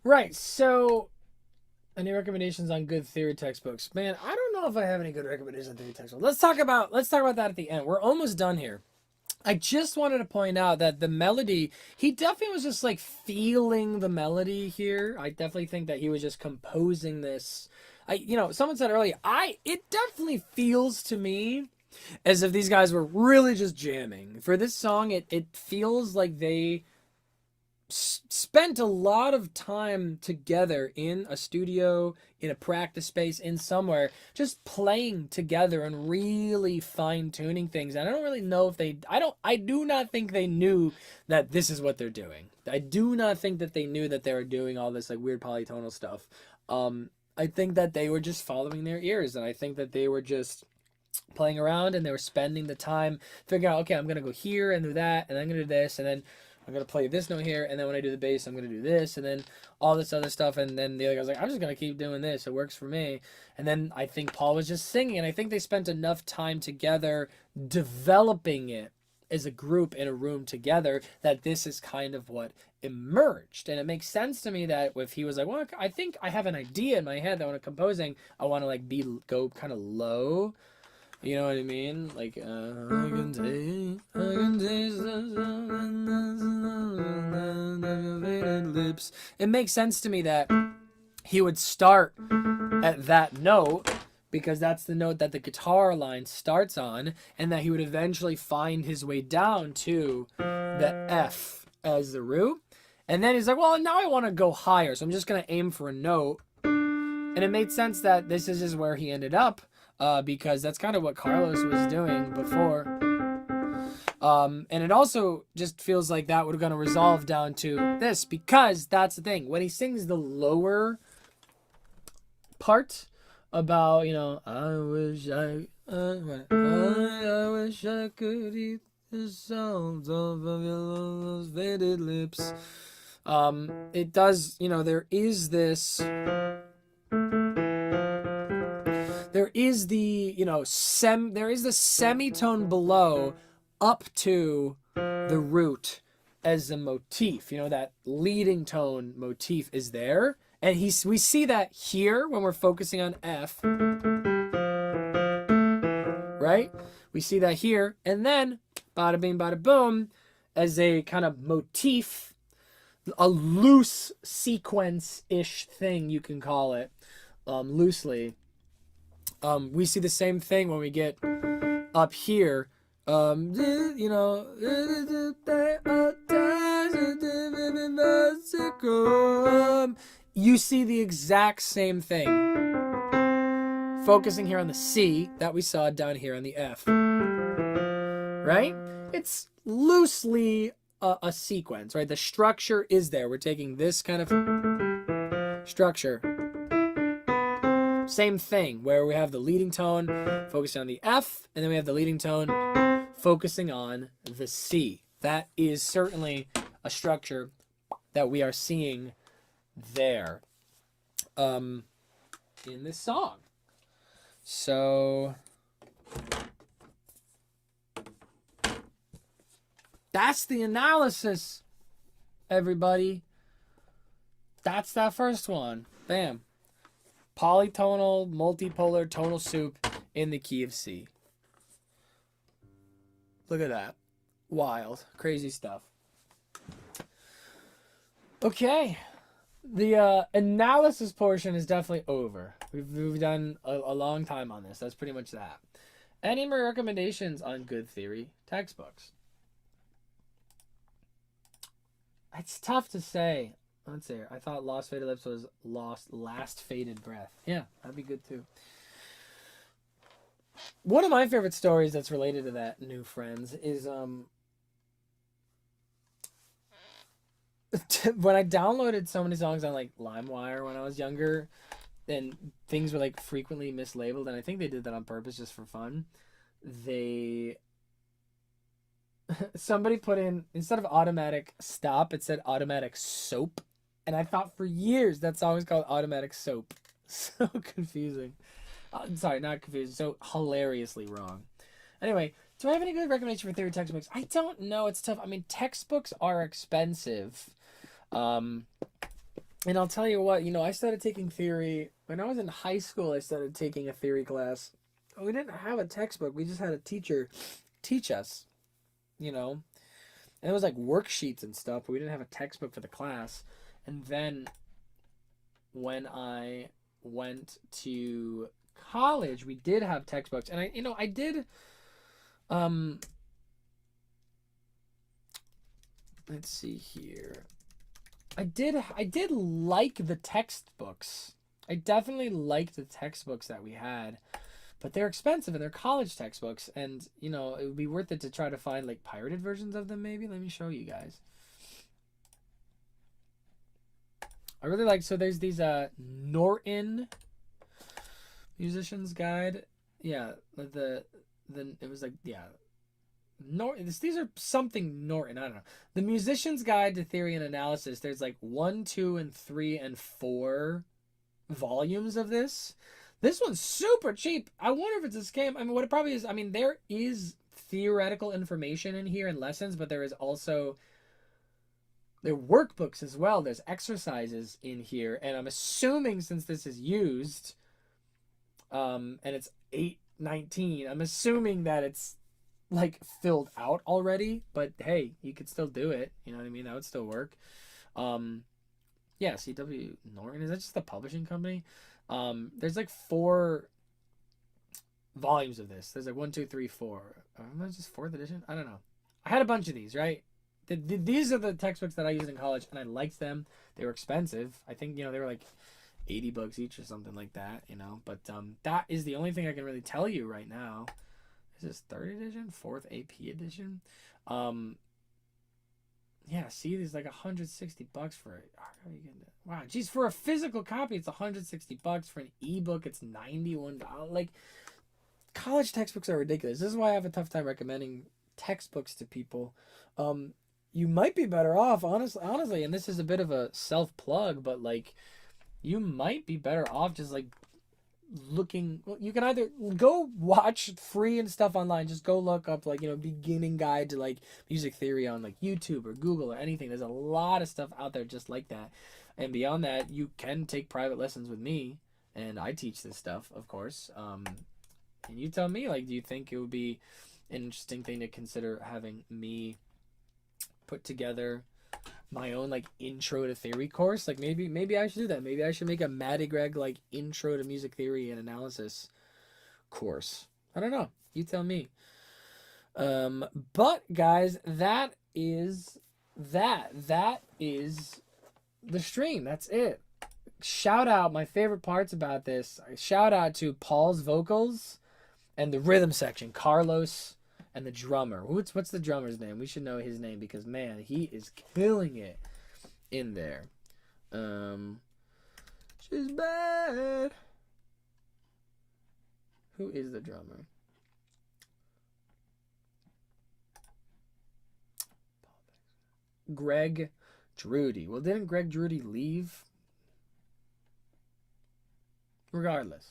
Right, so any recommendations on good theory textbooks? Man, I don't know if I have any good recommendations on theory textbooks. Let's talk about that at the end. We're almost done here. I just wanted to point out that the melody, he definitely was just like feeling the melody here. I definitely think that he was just composing this. Someone said earlier, it definitely feels to me as if these guys were really just jamming. For this song, it feels like they spent a lot of time together in a studio, in a practice space, in somewhere, just playing together and really fine-tuning things. And I don't really know if I do not think they knew that this is what they're doing. I do not think that they knew that they were doing all this like weird polytonal stuff. I think that they were just following their ears, and I think that they were just playing around, and they were spending the time figuring out, okay, I'm gonna go here and do that, and I'm gonna do this, and then I'm going to play this note here, and then when I do the bass, I'm going to do this, and then all this other stuff, and then the other guy's like, I'm just going to keep doing this. It works for me. And then I think Paul was just singing, and I think they spent enough time together developing it as a group in a room together that this is kind of what emerged. And it makes sense to me that if he was like, well, I think I have an idea in my head that when I'm composing, I want to like go kind of low. You know what I mean? Like, I can taste the lips. It makes sense to me that he would start at that note because that's the note that the guitar line starts on, and that he would eventually find his way down to the F as the root. And then he's like, well, now I want to go higher, so I'm just going to aim for a note. And it made sense that this is just where he ended up. Because that's kind of what Carlos was doing before. And it also just feels like that would going to resolve down to this, because that's the thing. When he sings the lower part about, I wish I could eat the sounds of your faded lips. It does, there is this... There is the, there is the semitone below up to the root as a motif. You know, that leading tone motif is there. And we see that here when we're focusing on F, right? We see that here. And then, bada bing, bada boom, as a kind of motif, a loose sequence-ish thing, you can call it, loosely. We see the same thing when we get up here. You know, you see the exact same thing. Focusing here on the C that we saw down here on the F. Right? It's loosely a sequence, right? The structure is there. We're taking this kind of structure. Same thing, where we have the leading tone focusing on the F, and then we have the leading tone focusing on the C. That is certainly a structure that we are seeing there in this song. So that's the analysis, everybody. That's that first one. Bam. Polytonal, multipolar, tonal soup in the key of C. Look at that. Wild. Crazy stuff. Okay. The analysis portion is definitely over. We've done a long time on this. That's pretty much that. Any more recommendations on good theory textbooks? It's tough to say. Let's see. I thought Lost Faded Lips was Last Faded Breath. Yeah, that'd be good too. One of my favorite stories that's related to that, New Friends, is when I downloaded so many songs on like LimeWire when I was younger, and things were like frequently mislabeled, and I think they did that on purpose just for fun. Somebody put in, instead of automatic stop, it said automatic soap. And I thought for years that song was called Automatic Soap. So confusing. Sorry, not confusing. So hilariously wrong. Anyway, do I have any good recommendation for theory textbooks? I don't know. It's tough. I mean, textbooks are expensive. And I'll tell you what, I started taking theory. When I was in high school, I started taking a theory class. We didn't have a textbook. We just had a teacher teach us, And it was like worksheets and stuff, but we didn't have a textbook for the class. And then when I went to college, we did have textbooks. And I did, let's see here. I did like the textbooks. I definitely liked the textbooks that we had, but they're expensive and they're college textbooks. And, it would be worth it to try to find like pirated versions of them maybe. Let me show you guys. I really like, so there's these Norton Musician's Guide. Yeah, it was like, yeah. These are something Norton, I don't know. The Musician's Guide to Theory and Analysis, there's like 1, 2, and 3, and 4 volumes of this. This one's super cheap. I wonder if it's a scam. I mean, what it probably is, there is theoretical information in here and lessons, but there is also, there are workbooks as well. There's exercises in here, and I'm assuming since this is used, and it's 8/19, I'm assuming that it's like filled out already, but hey, you could still do it. You know what I mean? That would still work. Yeah, C.W. Norton, is that just the publishing company? There's like 4 volumes of this. There's like 1, 2, 3, 4. Am I just 4th edition? I don't know. I had a bunch of these, right? These are the textbooks that I used in college, and I liked them. They were expensive. I think, they were like $80 each or something like that, But that is the only thing I can really tell you right now. Is this 3rd edition? 4th AP edition? Yeah, see, there's like $160 for it. How are you getting it? Wow, geez, for a physical copy, it's $160. For an ebook, it's $91. Like, college textbooks are ridiculous. This is why I have a tough time recommending textbooks to people. You might be better off, honestly, and this is a bit of a self-plug, but like, you might be better off just like looking, you can either go watch free and stuff online, just go look up like, beginning guide to like music theory on like YouTube or Google or anything. There's a lot of stuff out there just like that. And beyond that, you can take private lessons with me, and I teach this stuff, of course. And you tell me, like, do you think it would be an interesting thing to consider having me put together my own like intro to theory course? Like maybe I should do that. Maybe I should make a Matty Greg like intro to music theory and analysis course. I don't know. You tell me. But guys, that is the stream. That's it. Shout out my favorite parts about this. Shout out to Paul's vocals and the rhythm section, Carlos, and the drummer. What's the drummer's name? We should know his name because man, he is killing it in there. She's bad. Who is the drummer? Greg Drudy. Well, didn't Greg Drudy leave? Regardless.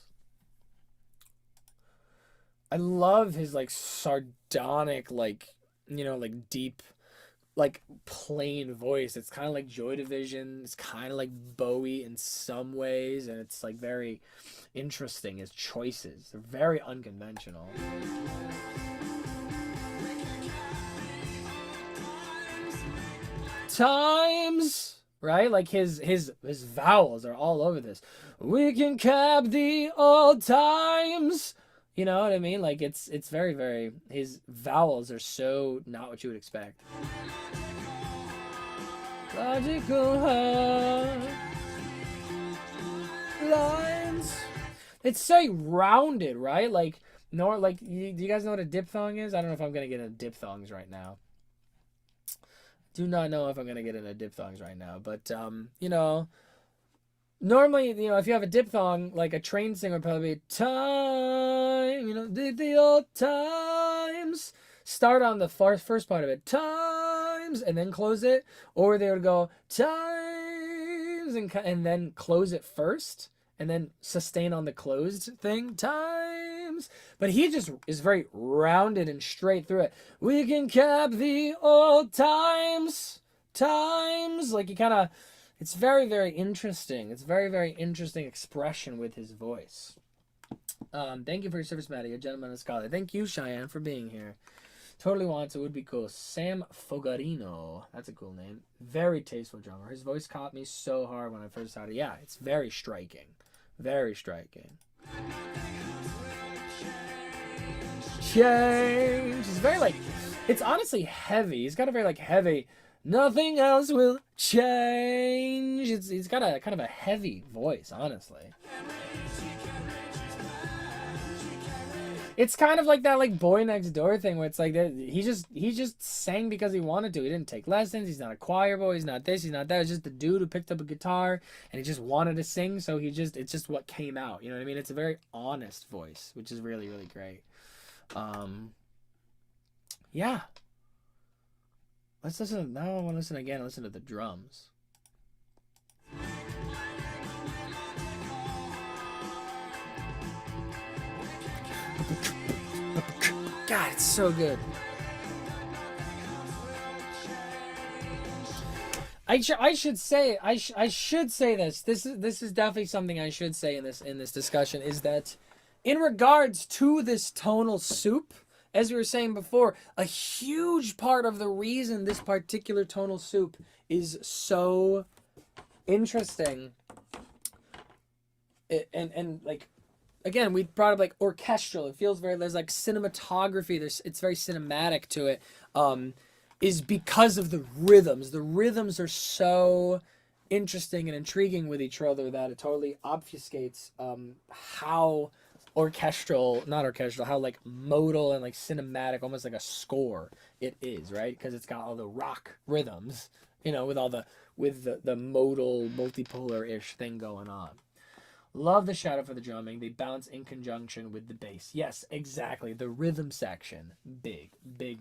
I love his like sardonic, like, like deep, like plain voice. It's kind of like Joy Division. It's kind of like Bowie in some ways, and it's like very interesting. His choices, they're very unconventional. Times, right? Like his vowels are all over this. We can cap the old times. You know what I mean? Like it's very, very, his vowels are so not what you would expect. Logical lines. It's so rounded, right? Like do you guys know what a diphthong is? I don't know if I'm gonna get into diphthongs right now. Do not know if I'm gonna get into diphthongs right now, but normally, if you have a diphthong, like a trained singer would probably be time, the old times. Start on the first part of it, times, and then close it. Or they would go times and then close it first, and then sustain on the closed thing, times. But he just is very rounded and straight through it. We can cap the old times. Like he kind of... It's very, very interesting. It's very, very interesting expression with his voice. Thank you for your service, Maddie, a gentleman and scholar. Thank you, Cheyenne, for being here. Totally wants it. Would be cool. Sam Fogarino. That's a cool name. Very tasteful drummer. His voice caught me so hard when I first heard it. Yeah, it's very striking. Very striking. Change. It's very like... It's honestly heavy. He's got a very like heavy... Nothing else will change. He's got a kind of a heavy voice, honestly. It's kind of like that like Boy Next Door thing where it's like he just sang because he wanted to. He didn't take lessons. He's not a choir boy. He's not this. He's not that. It's just a dude who picked up a guitar and he just wanted to sing. So it's just what came out. You know what I mean? It's a very honest voice, which is really, really great. Yeah. Let's listen. Now I want to listen again. Listen to the drums. God, it's so good. I should say this. This is definitely something I should say in this discussion, is that in regards to this tonal soup, as we were saying before, a huge part of the reason this particular tonal soup is so interesting, and like, again, we brought up like orchestral. It feels very, there's like cinematography. It's very cinematic to it. Is because of the rhythms. The rhythms are so interesting and intriguing with each other that it totally obfuscates how how like modal and like cinematic, almost like a score it is, right? Because it's got all the rock rhythms, with all the modal multipolar-ish thing going on. Love the shout out for the drumming. They bounce in conjunction with the bass. Yes, exactly. The rhythm section, big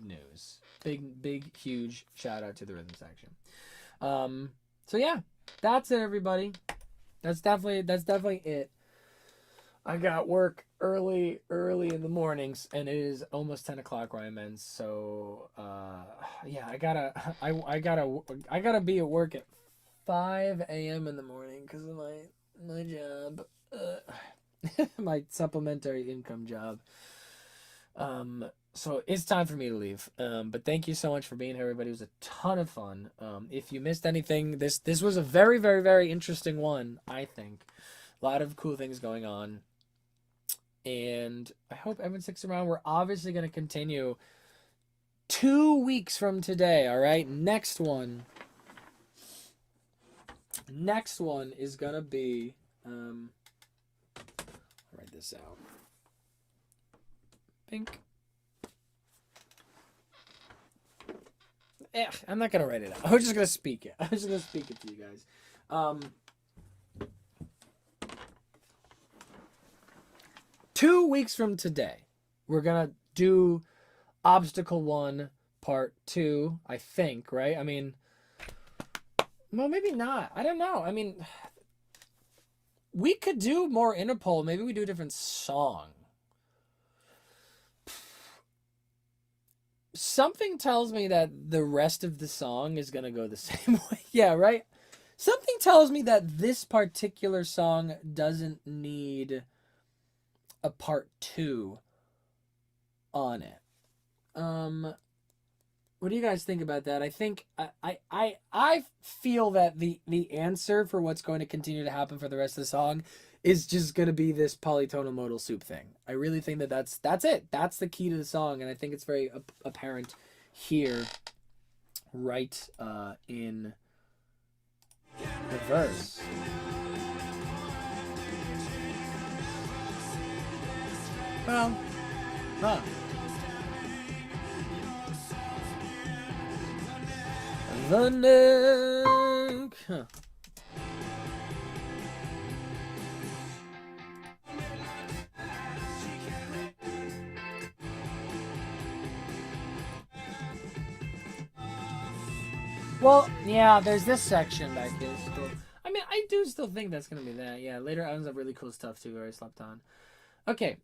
news. Big huge shout out to the rhythm section. So yeah, that's it, everybody. That's definitely it. I got work early in the mornings, and it is almost 10 o'clock where I'm in. So, yeah, I gotta be at work at 5 a.m. in the morning because of my job, my supplementary income job. So it's time for me to leave. But thank you so much for being here, everybody. It was a ton of fun. If you missed anything, this was a very, very, very interesting one, I think. A lot of cool things going on. And I hope everyone sticks around. We're obviously going to continue 2 weeks from today, all right? Next one is going to be, I'll write this out. Pink. I'm not going to write it out. I'm just going to speak it. I'm just going to speak it to you guys. 2 weeks from today, we're going to do Obstacle 1, Part 2, I think, right? I mean, well, maybe not. I don't know. I mean, we could do more Interpol. Maybe we do a different song. Something tells me that the rest of the song is going to go the same way. Yeah, right? Something tells me that this particular song doesn't need a part 2 on it. What do you guys think about that? I think I feel that the answer for what's going to continue to happen for the rest of the song is just going to be this polytonal modal soup thing. I really think that that's it. That's the key to the song, and I think it's very apparent here, right in the verse. Well, huh. The neck. Huh. Well, yeah, there's this section back here. Cool. I mean, I do still think that's gonna be that. Yeah, later items have really cool stuff too. Where I slept on. Okay.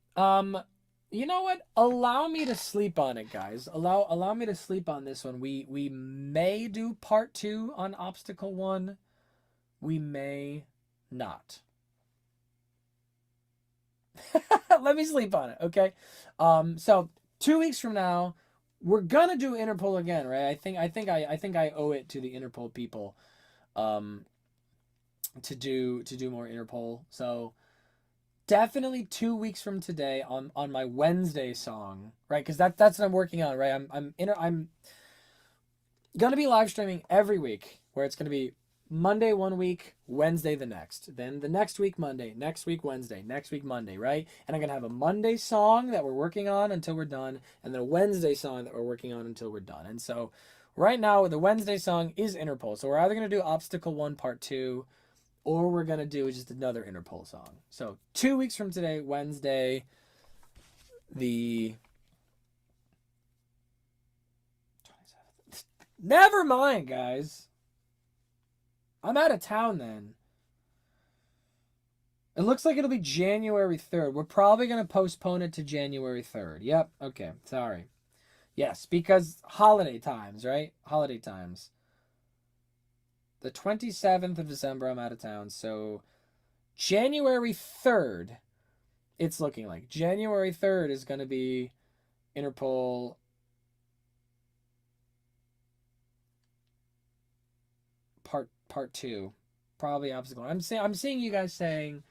You know what? Allow me to sleep on it, guys. Allow me to sleep on this one. We may do part 2 on Obstacle 1. We may not. Let me sleep on it, okay? So 2 weeks from now, we're gonna do Interpol again, right? I think I owe it to the Interpol people, to do more Interpol. So definitely 2 weeks from today on my Wednesday song, right? Because that's what I'm working on, right? I'm gonna be live streaming every week, where it's gonna be Monday 1 week, Wednesday the next, then the next week Monday, next week Wednesday, next week Monday, right? And I'm gonna have a Monday song that we're working on until we're done, and then a Wednesday song that we're working on until we're done. And so right now the Wednesday song is Interpol, so we're either gonna do Obstacle 1 Part 2, or we're going to do just another Interpol song. So 2 weeks from today, Wednesday, the 27th. Never mind, guys. I'm out of town then. It looks like it'll be January 3rd. We're probably going to postpone it to January 3rd. Yep. Okay. Sorry. Yes, because holiday times, right? Holiday times. The 27th of December, I'm out of town. So January 3rd, it's looking like. January 3rd is going to be Interpol part 2. Probably Obstacle. I'm seeing you guys saying,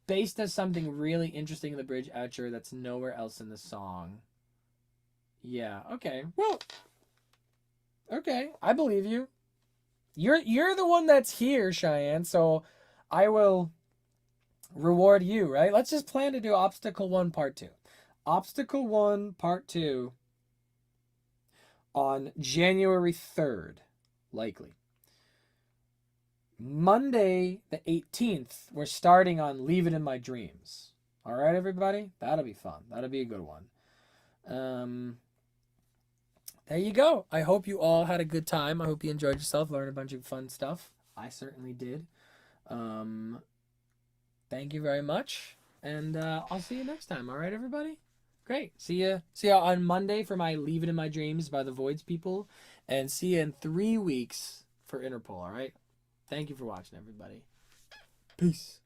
based on something really interesting in the bridge outro that's nowhere else in the song. Yeah, okay. Well, okay. I believe you. You're the one that's here, Cheyenne, so I will reward you, right? Let's just plan to do Obstacle 1 Part 2. Obstacle 1 Part 2 on January 3rd, likely. Monday the 18th, we're starting on Leave It in My Dreams. All right, everybody? That'll be fun. That'll be a good one. There you go. I hope you all had a good time. I hope you enjoyed yourself, learned a bunch of fun stuff. I certainly did. Thank you very much. And I'll see you next time. All right, everybody? Great. See ya on Monday for my Leave It in My Dreams by the Voidz people. And see you in 3 weeks for Interpol, all right? Thank you for watching, everybody. Peace.